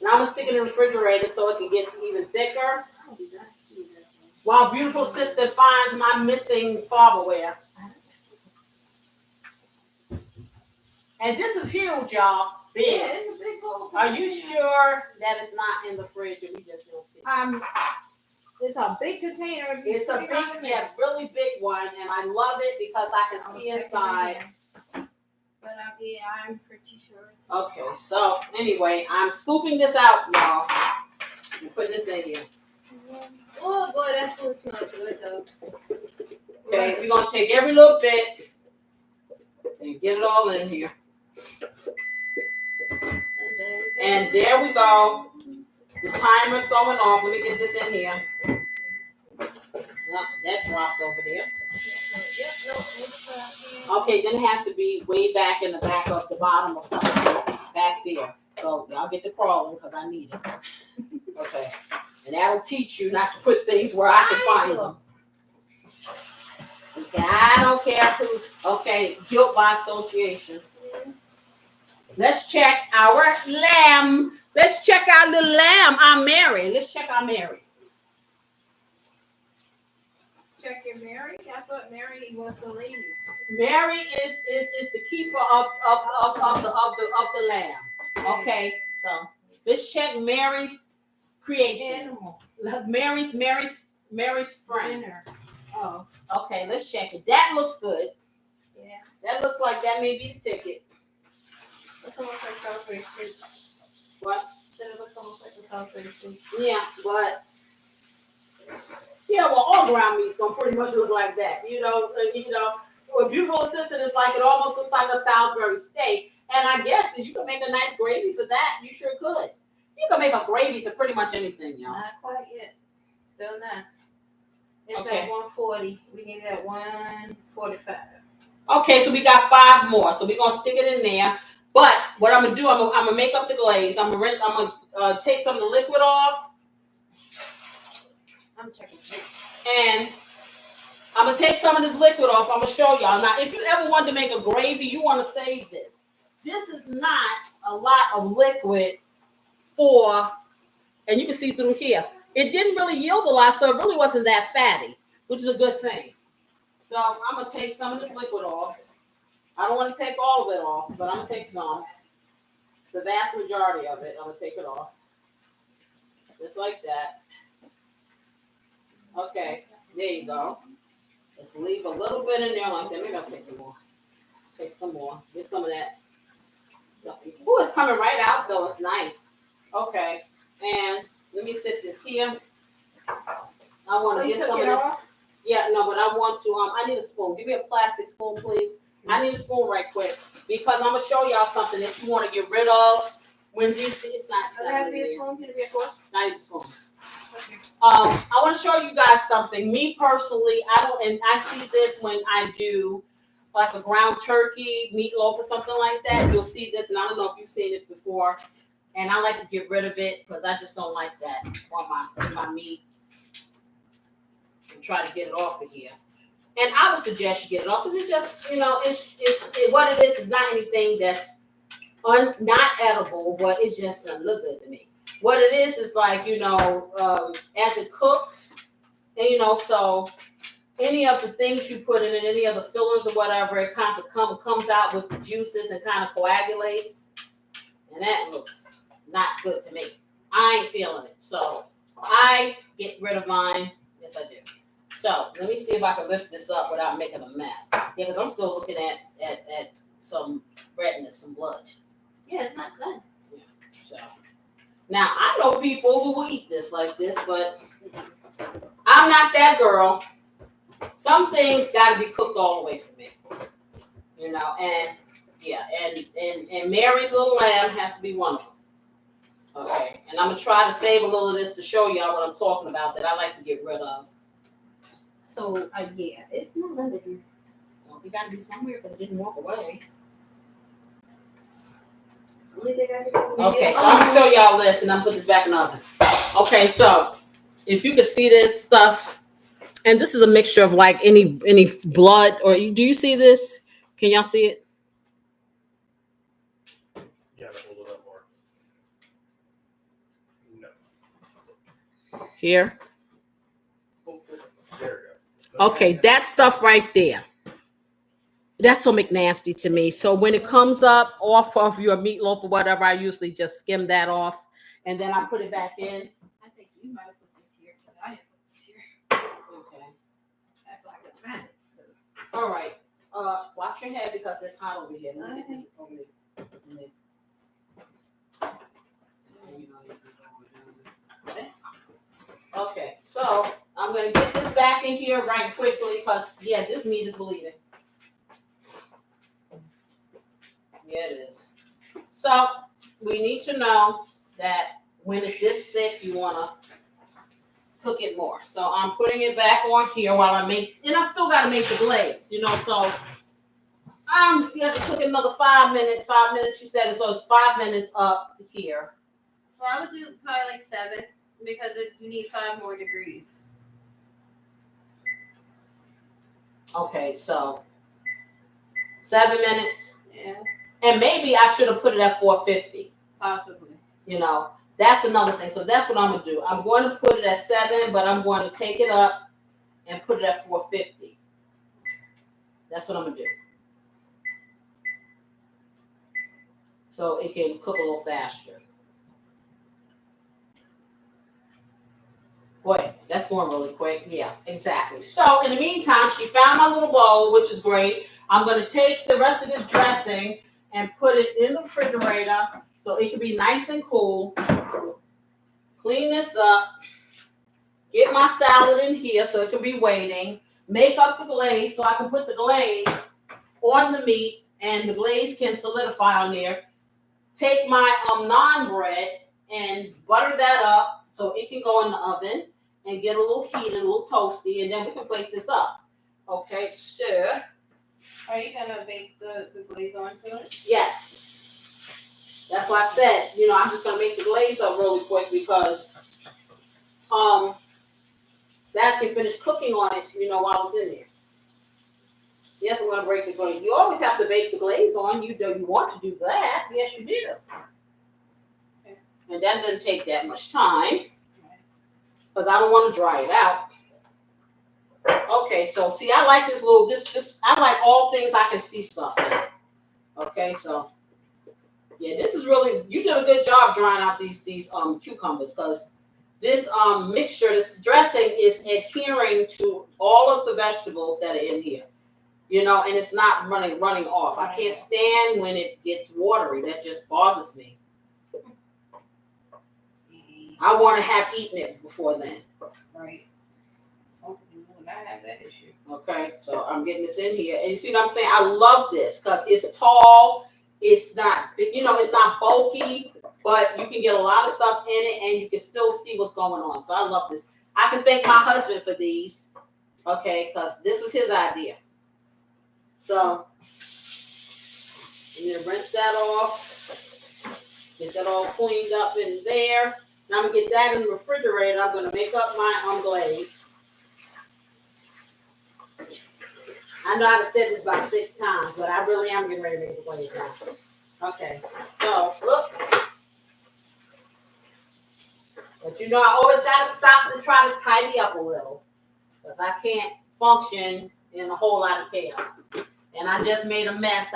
And I'm gonna stick it in the refrigerator so it can get even thicker. While beautiful sister finds my missing Farberware. And this is huge, y'all. Big. Yeah, it's a big bowl. Are you sure that it's not in the fridge and we just don't see it? It's a big container. It's a big, yeah, really big one, and I love it because I can see inside. But I'm pretty sure. Okay, so anyway, I'm scooping this out, y'all. I'm putting this in here. Oh boy, that food smells good though. Okay, we're gonna take every little bit and get it all in here. And there we go. The timer's going off. Let me get this in here. Oh, that dropped over there. Okay, then it has to be way back in the back of the bottom or something. Back there. So y'all get to crawling because I need it. Okay. And that'll teach you not to put things where I can find them. Okay, I don't care who. Okay, guilt by association. Let's check our lamb. Let's check our little lamb, our Mary. Let's check our Mary. Check your Mary. I thought Mary was the lady. Mary is the keeper of the lamb. Okay, so let's check Mary's creation. Animal. Mary's friend. Dinner. Oh. Okay, let's check it. That looks good. Yeah. That looks like that may be the ticket. It's almost like Savory soup. What? It looks almost like a Savory soup. Yeah, but yeah, well, all ground meat's gonna pretty much look like that. You know, a beautiful assistant is like it almost looks like a Salisbury steak. And I guess that you can make a nice gravy for that. You sure could. You can make a gravy to pretty much anything, y'all. Not quite yet. Still not. It's Okay. at 140. We need it at 145. Okay, so we got 5 more. So we're gonna stick it in there. But what I'm gonna do, I'm gonna make up the glaze. I'm gonna take some of the liquid off, I'm checking. and I'm gonna take some of this liquid off. I'm gonna show y'all. Now, if you ever want to make a gravy, you want to save this. This is not a lot of liquid for, and you can see through here. It didn't really yield a lot, so it really wasn't that fatty, which is a good thing. So I'm gonna take some of this liquid off. I don't want to take all of it off, but I'm gonna take some. The vast majority of it, I'm gonna take it off. Just like that. Okay, there you go. Just leave a little bit in there like that. Maybe I'll take some more. Take some more. Get some of that. Ooh, it's coming right out though. It's nice. Okay, and let me sit this here. I want to get some of this. Yeah, no, but I want to. I need a spoon. Give me a plastic spoon, please. I need a spoon right quick because I'm gonna show y'all something that you want to get rid of when these. It's not. Does it have to be a spoon? Can it be a fork? I need a spoon. Okay. I want to show you guys something. Me personally, I see this when I do like a ground turkey, meatloaf, or something like that. You'll see this, and I don't know if you've seen it before. And I like to get rid of it because I just don't like that on my meat. And try to get it off of here. And I would suggest you get it off because it's just, it's what it is. It's not anything that's not edible, but it just doesn't look good to me. What it is like, as it cooks, and so any of the things you put in it, any of the fillers or whatever, it kind of comes out with the juices and kind of coagulates, and that looks not good to me. I ain't feeling it, so I get rid of mine. Yes, I do. So let me see if I can lift this up without making a mess. Yeah, because I'm still looking at some redness, some blood. Yeah, it's not done. Yeah. So now I know people who will eat this like this, but I'm not that girl. Some things got to be cooked all the way for me, and yeah, and Mary's little lamb has to be one of them. Okay, and I'm gonna try to save a little of this to show y'all what I'm talking about that I like to get rid of. So yeah, it's not under here. Well, it got to be somewhere because it didn't walk away. Only thing I can do. Okay, so I'm gonna show y'all this, and I'm gonna put this back in the oven. Okay, so if you can see this stuff, and this is a mixture of like any blood, or do you see this? Can y'all see it? Yeah, hold it up more. No. Here. There we go. Okay, that stuff right there. That's so McNasty to me. So when it comes up off of your meatloaf or whatever, I usually just skim that off, and then I put it back in. I think you might have put this here because I didn't put this here. Okay. That's why I couldn't find it. All right. Watch your head because it's hot over here. Let me get this over there. Okay, so I'm gonna get this back in here right quickly because this meat is bleeding. Yeah, it is. So we need to know that when it's this thick, you wanna cook it more. So I'm putting it back on here while I make, and I still gotta make the glaze, so you have to cook it another 5 minutes. 5 minutes, you said, so it's 5 minutes up here. Well, I would do probably like 7 because you need 5 more degrees. Okay, so 7 minutes. Yeah. And maybe I should have put it at 450. Possibly. That's another thing. So that's what I'm going to do. I'm going to put it at 7, but I'm going to take it up and put it at 450. That's what I'm going to do. So it can cook a little faster. Boy, that's going really quick. Yeah, exactly. So in the meantime, she found my little bowl, which is great. I'm going to take the rest of this dressing and put it in the refrigerator so it can be nice and cool. Clean this up. Get my salad in here so it can be waiting. Make up the glaze so I can put the glaze on the meat and the glaze can solidify on there. Take my naan bread and butter that up so it can go in the oven. and get a little heat and a little toasty, and then we can plate this up. Okay, so. Are you gonna bake the glaze onto it? Yes. That's why I said, I'm just gonna make the glaze up really quick because Dad can finish cooking on it, while it's in there. Yes, I'm gonna break the glaze. You always have to bake the glaze on. You want to do that? Yes, you do. Okay. And that doesn't take that much time because I don't want to dry it out. Okay, so see, I like this little. I like all things I can see stuff in. Okay, so yeah, this is really. You did a good job drying out these cucumbers because this mixture, this dressing is adhering to all of the vegetables that are in here. And it's not running off. I can't stand when it gets watery. That just bothers me. I want to have eaten it before then. Right. Oh, you will not have that issue. Okay, so I'm getting this in here. And you see what I'm saying? I love this because it's tall. It's not, it's not bulky, but you can get a lot of stuff in it and you can still see what's going on. So I love this. I can thank my husband for these, okay, because this was his idea. So, I'm going to rinse that off, get that all cleaned up in there. Now I'm going to get that in the refrigerator. I'm going to make up my glaze. I know I've said this about 6 times, but I really am getting ready to make the glaze now. Okay, so, look. But I always got to stop and try to tidy up a little because I can't function in a whole lot of chaos. And I just made a mess.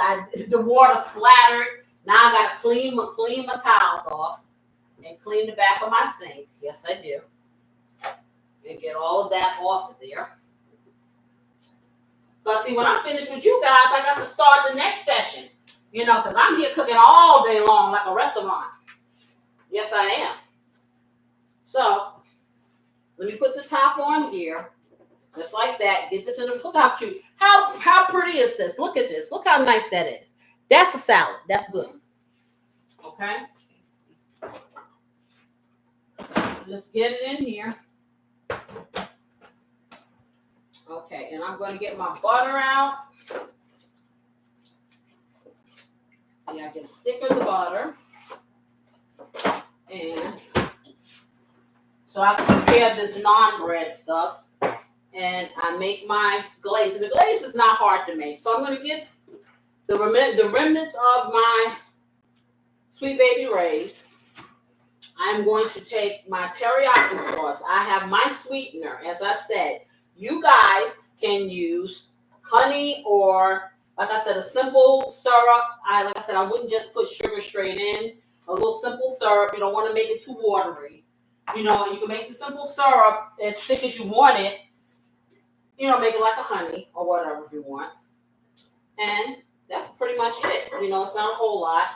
The water splattered. Now I got to clean my towels off and clean the back of my sink. Yes, I do. And get all of that off of there. Because, see, when I'm finished with you guys, I got to start the next session. Because I'm here cooking all day long like a restaurant. Yes, I am. So, let me put the top on here. Just like that. Get this in the, look how cute. How pretty is this? Look at this. Look how nice that is. That's a salad. That's good. Okay. Let's get it in here. Okay, and I'm going to get my butter out. Yeah, I can sticker the butter. And so I can prepare this non-bread stuff. And I make my glaze. And the glaze is not hard to make. So I'm going to get the remnants of my Sweet Baby Ray's. I'm going to take my teriyaki sauce. I have my sweetener. As I said, you guys can use honey or, like I said, a simple syrup. Like I said, I wouldn't just put sugar straight in. A little simple syrup. You don't want to make it too watery. You can make the simple syrup as thick as you want it. Make it like a honey or whatever if you want. And that's pretty much it. It's not a whole lot.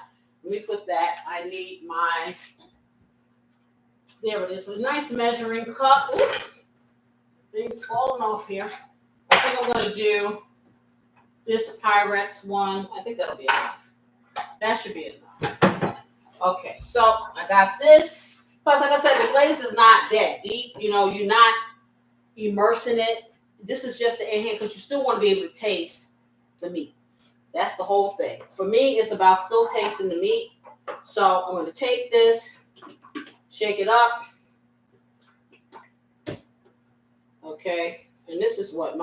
Let me put that. I need my, there it is, a nice measuring cup. Ooh, things falling off here. I think I'm going to do this Pyrex one. I think that'll be enough. That should be enough. Okay, so I got this. Plus, like I said, the glaze is not that deep. You're not immersing it. This is just in here because you still want to be able to taste the meat. That's the whole thing. For me, it's about still tasting the meat. So I'm going to take this, shake it up. Okay. And this is what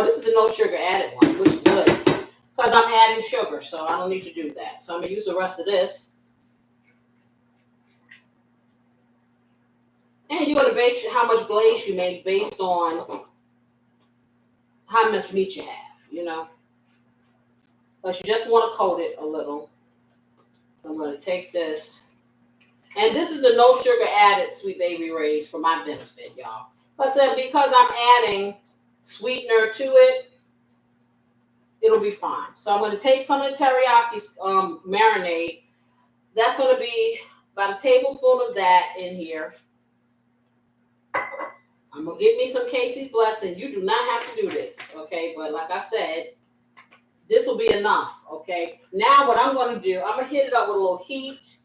this is the no sugar added one, which is good. Because I'm adding sugar, so I don't need to do that. So I'm going to use the rest of this. And you're going to base how much glaze you make based on how much meat you have, But you just want to coat it a little. So I'm going to take this. And this is the no sugar added Sweet Baby Ray's for my benefit, y'all. Because I'm adding sweetener to it, it'll be fine. So I'm going to take some of the teriyaki marinade. That's going to be about a tablespoon of that in here. I'm going to get me some Casey's Blessing. You do not have to do this, okay? But like I said, this will be enough, okay? Now what I'm going to do, I'm going to hit it up with a little heat.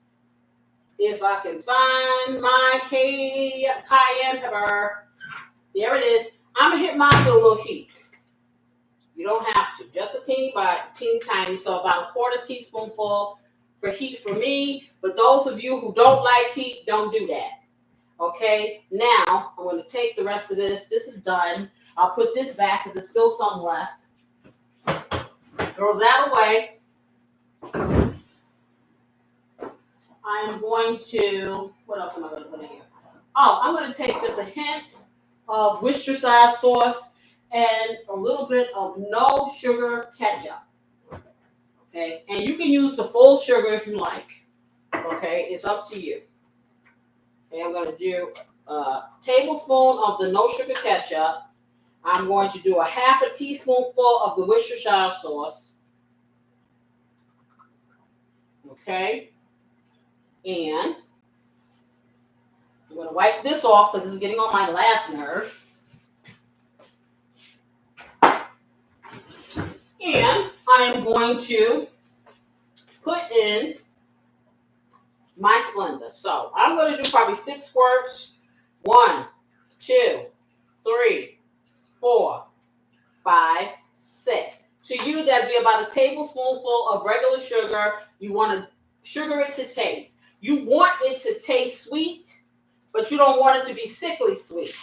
If I can find my cayenne pepper, there it is. I'm gonna hit mine with a little heat. You don't have to, just a teeny tiny. So about a quarter teaspoonful for heat for me. But those of you who don't like heat, don't do that. Okay. Now I'm gonna take the rest of this. This is done. I'll put this back because there's still some left. Throw that away. I am going to, what else am I going to put in here? Oh, I'm going to take just a hint of Worcestershire sauce and a little bit of no sugar ketchup. Okay, and you can use the full sugar if you like. Okay, it's up to you. Okay, I'm going to do a tablespoon of the no sugar ketchup. I'm going to do a half a teaspoonful of the Worcestershire sauce. Okay. And I'm going to wipe this off because this is getting on my last nerve. And I am going to put in my Splenda. So I'm going to do probably 6 squirts. 1, 2, 3, 4, 5, 6. To you, that'd be about a tablespoonful of regular sugar. You want to sugar it to taste. You want it to taste sweet, but you don't want it to be sickly sweet.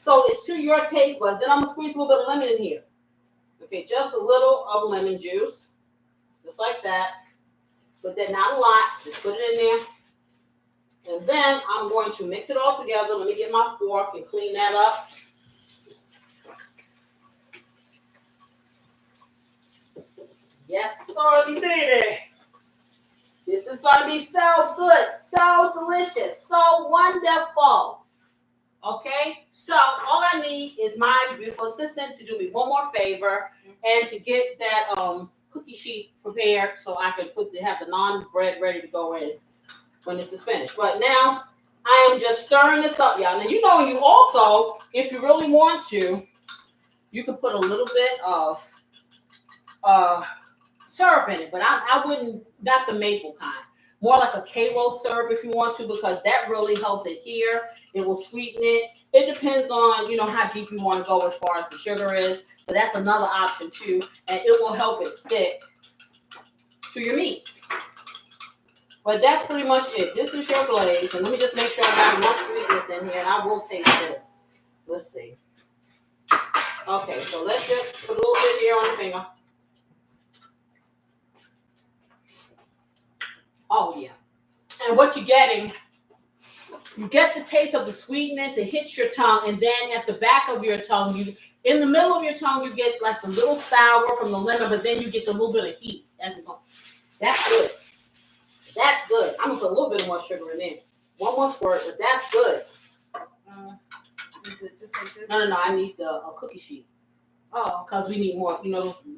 So it's to your taste buds. Then I'm going to squeeze a little bit of lemon in here. Okay, just a little of lemon juice. Just like that. But then not a lot. Just put it in there. And then I'm going to mix it all together. Let me get my fork and clean that up. Yes, sorry, baby. This is going to be so good, so delicious, so wonderful. Okay, so all I need is my beautiful assistant to do me one more favor and to get that cookie sheet prepared so I can have the naan bread ready to go in when this is finished. But now I am just stirring this up, y'all. Now you know you also, if you really want to, you can put a little bit of syrup in it, but I wouldn't, not the maple kind. More like a K-roll syrup if you want to, because that really helps it here. It will sweeten it. It depends on, how deep you want to go as far as the sugar is. But that's another option too. And it will help it stick to your meat. But that's pretty much it. This is your glaze. And let me just make sure I got enough sweetness in here. And I will taste this. Let's see. Okay, so let's just put a little bit here on the finger. Oh, yeah. And what you're getting, you get the taste of the sweetness. It hits your tongue. And then at the back of your tongue, in the middle of your tongue, you get like the little sour from the lemon, but then you get the little bit of heat as it goes. That's good. That's good. I'm going to put a little bit more sugar in there. One more squirt, but that's good. Is it just like this? No. I need the cookie sheet. Oh. Because we need more. We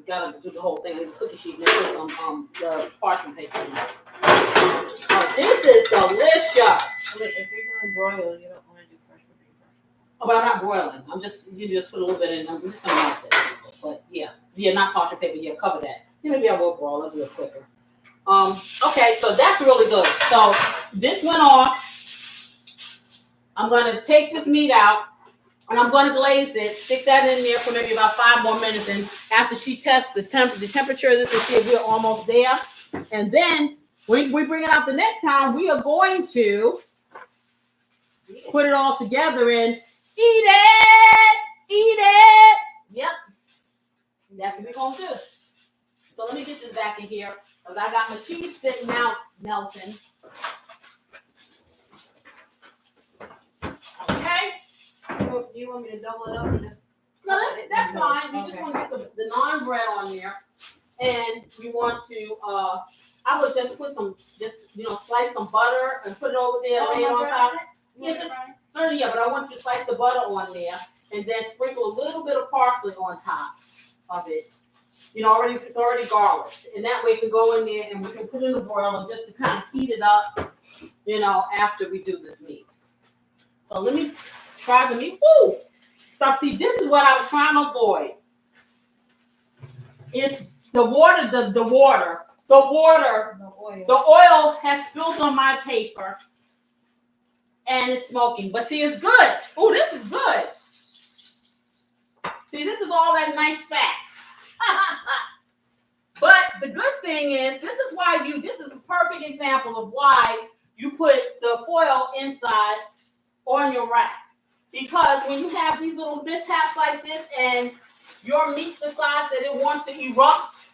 got to do the whole thing. I need the cookie sheet. And then put some the parchment paper in there. Oh, this is delicious. Wait, if you're doing broil, you don't want to do parchment paper. Oh, but I'm not broiling. You just put a little bit in. I'm just going to melt it. But yeah, not parchment paper. Yeah, cover that. Maybe I will broil. I'll do it quicker. Okay, so that's really good. So this went off. I'm going to take this meat out and I'm going to glaze it. Stick that in there for maybe about 5 more minutes. And after she tests the temperature of this and see if we're almost there. And then we bring it out the next time, we are going to put it all together and eat it. Eat it. Yep. That's what we're going to do. So let me get this back in here. Because I got my cheese sitting out melting. Okay? Do you want me to double it up? No, that's fine. You just want to get the naan bread on there. And you want to, I would just put slice some butter and put it over there, lay it on top. Yeah, but I want you to slice the butter on there. And then sprinkle a little bit of parsley on top of it. It's already garlished. And that way it can go in there and we can put it in the broiler just to kind of heat it up, after we do this meat. So let me try the meat. Ooh! So see, this is what I was trying to avoid. It's the water the water, the oil has spilled on my paper. And it's smoking. But see, it's good. Oh, this is good. See, this is all that nice fat. But the good thing is, this is a perfect example of why you put the foil inside on your rack. Because when you have these little mishaps like this and your meat decides that it wants to erupt,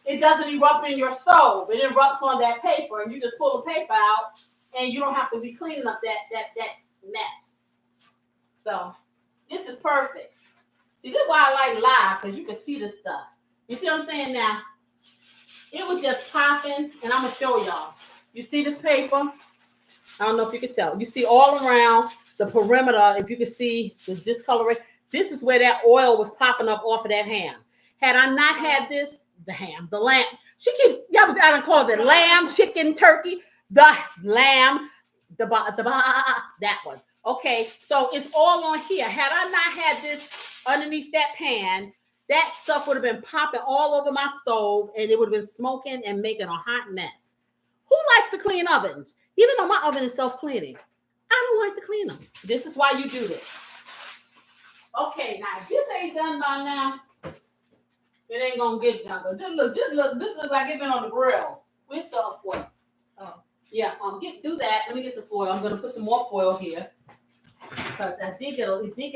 it doesn't erupt in your stove. It erupts on that paper, and you just pull the paper out, and you don't have to be cleaning up that mess. So this is perfect. See, this is why I like live, because you can see this stuff. You see what I'm saying now? It was just popping, and I'm going to show y'all. You see this paper? I don't know if you can tell. You see all around the perimeter, if you can see the discoloration. This is where that oil was popping up off of that ham. Had I not had this, the lamb. She keeps, y'all was out and called it lamb, chicken, turkey, the lamb, that one. Okay, so it's all on here. Had I not had this underneath that pan, that stuff would have been popping all over my stove, and it would have been smoking and making a hot mess. Who likes to clean ovens? Even though my oven is self-cleaning, I don't like to clean them. This is why you do this. Okay, now if this ain't done by now, it ain't gonna get done. This look like it been on the grill. Where's the foil? Oh, yeah. Do that. Let me get the foil. I'm gonna put some more foil here because it did get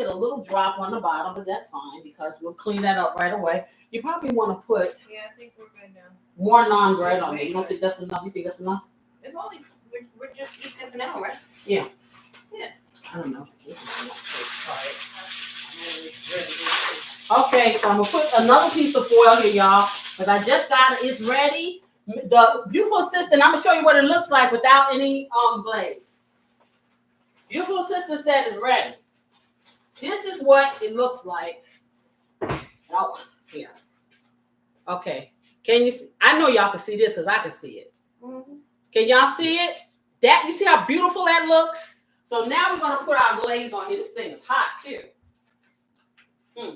a little drop on the bottom, but that's fine because we'll clean that up right away. You probably want to put. Yeah, I think we're good now. More naan bread on it. You don't think that's enough? You think that's enough? It's only we're just eating for now, right? Yeah. Yeah. I don't know. Okay, so I'm gonna put another piece of foil here, y'all, because I just got it. It's ready. The beautiful assistant, I'm gonna show you what it looks like without any glaze. Beautiful assistant said it's ready. This is what it looks like. Oh, here. Okay. Can you see? I know y'all can see this because I can see it. Mm-hmm. Can y'all see it? That you see how beautiful that looks? So now we're gonna put our glaze on here. This thing is hot too. Those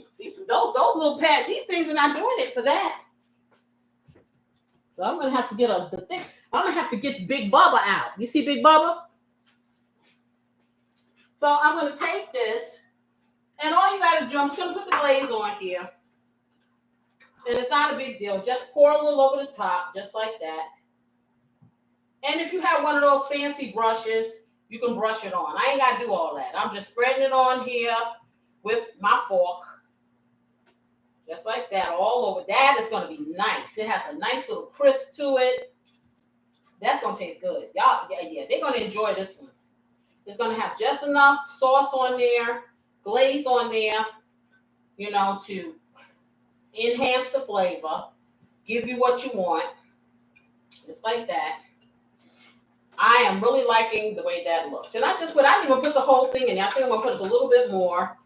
little pads, these things are not doing it for that. So I'm gonna have to get I'm gonna have to get Big Bubba out. You see Big Bubba? So I'm gonna take this, and all you gotta do, I'm just gonna put the glaze on here. And it's not a big deal. Just pour a little over the top, just like that. And if you have one of those fancy brushes, you can brush it on. I ain't got to do all that. I'm just spreading it on here with my fork. Just like that, all over. That is going to be nice. It has a nice little crisp to it. That's going to taste good. Y'all, yeah, they're going to enjoy this one. It's going to have just enough sauce on there, glaze on there, to enhance the flavor, give you what you want. Just like that. I am really liking the way that looks. And I didn't even put the whole thing in there. I think I'm going to put a little bit more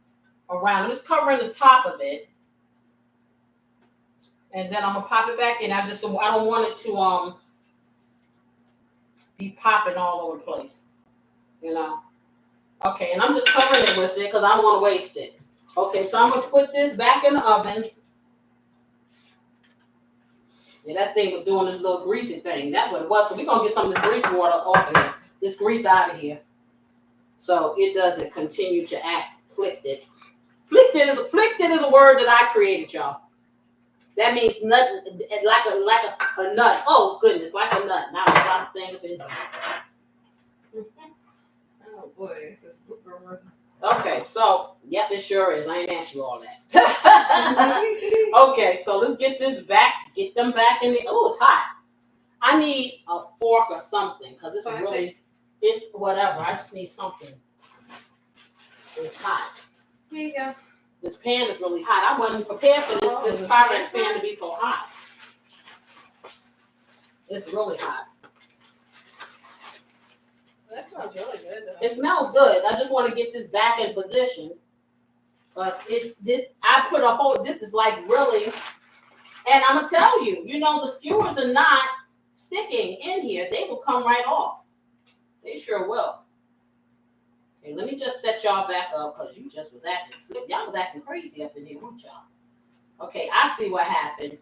around. I'm just covering the top of it. And then I'm going to pop it back in. I don't want it to be popping all over the place. Okay, and I'm just covering it with it because I don't want to waste it. Okay, so I'm going to put this back in the oven. Yeah, that thing was doing this little greasy thing. That's what it was. So we're going to get some of this grease water off of here. This grease out of here. So it doesn't continue to act flicked. Flicked is a word that I created, y'all. That means nut, like a nut. Oh, goodness, like a nut. Now a lot of things been done. Oh, boy. This is Okay, so, yep, it sure is. I ain't asked you all that. Okay, so let's get them back in the, oh, it's hot. I need a fork or something, because it's whatever. I just need something. It's hot. Here you go. This pan is really hot. I wasn't prepared for this Pyrex pan to be so hot. It's really hot. That smells really good, though. It smells good. I just want to get this back in position. This is like really, and I'm going to tell you, the skewers are not sticking in here. They will come right off. They sure will. Okay, let me just set y'all back up because y'all was acting crazy up in here, weren't y'all? Okay, I see what happened.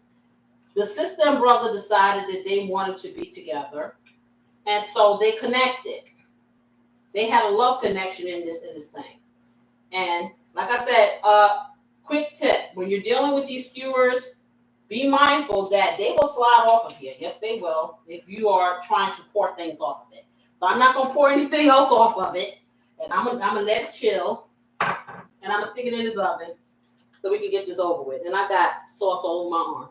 the sister and brother decided that they wanted to be together, and so they connected. They had a love connection in this thing. And like I said, quick tip: when you're dealing with these skewers, be mindful that they will slide off of here. Yes, they will, if you are trying to pour things off of it. So I'm not gonna pour anything else off of it, and I'm gonna let it chill, and I'm gonna stick it in this oven so we can get this over with. And I got sauce all over my arm.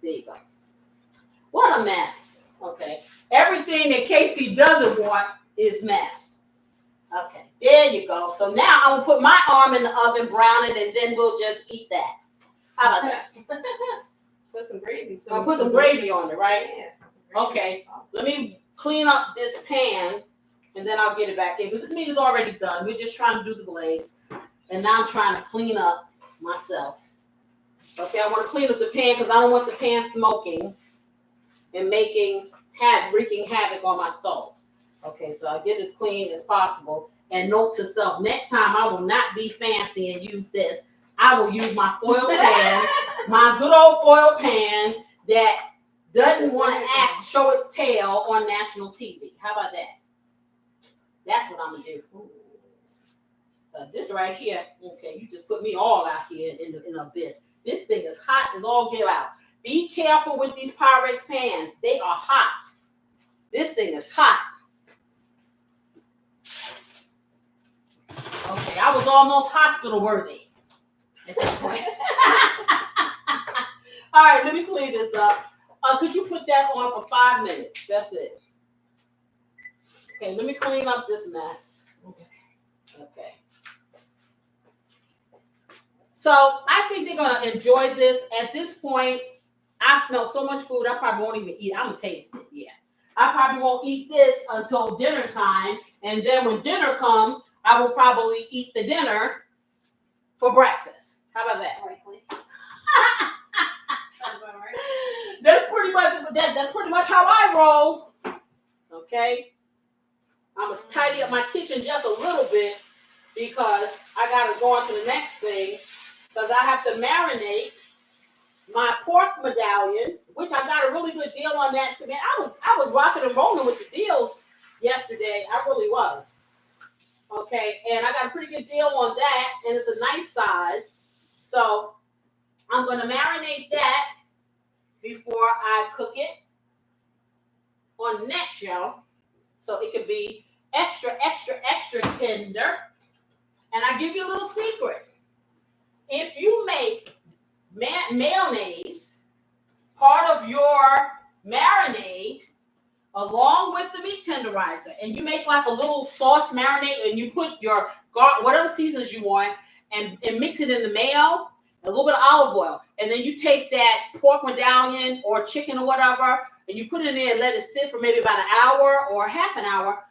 There you go. What a mess. Okay. Everything that Casey doesn't want is mess. Okay. There you go. So now I'm going to put my arm in the oven, brown it, and then we'll just eat that. How about that? Put some gravy. I'll put some gravy on it, right? Yeah. Okay. Let me clean up this pan, and then I'll get it back in. Because this meat is already done. We're just trying to do the glaze. And now I'm trying to clean up myself. Okay, I want to clean up the pan because I don't want the pan smoking and wreaking havoc on my stove. Okay, so I'll get as clean as possible. And note to self, next time I will not be fancy and use this. I will use my foil pan, my good old foil pan that doesn't want to show its tail on national TV. How about that? That's what I'm going to do. This right here, okay, you just put me all out here in the abyss. This thing is hot as all get out. Be careful with these Pyrex pans. They are hot. This thing is hot. Okay, I was almost hospital worthy at that point. All right, let me clean this up. Could you put that on for 5 minutes? That's it. Okay, let me clean up this mess. Okay. So I think they're gonna enjoy this. At this point, I smell so much food, I probably won't even eat. I'm gonna taste it, yeah. I probably won't eat this until dinner time, and then when dinner comes, I will probably eat the dinner for breakfast. How about that? That's pretty much how I roll. Okay. I'm gonna tidy up my kitchen just a little bit because I gotta go on to the next thing. Because I have to marinate my pork medallion, which I got a really good deal on that. Man, I was rocking and rolling with the deals yesterday. I really was. Okay, and I got a pretty good deal on that, and it's a nice size. So I'm going to marinate that before I cook it on the next show, so it can be extra tender. And I give you a little secret. If you make mayonnaise part of your marinade along with the meat tenderizer, and you make like a little sauce marinade, and you put your whatever seasons you want, and mix it in the mayo, a little bit of olive oil, and then you take that pork medallion or chicken or whatever, and you put it in there and let it sit for maybe about an hour or half an hour.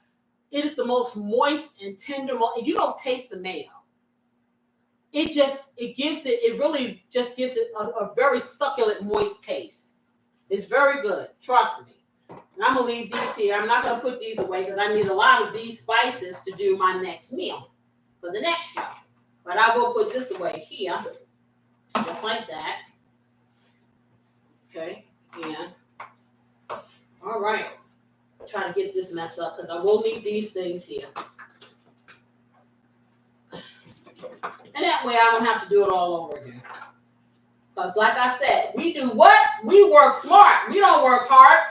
It is the most moist and tender, and you don't taste the mayo. It really just gives it a very succulent, moist taste. It's very good. Trust me. And I'm going to leave these here. I'm not going to put these away because I need a lot of these spices to do my next meal for the next show. But I will put this away here, just like that. Okay. And all right. Try to get this mess up because I will need these things here. And that way I don't have to do it all over again. Because like I said, we do what? We work smart. We don't work hard.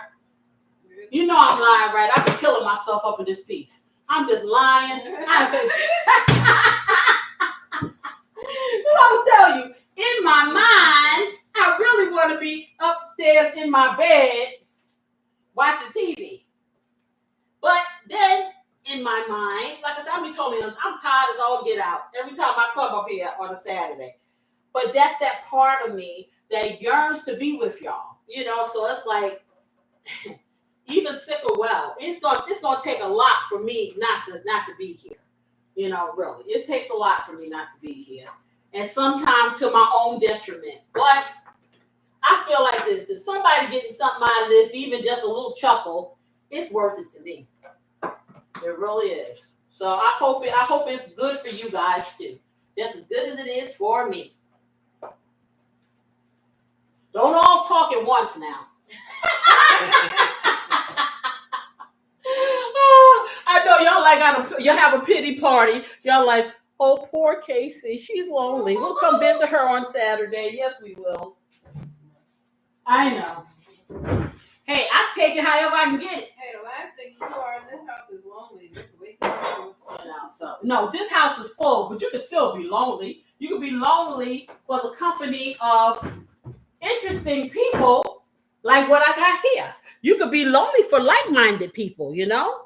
You know I'm lying, right? I've been killing myself up in this piece. I'm just lying. I'm gonna tell you, in my mind, I really want to be upstairs in my bed watching TV. But then in my mind, like I said, I'm totally honest, I'm tired as all get out every time I come up here on a Saturday. But that's that part of me that yearns to be with y'all, you know. So it's like, even sick or well, it's gonna take a lot for me not to be here, you know. Really, it takes a lot for me not to be here, and sometimes to my own detriment. But I feel like this: if somebody getting something out of this, even just a little chuckle, it's worth it to me. It really is. So I hope it's good for you guys too. Just as good as it is for me. Don't all talk at once now. I know y'all have a pity party. Y'all like, oh, poor Casey, she's lonely. We'll come visit her on Saturday. Yes, we will. I know. Hey, I take it however I can get it. Hey, the last thing you are in this house is lonely. Just wait till No, this house is full, but you can still be lonely. You can be lonely for the company of interesting people like what I got here. You could be lonely for like-minded people, you know?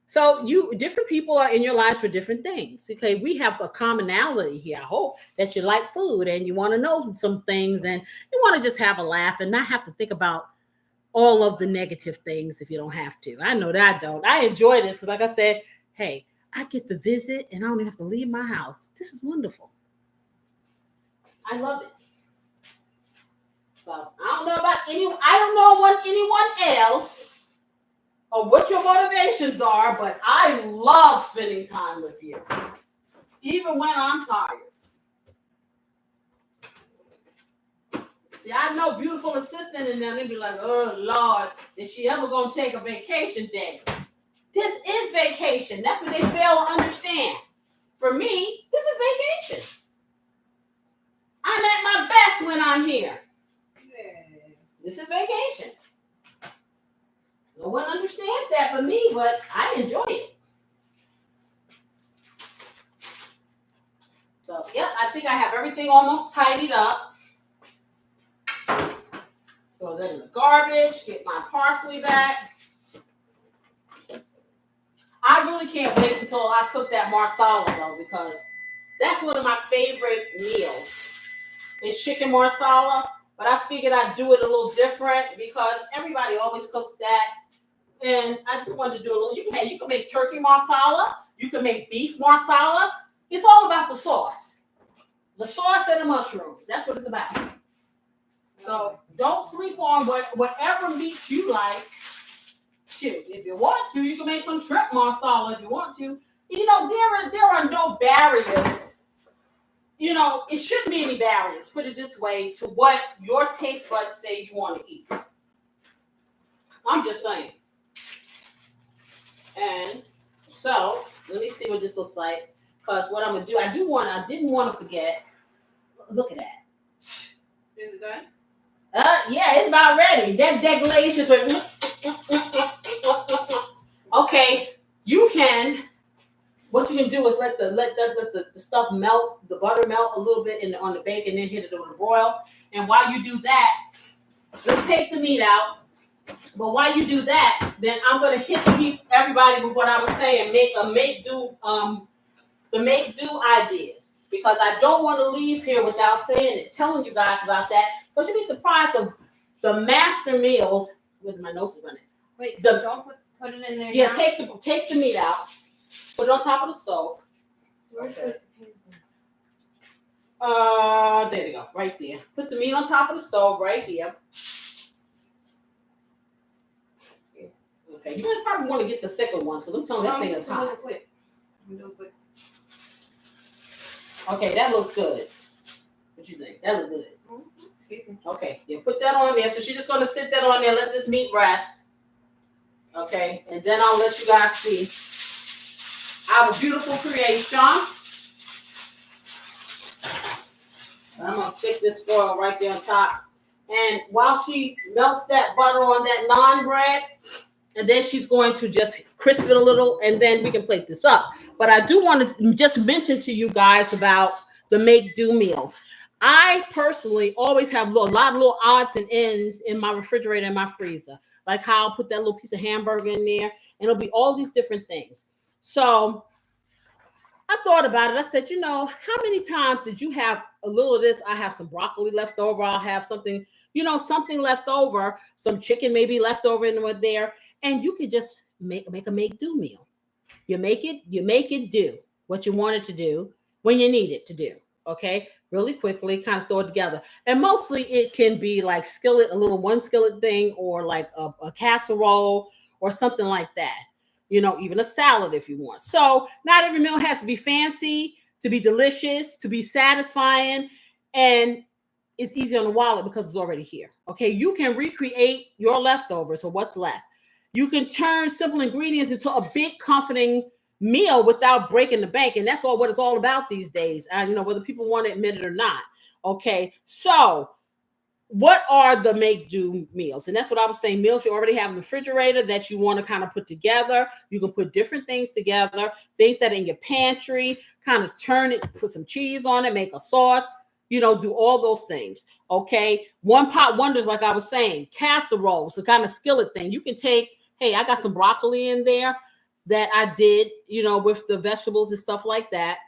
So different people are in your lives for different things. Okay, we have a commonality here. I hope that you like food and you want to know some things and you want to just have a laugh and not have to think about all of the negative things if you don't have to. I know that I don't. I enjoy this because, like I said, hey, I get to visit and I don't even have to leave my house. This is wonderful. I love it. So I don't know what anyone else or what your motivations are, but I love spending time with you, even when I'm tired. See, I know beautiful assistant and them, they be like, oh Lord, is she ever gonna take a vacation day? This is vacation. That's what they fail to understand. For me, this is vacation. I'm at my best when I'm here. Yeah. This is vacation. No one understands that for me, but I enjoy it. So, yep, I think I have everything almost tidied up. Throw that in the garbage, get my parsley back. I really can't wait until I cook that marsala, though, because that's one of my favorite meals. Is chicken marsala, but I figured I'd do it a little different because everybody always cooks that. And I just wanted to do a little. You can make turkey marsala. You can make beef marsala. It's all about the sauce. The sauce and the mushrooms. That's what it's about. So don't sleep on whatever meat you like. Shoot, if you want to, you can make some shrimp marsala if you want to. You know, there are no barriers. You know, it shouldn't be any barriers, put it this way, to what your taste buds say you want to eat. I'm just saying. And so, let me see what this looks like. Because what I'm going to do, I didn't want to forget. Look at that. Is it done? Yeah, it's about ready. That glaze just went. Okay, what you can do is let the stuff melt, the butter melt a little bit on the bacon, then hit it on the broil. And while you do that, let's take the meat out. But while you do that, then I'm gonna hit everybody with what I was saying, the make do ideas. Because I don't want to leave here without saying it, telling you guys about that. But you'll be surprised of the master meals. With my nose is running. Wait, so don't put it in there. Yeah, now? take the meat out. Put it on top of the stove. Where's Okay. the There you go, right there. Put the meat on top of the stove right here. Okay, you guys probably want to get the thicker ones because I'm telling you that thing is hot. Quick. Okay, that looks good. What you think? That looks good. Excuse me. Okay, yeah, put that on there. So she's just gonna sit that on there, let this meat rest. Okay, and then I'll let you guys see our beautiful creation. I'm gonna stick this foil right there on top. And while she melts that butter on that naan bread, and then she's going to just crisp it a little, and then we can plate this up. But I do want to just mention to you guys about the make-do meals. I personally always have a lot of little odds and ends in my refrigerator and my freezer. Like how I'll put that little piece of hamburger in there, and it'll be all these different things. So I thought about it. I said, you know, how many times did you have a little of this? I have some broccoli left over. I'll have something, something left over, some chicken maybe left over in there. And you could just make a make-do meal. You make it do what you want it to do when you need it to do. Okay, really quickly, kind of throw it together. And mostly it can be like a little one skillet thing, or like a casserole or something like that. Even a salad if you want. So not every meal has to be fancy, to be delicious, to be satisfying. And it's easy on the wallet because it's already here. Okay, you can recreate your leftovers or what's left. You can turn simple ingredients into a big comforting meal without breaking the bank, and that's what it's all about these days. Whether people want to admit it or not. Okay, so what are the make do meals? And that's what I was saying. Meals you already have in the refrigerator that you want to kind of put together. You can put different things together, things that are in your pantry, kind of turn it, put some cheese on it, make a sauce, do all those things. Okay. One pot wonders, like I was saying, casseroles, the kind of skillet thing. You can take, hey, I got some broccoli in there that I did, with the vegetables and stuff like that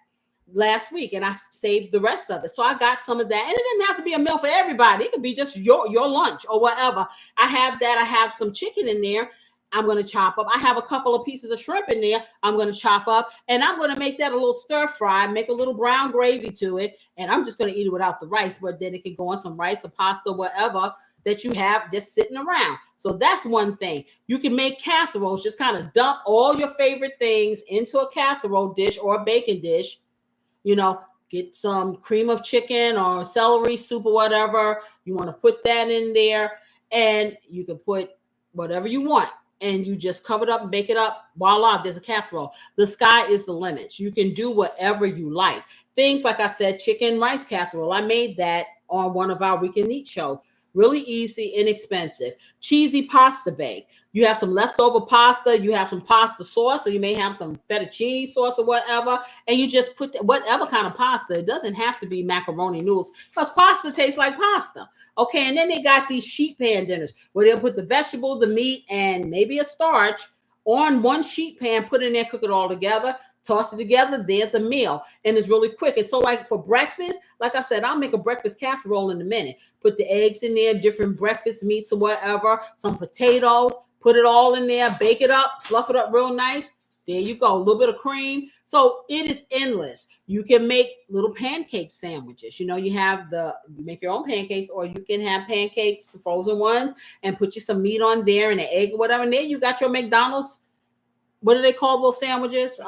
last week, and I saved the rest of it. So I got some of that, and it didn't have to be a meal for everybody. It could be just your lunch or whatever. I have that. I have some chicken in there. I'm going to chop up. I have a couple of pieces of shrimp in there. I'm going to chop up, and I'm going to make that a little stir fry, make a little brown gravy to it, and I'm just going to eat it without the rice, but then it can go on some rice or pasta, whatever that you have just sitting around. So that's one thing. You can make casseroles. Just kind of dump all your favorite things into a casserole dish or a baking dish. Get some cream of chicken or celery soup or whatever. You want to put that in there, and you can put whatever you want, and you just cover it up and bake it up. Voila, there's a casserole. The sky is the limit. You can do whatever you like. Things like I said, chicken rice casserole. I made that on one of our We Can Eat show. Really easy, inexpensive. Cheesy pasta bake. You have some leftover pasta. You have some pasta sauce, or you may have some fettuccine sauce or whatever, and you just put whatever kind of pasta. It doesn't have to be macaroni noodles because pasta tastes like pasta. Okay, and then they got these sheet pan dinners where they'll put the vegetables, the meat, and maybe a starch on one sheet pan, put it in there, cook it all together, toss it together. There's a meal, and it's really quick. And so, like for breakfast, like I said, I'll make a breakfast casserole in a minute. Put the eggs in there, different breakfast meats or whatever, some potatoes, put it all in there, bake it up, fluff it up real nice. There you go, a little bit of cream. So it is endless. You can make little pancake sandwiches. You make your own pancakes, or you can have pancakes, the frozen ones, and put you some meat on there and an egg or whatever. And there you got your McDonald's. What do they call those sandwiches?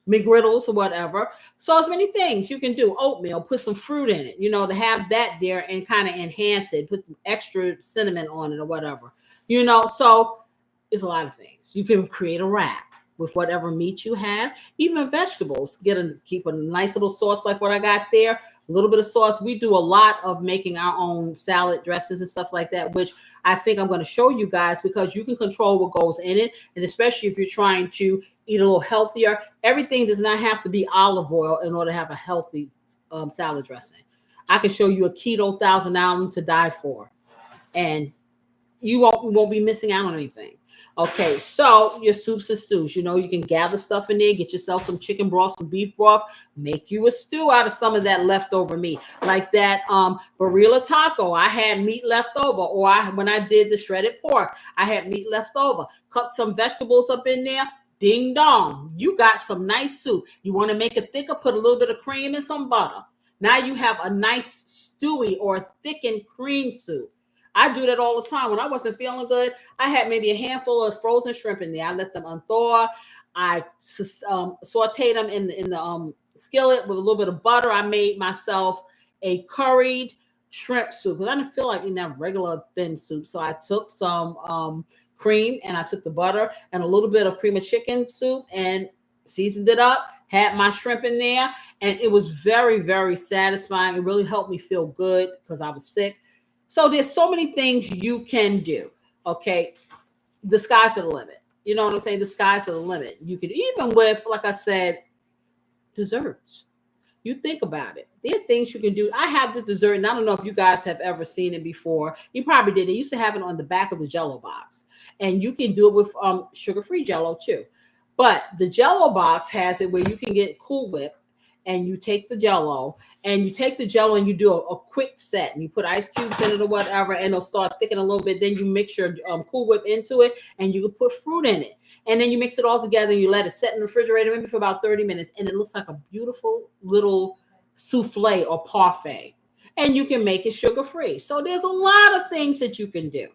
McGriddles or whatever. So as many things you can do. Oatmeal, put some fruit in it, to have that there and kind of enhance it, put some extra cinnamon on it or whatever, so it's a lot of things. You can create a wrap with whatever meat you have, even vegetables. Keep a nice little sauce like what I got there, a little bit of sauce. We do a lot of making our own salad dressings and stuff like that, which I think I'm going to show you guys because you can control what goes in it. And especially if you're trying to eat a little healthier, everything does not have to be olive oil in order to have a healthy salad dressing. I can show you a keto 1,000 almonds to die for, and you won't be missing out on anything. Okay, so your soups and stews, you can gather stuff in there, get yourself some chicken broth, some beef broth, make you a stew out of some of that leftover meat. Like that barilla taco, I had meat left over, or when I did the shredded pork, I had meat left over. Cut some vegetables up in there, ding dong, you got some nice soup. You want to make it thicker, put a little bit of cream and some butter. Now you have a nice stewy or thickened cream soup. I do that all the time. When I wasn't feeling good, I had maybe a handful of frozen shrimp in there. I let them unthaw. I sauteed them in the skillet with a little bit of butter. I made myself a curried shrimp soup because I didn't feel like eating that regular thin soup. So I took some cream, and I took the butter and a little bit of cream of chicken soup and seasoned it up, had my shrimp in there, and it was very, very satisfying. It really helped me feel good because I was sick. So there's so many things you can do. Okay. The sky's the limit. You know what I'm saying? The sky's the limit. You could even with, like I said, desserts. You think about it. There are things you can do. I have this dessert, and I don't know if you guys have ever seen it before. You probably did. They used to have it on the back of the Jell-O box. And you can do it with sugar-free Jell-O too. But the Jell-O box has it where you can get Cool Whip, and you take the Jell-O and you do a quick set, and you put ice cubes in it or whatever, and it'll start thickening a little bit. Then you mix your Cool Whip into it, and you can put fruit in it. And then you mix it all together, and you let it set in the refrigerator maybe for about 30 minutes. And it looks like a beautiful little souffle or parfait. And you can make it sugar-free. So there's a lot of things that you can do.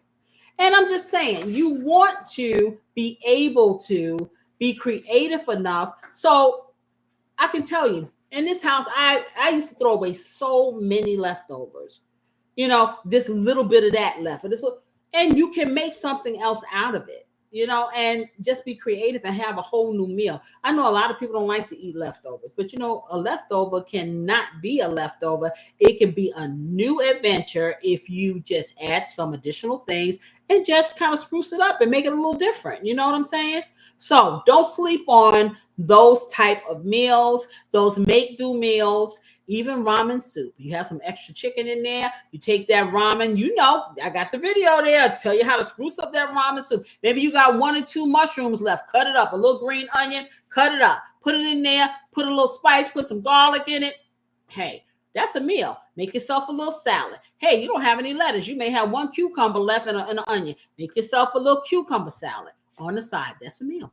And I'm just saying, you want to be able to be creative enough. So I can tell you, in this house, I used to throw away so many leftovers. this little bit of that left, and you can make something else out of it. And just be creative and have a whole new meal. I know a lot of people don't like to eat leftovers, but a leftover cannot be a leftover. It can be a new adventure if you just add some additional things and just kind of spruce it up and make it a little different. You know what I'm saying? So don't sleep on those type of meals, those make-do meals. Even ramen soup. You have some extra chicken in there. You take that ramen. I got the video there. I'll tell you how to spruce up that ramen soup. Maybe you got 1 or 2 mushrooms left. Cut it up. A little green onion. Cut it up. Put it in there. Put a little spice. Put some garlic in it. Hey, that's a meal. Make yourself a little salad. Hey, you don't have any lettuce. You may have 1 cucumber left and an onion. Make yourself a little cucumber salad on the side. That's a meal.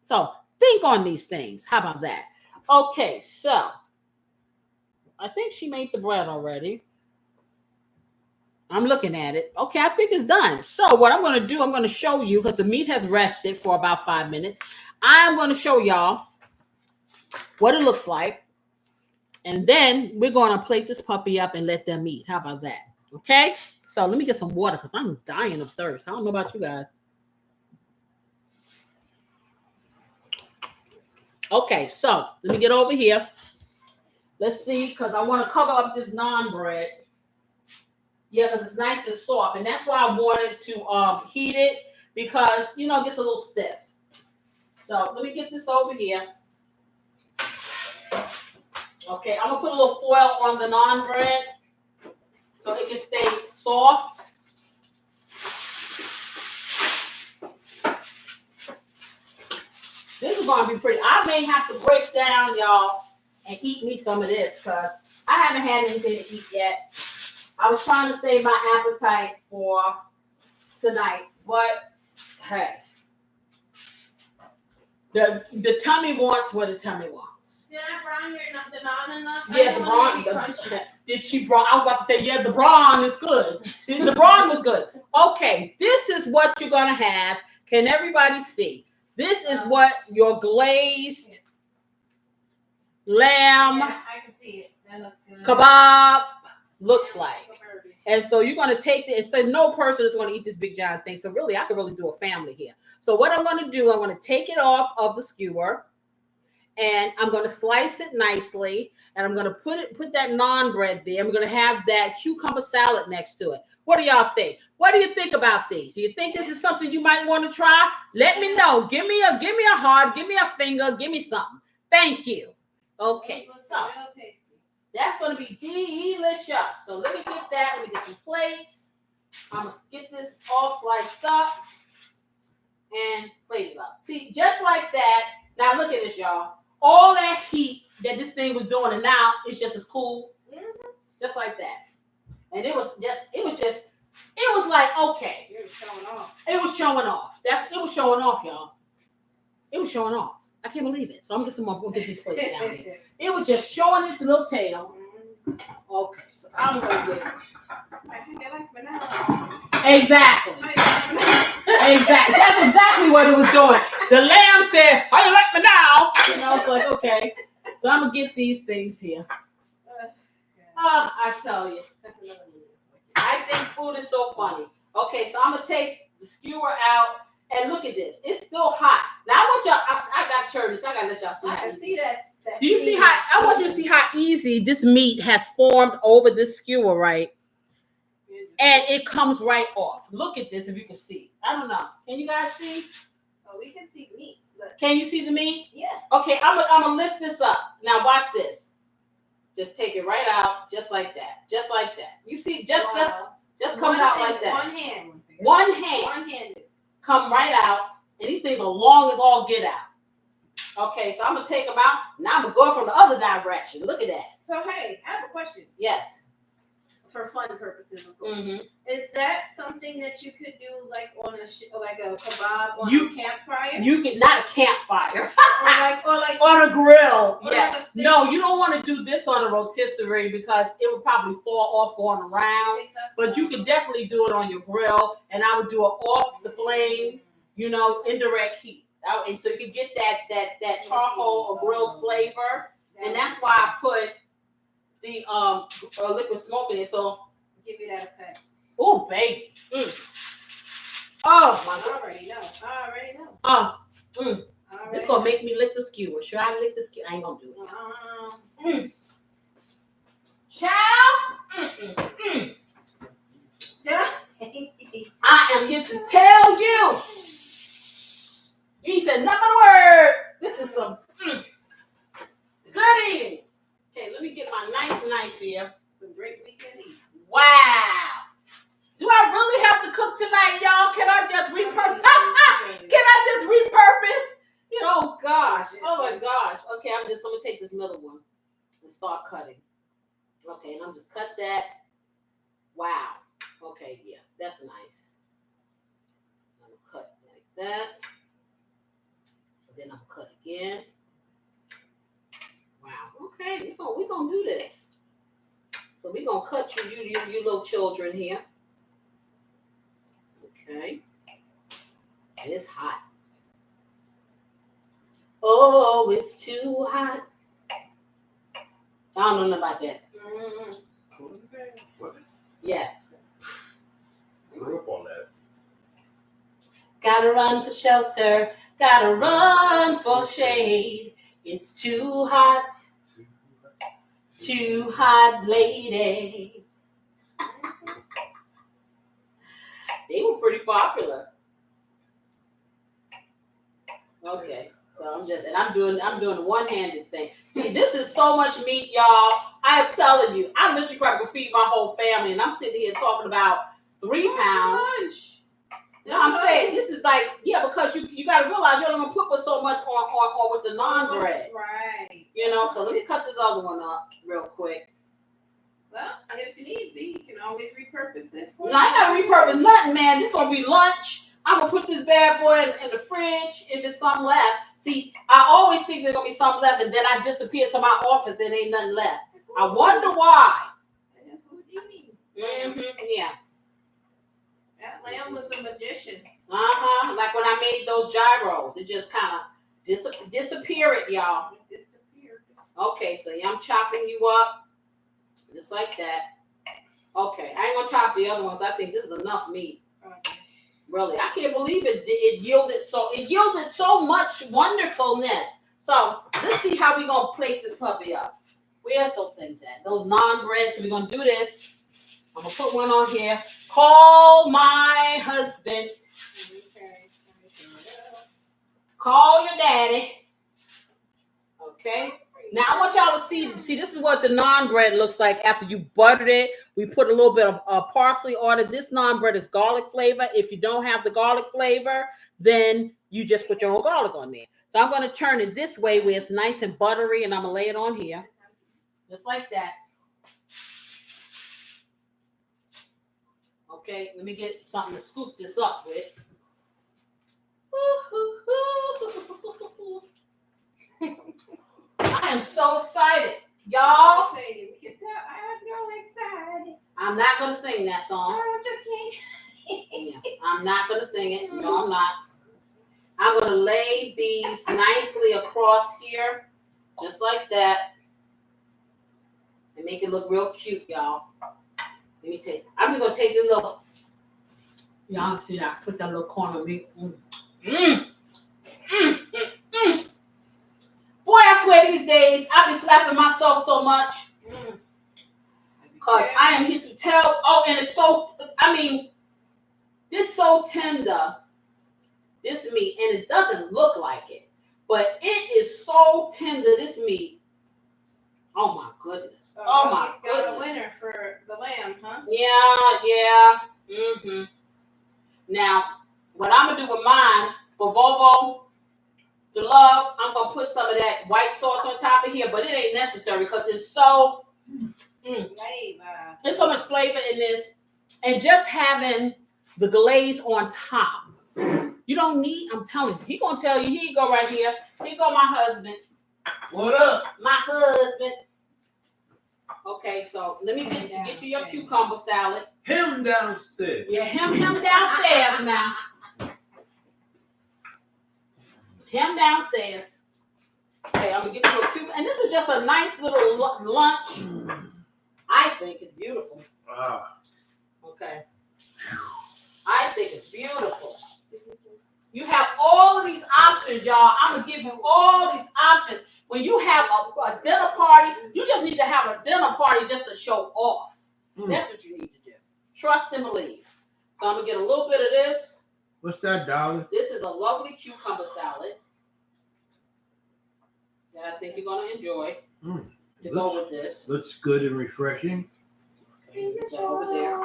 So think on these things. How about that? Okay, so I think she made the bread already. I'm looking at it. Okay, I think it's done. So what I'm going to do, I'm going to show you, because the meat has rested for about 5 minutes. I'm going to show y'all what it looks like. And then we're going to plate this puppy up and let them eat. How about that? Okay? So let me get some water because I'm dying of thirst. I don't know about you guys. Okay, so let me get over here. Let's see, because I want to cover up this naan bread. Yeah, because it's nice and soft. And that's why I wanted to heat it, because, it gets a little stiff. So let me get this over here. Okay, I'm going to put a little foil on the naan bread so it can stay soft. This is going to be pretty. I may have to break down, y'all, and eat me some of this, because I haven't had anything to eat yet. I was trying to save my appetite for tonight, but hey, the tummy wants what the tummy wants. Did I brown the naan enough? Yeah, the brawn. Did she brawn? I was about to say, yeah, the brawn is good. The brawn was good. Okay, this is what you're gonna have. Can everybody see? This is what your glazed lamb I can see it. That looks good. Kabob looks like. And so you're going to take it. And so no person is going to eat this big giant thing. So really, I could really do a family here. So what I'm going to do, I'm going to take it off of the skewer, and I'm going to slice it nicely. And I'm going to put that naan bread there. I'm going to have that cucumber salad next to it. What do y'all think? What do you think about these? Do you think this is something you might want to try? Let me know. Give me a heart. Give me a finger. Give me something. Thank you. Okay, so that's going to be delicious. So let me get that. Let me get some plates. I'm going to get this all sliced up and plate it up. See, just like that. Now look at this, y'all. All that heat that this thing was doing, and now it's just as cool. Just like that. And it was like, okay. It was showing off. It was showing off. It was showing off, y'all. It was showing off. I can't believe it. So I'm gonna get some more. We'll get these plates down here. It was just showing its little tail. Okay, so I'm gonna get. Exactly. Exactly. That's exactly what it was doing. The lamb said, "How you like me now?" And I was like, "Okay." So I'm gonna get these things here. I tell you, I think food is so funny. Okay, so I'm gonna take the skewer out. And look at this. It's still hot. Now I want y'all, I got to turn this. I got to let y'all see. I can see that. Do you see how, I want you to see how easy this meat has formed over this skewer, right? And it comes right off. Look at this if you can see. I don't know. Can you guys see? Oh, we can see meat. Look. Can you see the meat? Yeah. Okay, I'm gonna lift this up. Now watch this. Just take it right out, just like that. Just like that. You see, just comes out like that. One hand. One hand. Come right out, and these things are long as all get out. Okay, so I'm gonna take them out. Now I'm gonna go from the other direction. Look at that. So hey, I have a question. Yes. For fun purposes, of course. Mm-hmm. Is that something that you could do like on a kabob on a campfire? You can, not a campfire. or like on a grill. Yeah. Like no, you don't want to do this on a rotisserie because it would probably fall off going around. But you can definitely do it on your grill, and I would do it off the flame. Indirect heat. And so you can get that charcoal or grilled flavor, and that's why I put the liquid smoke in it. So give you that effect. Oh, baby. Oh, my I God. already know. I already know. Oh, Already it's going to know. make me lick the skewer. Should I lick the skewer? I ain't going to do it. Child. Yeah. I am here to tell you. He said nothing but a word. This is some good eating. Okay, let me get my nice knife here. Some great weekend eat. Wow. Do I really have to cook tonight, y'all? Can I just repurpose? Can I just repurpose? Oh gosh. Oh my gosh. Okay, I'm gonna take this middle one and start cutting. Okay, and I'm just cut that. Wow. Okay, yeah, that's nice. I'm gonna cut like that. And then I'm gonna cut again. Wow. Okay, we're gonna do this. So we're gonna cut you little children here. Okay. And it's hot. Oh, it's too hot. I don't know nothing about that. Yes. Grew up on that. Gotta run for shelter. Gotta run for shade. It's too hot. Too hot, lady. They were pretty popular. Okay. So I'm doing the one-handed thing. See, this is so much meat, y'all. I am telling you, I literally probably could feed my whole family, and I'm sitting here talking about 3 pounds. No, I'm saying this is like, yeah, because you got to realize you're not gonna put so much on with the naan bread. Right. So let me cut this other one up real quick. Well, if you need be, you can always repurpose it. No, I ain't gotta repurpose nothing, man. This gonna be lunch. I'm gonna put this bad boy in the fridge if there's some left. See, I always think there's gonna be some left, and then I disappear to my office and ain't nothing left. I wonder why. Yeah. That lamb was a magician. Like when I made those gyros, it just kind of disappeared, y'all. It disappeared. Okay, so yeah, I'm chopping you up just like that. Okay, I ain't gonna chop the other ones. I think this is enough meat. Really, I can't believe it yielded so much wonderfulness. So let's see how we gonna plate this puppy up. Where's those things at? Those naan breads. So we're gonna do this. I'm gonna put one on here. Call my husband. Okay. Call your daddy. Okay. Now I want y'all to see, this is what the naan bread looks like after you buttered it. We put a little bit of parsley on it. This naan bread is garlic flavor. If you don't have the garlic flavor, then you just put your own garlic on there. So I'm going to turn it this way where it's nice and buttery, and I'm going to lay it on here. Just like that. Okay, let me get something to scoop this up with. I am so excited. Y'all. We can tell I'm so excited. I'm not going to sing that song. I'm just kidding. Yeah, I'm not going to sing it. No, I'm not. I'm going to lay these nicely across here. Just like that. And make it look real cute, y'all. Let me take. I'm just going to take this little. Y'all see that? Put that little corn on me. Boy, I swear these days, I be slapping myself so much. Because I am here to tell. Oh, and it's so, this so tender. This meat, and it doesn't look like it. But it is so tender, this meat. Oh, my goodness. Oh, my goodness. Got a winner for the lamb, huh? Yeah. Now, what I'm going to do with mine, for Volvo, the love, I'm going to put some of that white sauce on top of here, but it ain't necessary because it's so, there's so much flavor in this. And just having the glaze on top, you don't need, I'm telling you, he going to tell you, here you go right here. Here you go, my husband. What up? My husband. Okay, so let me get you your cucumber salad. Him downstairs. Yeah, him downstairs now. Him downstairs. Okay, I'm gonna get you a cucumber, and this is just a nice little lunch. I think it's beautiful. Okay. I think it's beautiful. You have all of these options, y'all. I'm going to give you all these options. When you have a dinner party, you just need to have a dinner party just to show off. That's what you need to do. Trust and believe. So I'm going to get a little bit of this. What's that, darling? This is a lovely cucumber salad that I think you're going to enjoy to go with this. Looks good and refreshing. Okay, get that over there.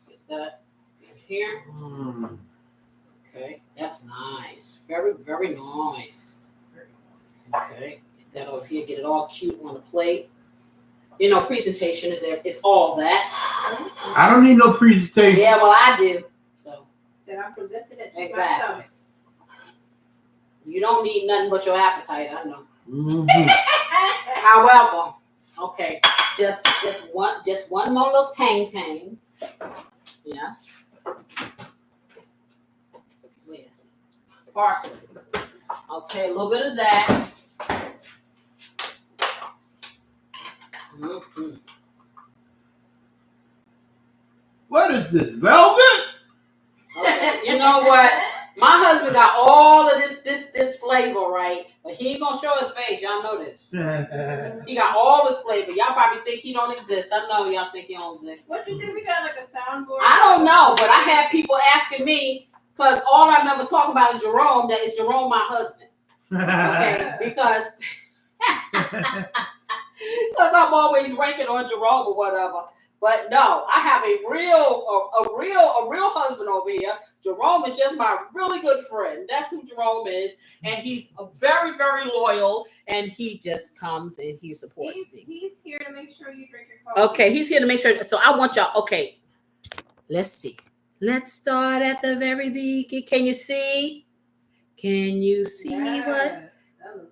Get that in here. Okay, that's nice. Very, very nice. Okay, get that over here. Get it all cute on the plate. You know, presentation is all that. I don't need no presentation. Yeah, well, I do. So Then I presented it to exactly. myself. You don't need nothing but your appetite. I know. However, okay, just one more little tang. Yes. Yes. Parsley. Okay, a little bit of that. What is this, velvet? Okay, you know what? My husband got all of this flavor, right? But he ain't gonna show his face. Y'all know this. He got all this flavor. Y'all probably think he don't exist. I know y'all think he don't exist. What you think we got like a soundboard? I don't know, but I had people asking me because all I remember talking about is Jerome. That is Jerome, my husband. Okay, because I'm always ranking on Jerome or whatever. But no, I have a real husband over here. Jerome is just my really good friend. That's who Jerome is, and he's very, very loyal. And he just comes and he supports me. He's here to make sure you drink your coffee. Okay, he's here to make sure. So I want y'all. Okay, let's see. Let's start at the very beginning. Can you see? Can you see what?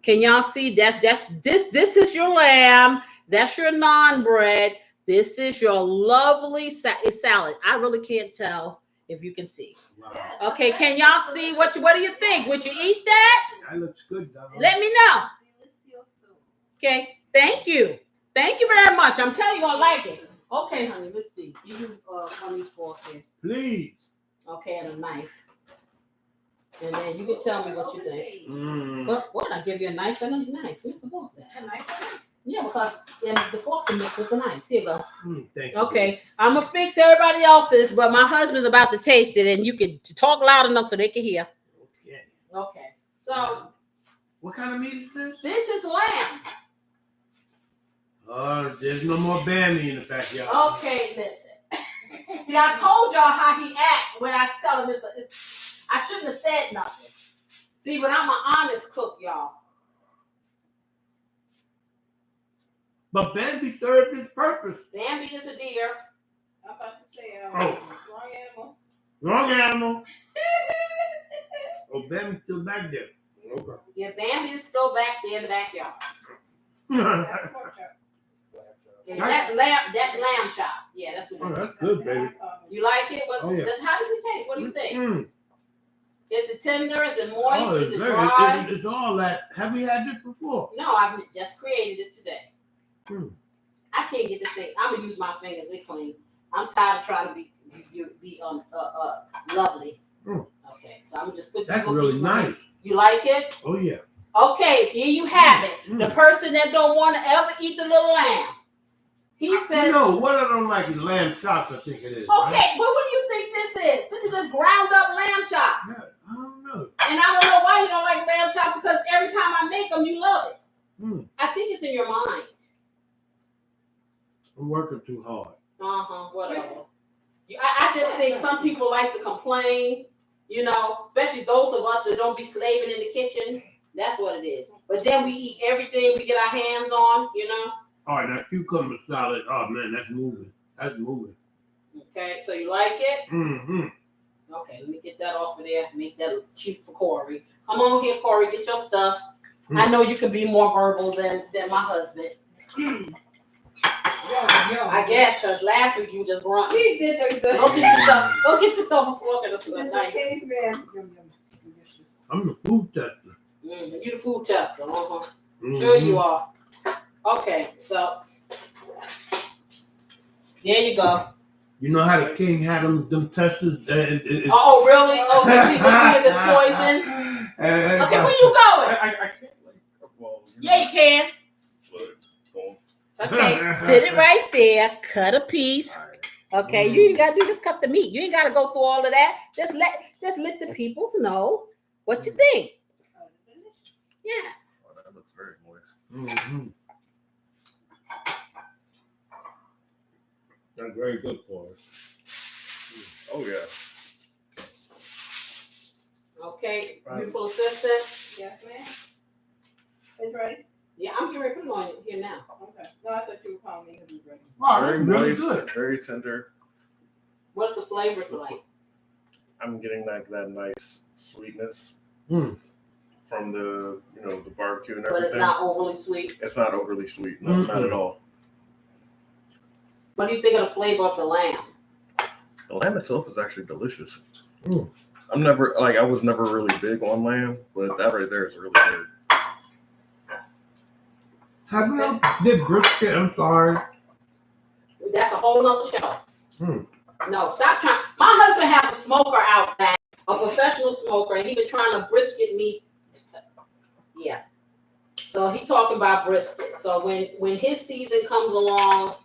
Can y'all see? This is your lamb. That's your naan bread. This is your lovely salad. I really can't tell if you can see. Wow. Okay, can y'all see what do you think? Would you eat that? That looks good, darling. Let me know. Okay, thank you. Thank you very much. I'm telling you, you're gonna like it. Okay, honey, let's see. Give you one of these forks here. Please. Okay, and a knife. And then you can tell me what you think. What? I give you a knife and a knife. Where's the forks at? A knife? Yeah, because the forks are mixed with the knives. Here you go. Thank you. Okay, I'm gonna fix everybody else's, but my husband's about to taste it, and you can talk loud enough so they can hear. Okay. Okay. So, what kind of meat is this? This is lamb. There's no more Bambi in the backyard. Okay, listen. See, I told y'all how he act when I tell him I shouldn't have said nothing. See, but I'm an honest cook, y'all. But Bambi served its purpose. Bambi is a deer. I'm about to say, wrong animal. Wrong animal. Oh, Bambi's still back there. Okay. Yeah, Bambi is still back there in the backyard. That's pork chop. Yeah, that's lamb chop. Yeah, that's what it is. That's good, baby. You like it? Oh, yeah. How does it taste? What do you think? Is it tender? Is it moist? Oh, is it dry? It's all that. Have we had this before? No, I've just created it today. I can't get this thing. I'm gonna use my fingers. They clean. I'm tired of trying to be lovely. Okay, so I'm just put. That's really nice. You like it? Oh yeah. Okay, here you have it. The person that don't want to ever eat the little lamb. He says. No, what I don't like is lamb chops. I think it is. Okay, right? but what do you think this is? This is just ground up lamb chops. Yeah, I don't know. And I don't know why you don't like lamb chops because every time I make them, you love it. I think it's in your mind. I'm working too hard. Whatever. I just think some people like to complain, especially those of us that don't be slaving in the kitchen. That's what it is. But then we eat everything we get our hands on, All right, that cucumber salad. Oh man, that's moving. That's moving. Okay, so you like it? Mm-hmm. Okay, let me get that off of there. Make that look cute for Corey. Come on here, Corey. Get your stuff. I know you can be more verbal than my husband. I guess because last week you just grunt. He did Go get yourself a fork and a spoon. Nice. I'm the food tester. You the food tester. Sure you are. Okay, so there you go. You know how the king had them testers? Oh, really? Oh, you see this poison? Okay, where you going? I can't well. Yeah, you can. Okay, sit it right there. Cut a piece. Okay, you ain't gotta do just cut the meat. You ain't gotta go through all of that. Just let the peoples know what you think. Yes. Oh, that looks very moist. Mm-hmm. That's very good for us. Oh yeah. Okay, beautiful assistant. Yes, ma'am. It's ready? Yeah, I'm getting ready to put it on here now. Okay. No, I thought you were calling me because it was ready. Wow, Very that's really moist, good. very tender. What's the flavor like? I'm getting that nice sweetness Mm. from the the barbecue and But everything. it's not overly sweet. It's not overly sweet. No, not at all. What do you think of the flavor of the lamb? The lamb itself is actually delicious. Mm. I was never really big on lamb, but that right there is really good. Have you ever did brisket? I'm sorry. That's a whole nother show. Hmm. No, stop trying. My husband has a smoker out back, a professional smoker, and he been trying to brisket meat. Yeah. So he talking about brisket. So when his season comes along,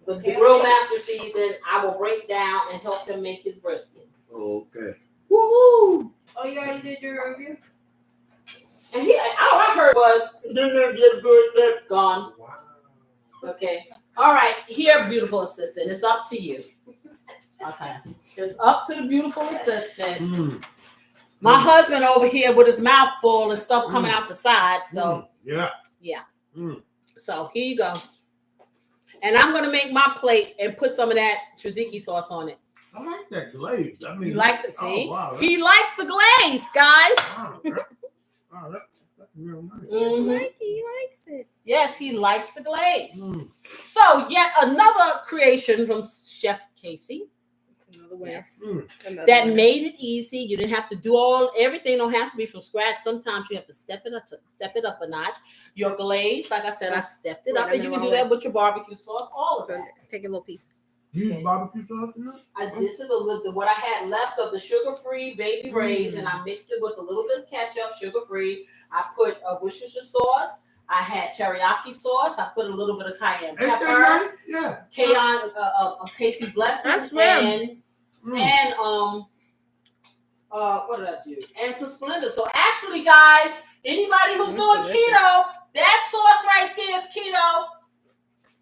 the grill master season, I will break down and help him make his brisket. Okay. Woo-hoo! Oh, you already did your review? And all I heard was gone. Wow. Okay. All right. Here, beautiful assistant. It's up to you. Okay. It's up to the beautiful assistant. Mm. My husband over here with his mouth full and stuff coming out the side. So Yeah. Mm. So here you go. And I'm gonna make my plate and put some of that tzatziki sauce on it. I like that glaze. I mean, You like the see? Oh, wow. He likes the glaze, guys. That's real nice. Mhm. He likes it. Yes, he likes the glaze. Mm. So yet another creation from Chef Casey. Another way. Yes. Mm. That made it easy. You didn't have to do everything don't have to be from scratch. Sometimes you have to step it up a notch. Your glaze, like I said, I stepped it up, and you can do that with your barbecue sauce, all of that. Take a little piece. You use Okay. barbecue sauce in that? This is a little what I had left of the sugar-free baby Ray's, and I mixed it with a little bit of ketchup, sugar-free. I put a Worcestershire sauce. I had teriyaki sauce. I put a little bit of cayenne Ain't that pepper, nice? Yeah. cayenne, Casey blessing, That's real. and what did I do? And some Splenda. So actually, guys, anybody who's doing keto, that sauce right there is keto.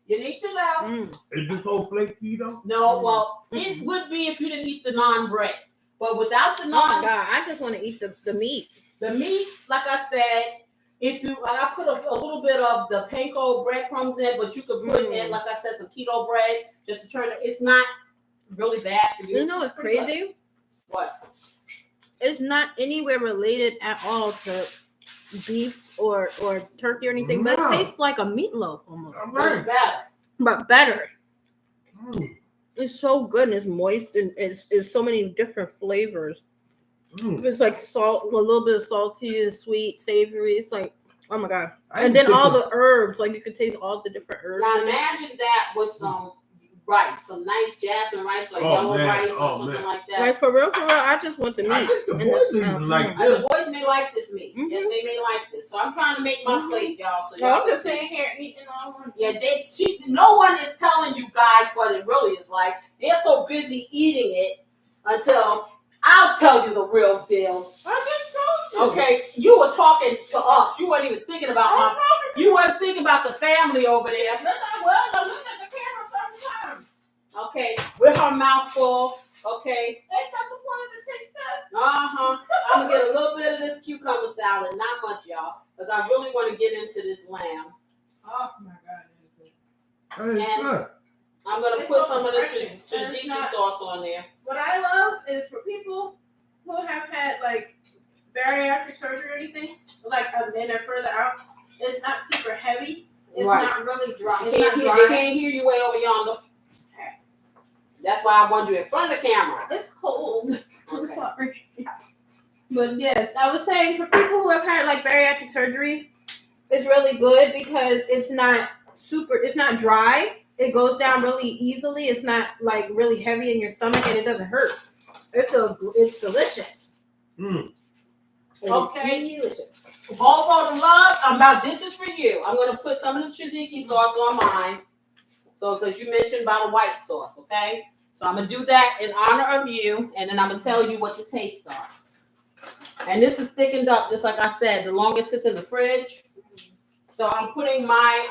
You need to know. Is this whole plate keto? No, well, it would be if you didn't eat the naan bread. But without the Oh my naan, God, I just want to eat the meat. the meat, like I said, I put a little bit of the panko breadcrumbs in, but you could put in, like I said, some keto bread just to turn it. It's not really bad for you. You know what's crazy? What? It's not anywhere related at all to beef or turkey or anything, but No. it tastes like a meatloaf almost. I'm It's right. better. But better. Mm. It's so good and it's moist and it's so many different flavors. Mm. It's like salt, a little bit of salty and sweet, savory. It's like, oh my God. I And then think all it's- the herbs, like you can taste all the different herbs. Now in it. imagine that with some rice, some nice jasmine rice, like Oh, yellow man. rice or Oh, something man. like that. Like for real, I just want the meat. I think the and boys the- even like The this. boys may like this meat. Mhm. Yes, they may like this. So I'm trying to make my plate, y'all. So No, y'all I'm can just see. sitting here eating all one. Yeah, no one is telling you guys what it really is like. They're so busy eating it until I'll tell you the real deal. I just told you. Okay, you were talking to us. You weren't even thinking about you weren't thinking about the family over there. Well, I look at the camera sometimes. Okay, with her mouth full. Okay. Ain't that the point of the TikTok? I'm gonna get a little bit of this cucumber salad, not much, y'all, because I really want to get into this lamb. Oh my God. That is And- good. I'm gonna It's put so some of the refreshing. And it's tzatziki not- sauce on there. What I love is for people who have had like bariatric surgery or anything, like then they're further out, it's not super heavy. It's Right. not really dry. They It's not can't dry. hear you way over yonder. That's why I want you in front of the camera. It's cold. I'm Okay. sorry. But yes, I was saying for people who have had like bariatric surgeries, it's really good because it's not dry it goes down really easily. It's not like really heavy in your stomach, and it doesn't hurt. It's delicious. Mm. Okay. Delicious. Bobo the love. This is for you. I'm gonna put some of the tzatziki sauce on mine. So, because you mentioned about a white sauce, okay? So I'm gonna do that in honor of you, and then I'm gonna tell you what the tastes are. And this is thickened up, just like I said. The longest sits in the fridge. So I'm putting my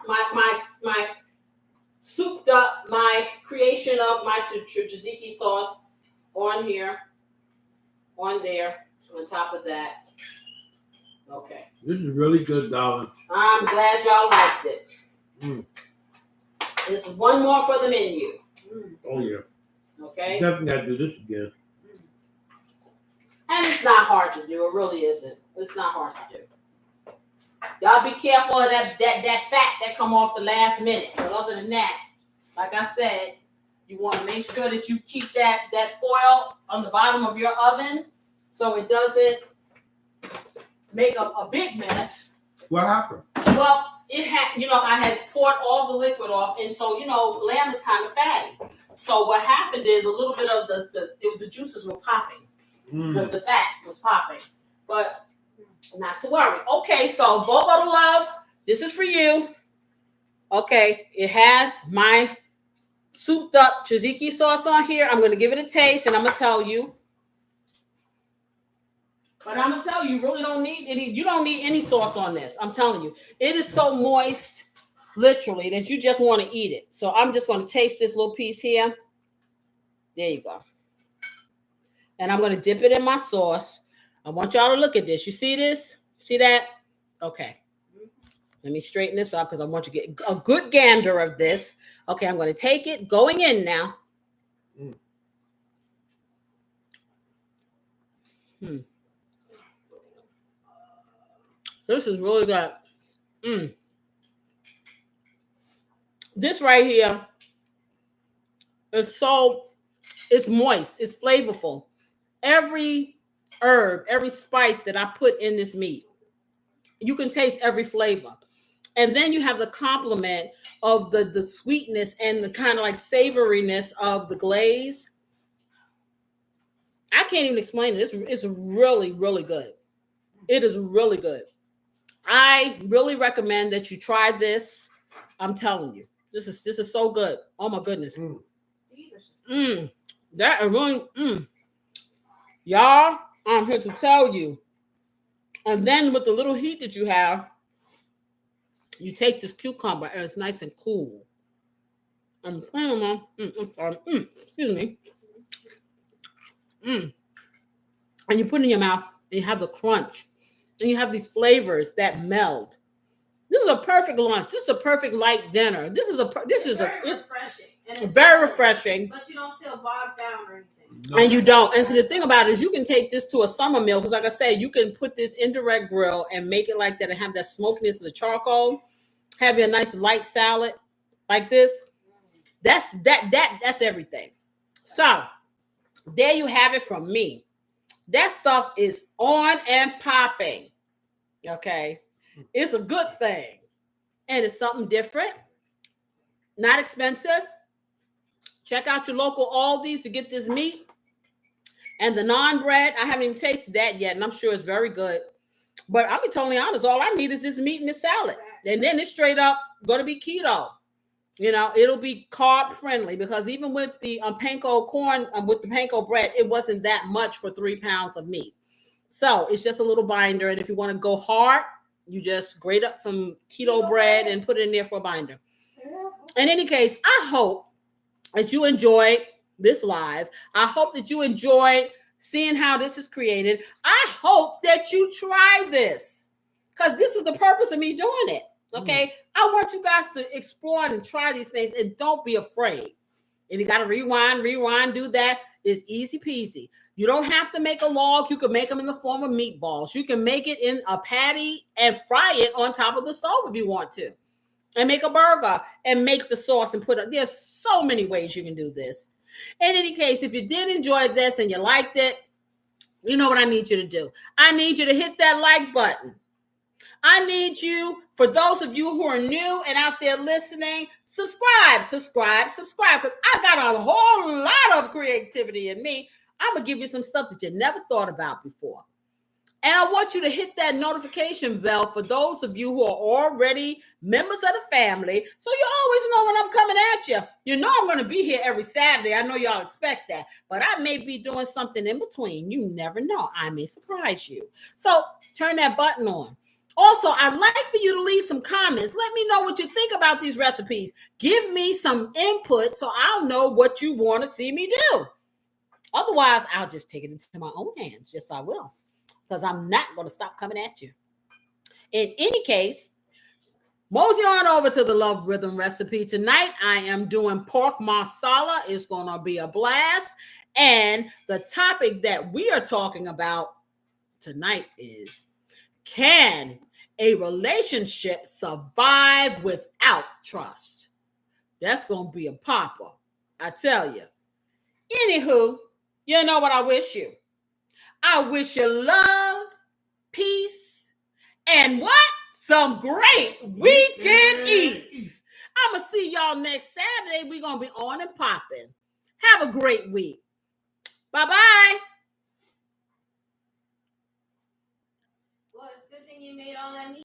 my souped up, my creation of my tzatziki sauce on here, on there, on top of that. Okay. This is really good, darling. I'm glad y'all liked it. Mm. This is one more for the menu. Oh, yeah. Okay. Definitely got to do this again. And it's not hard to do. It really isn't. It's not hard to do. Y'all be careful of that fat that come off the last minute. But other than that, like I said, you want to make sure that you keep that foil on the bottom of your oven so it doesn't make a big mess. What happened? Well, it had, I had poured all the liquid off, and so, lamb is kind of fatty. So what happened is a little bit of the juices were popping. Mm. The fat was popping. But not to worry. Okay, so Bobo to love, this is for you. Okay, it has my souped up tzatziki sauce on here. I'm going to give it a taste, and I'm going to tell you. But I'm going to tell you, you really don't need any sauce on this. I'm telling you. It is so moist, literally, that you just want to eat it. So I'm just going to taste this little piece here. There you go. And I'm going to dip it in my sauce. I want y'all to look at this. You see this? See that? Okay. Let me straighten this up because I want you to get a good gander of this. Okay, I'm going to take it. Going in now. This is really good. This right here is it's moist. It's flavorful. Every herb, every spice that I put in this meat, you can taste every flavor. And then you have the complement of the sweetness and the kind of like savoriness of the glaze. I can't even explain it. It's really, really good. It is really good. I really recommend that you try this. I'm telling you, this is so good. Oh my goodness. That is really, y'all, I'm here to tell you. And then with the little heat that you have, you take this cucumber and it's nice and cool. I'm playing on. Excuse me. And you put it in your mouth and you have the crunch. And you have these flavors that meld. This is a perfect lunch. This is a perfect light dinner. It's refreshing. And it's very refreshing. But you don't feel bogged down or anything. No. And you don't. And so the thing about it is you can take this to a summer meal because like I said, you can put this indirect grill and make it like that and have that smokiness of the charcoal. Have your nice light salad like this. That's everything. So there you have it from me. That stuff is on and popping. Okay. It's a good thing. And it's something different. Not expensive. Check out your local Aldi's to get this meat. And the naan bread, I haven't even tasted that yet, and I'm sure it's very good. But I'll be totally honest, all I need is this meat and this salad. And then it's straight up going to be keto. It'll be carb friendly because even with the panko corn, with the panko bread, it wasn't that much for 3 pounds of meat. So it's just a little binder. And if you want to go hard, you just grate up some keto bread and put it in there for a binder. In any case, I hope that you enjoyed this live. I hope that you enjoyed seeing how this is created. I hope that you try this because this is the purpose of me doing it. Okay. I want you guys to explore and try these things and don't be afraid. If you got to rewind, do that. It's easy peasy. You don't have to make a log. You can make them in the form of meatballs. You can make it in a patty and fry it on top of the stove if you want to. And make a burger and make the sauce and put it. There's so many ways you can do this. In any case, if you did enjoy this and you liked it, you know what I need you to do. I need you to hit that like button. I need you, for those of you who are new and out there listening, subscribe, because I got a whole lot of creativity in me. I'm going to give you some stuff that you never thought about before. And I want you to hit that notification bell for those of you who are already members of the family, so you always know when I'm coming at you. You know I'm going to be here every Saturday. I know y'all expect that, but I may be doing something in between. You never know. I may surprise you. So turn that button on. Also, I'd like for you to leave some comments. Let me know what you think about these recipes. Give me some input so I'll know what you want to see me do. Otherwise, I'll just take it into my own hands. Yes, I will. Because I'm not going to stop coming at you. In any case, mosey on over to the Love Rhythm recipe. Tonight, I am doing pork marsala. It's going to be a blast. And the topic that we are talking about tonight is, can a relationship survive without trust? That's going to be a popper, I tell you. Anywho, you know what I wish you? I wish you love, peace, and what? Some great weekend eats. I'm going to see y'all next Saturday. We're going to be on and popping. Have a great week. Bye-bye. Well, it's a good thing you made all that meat.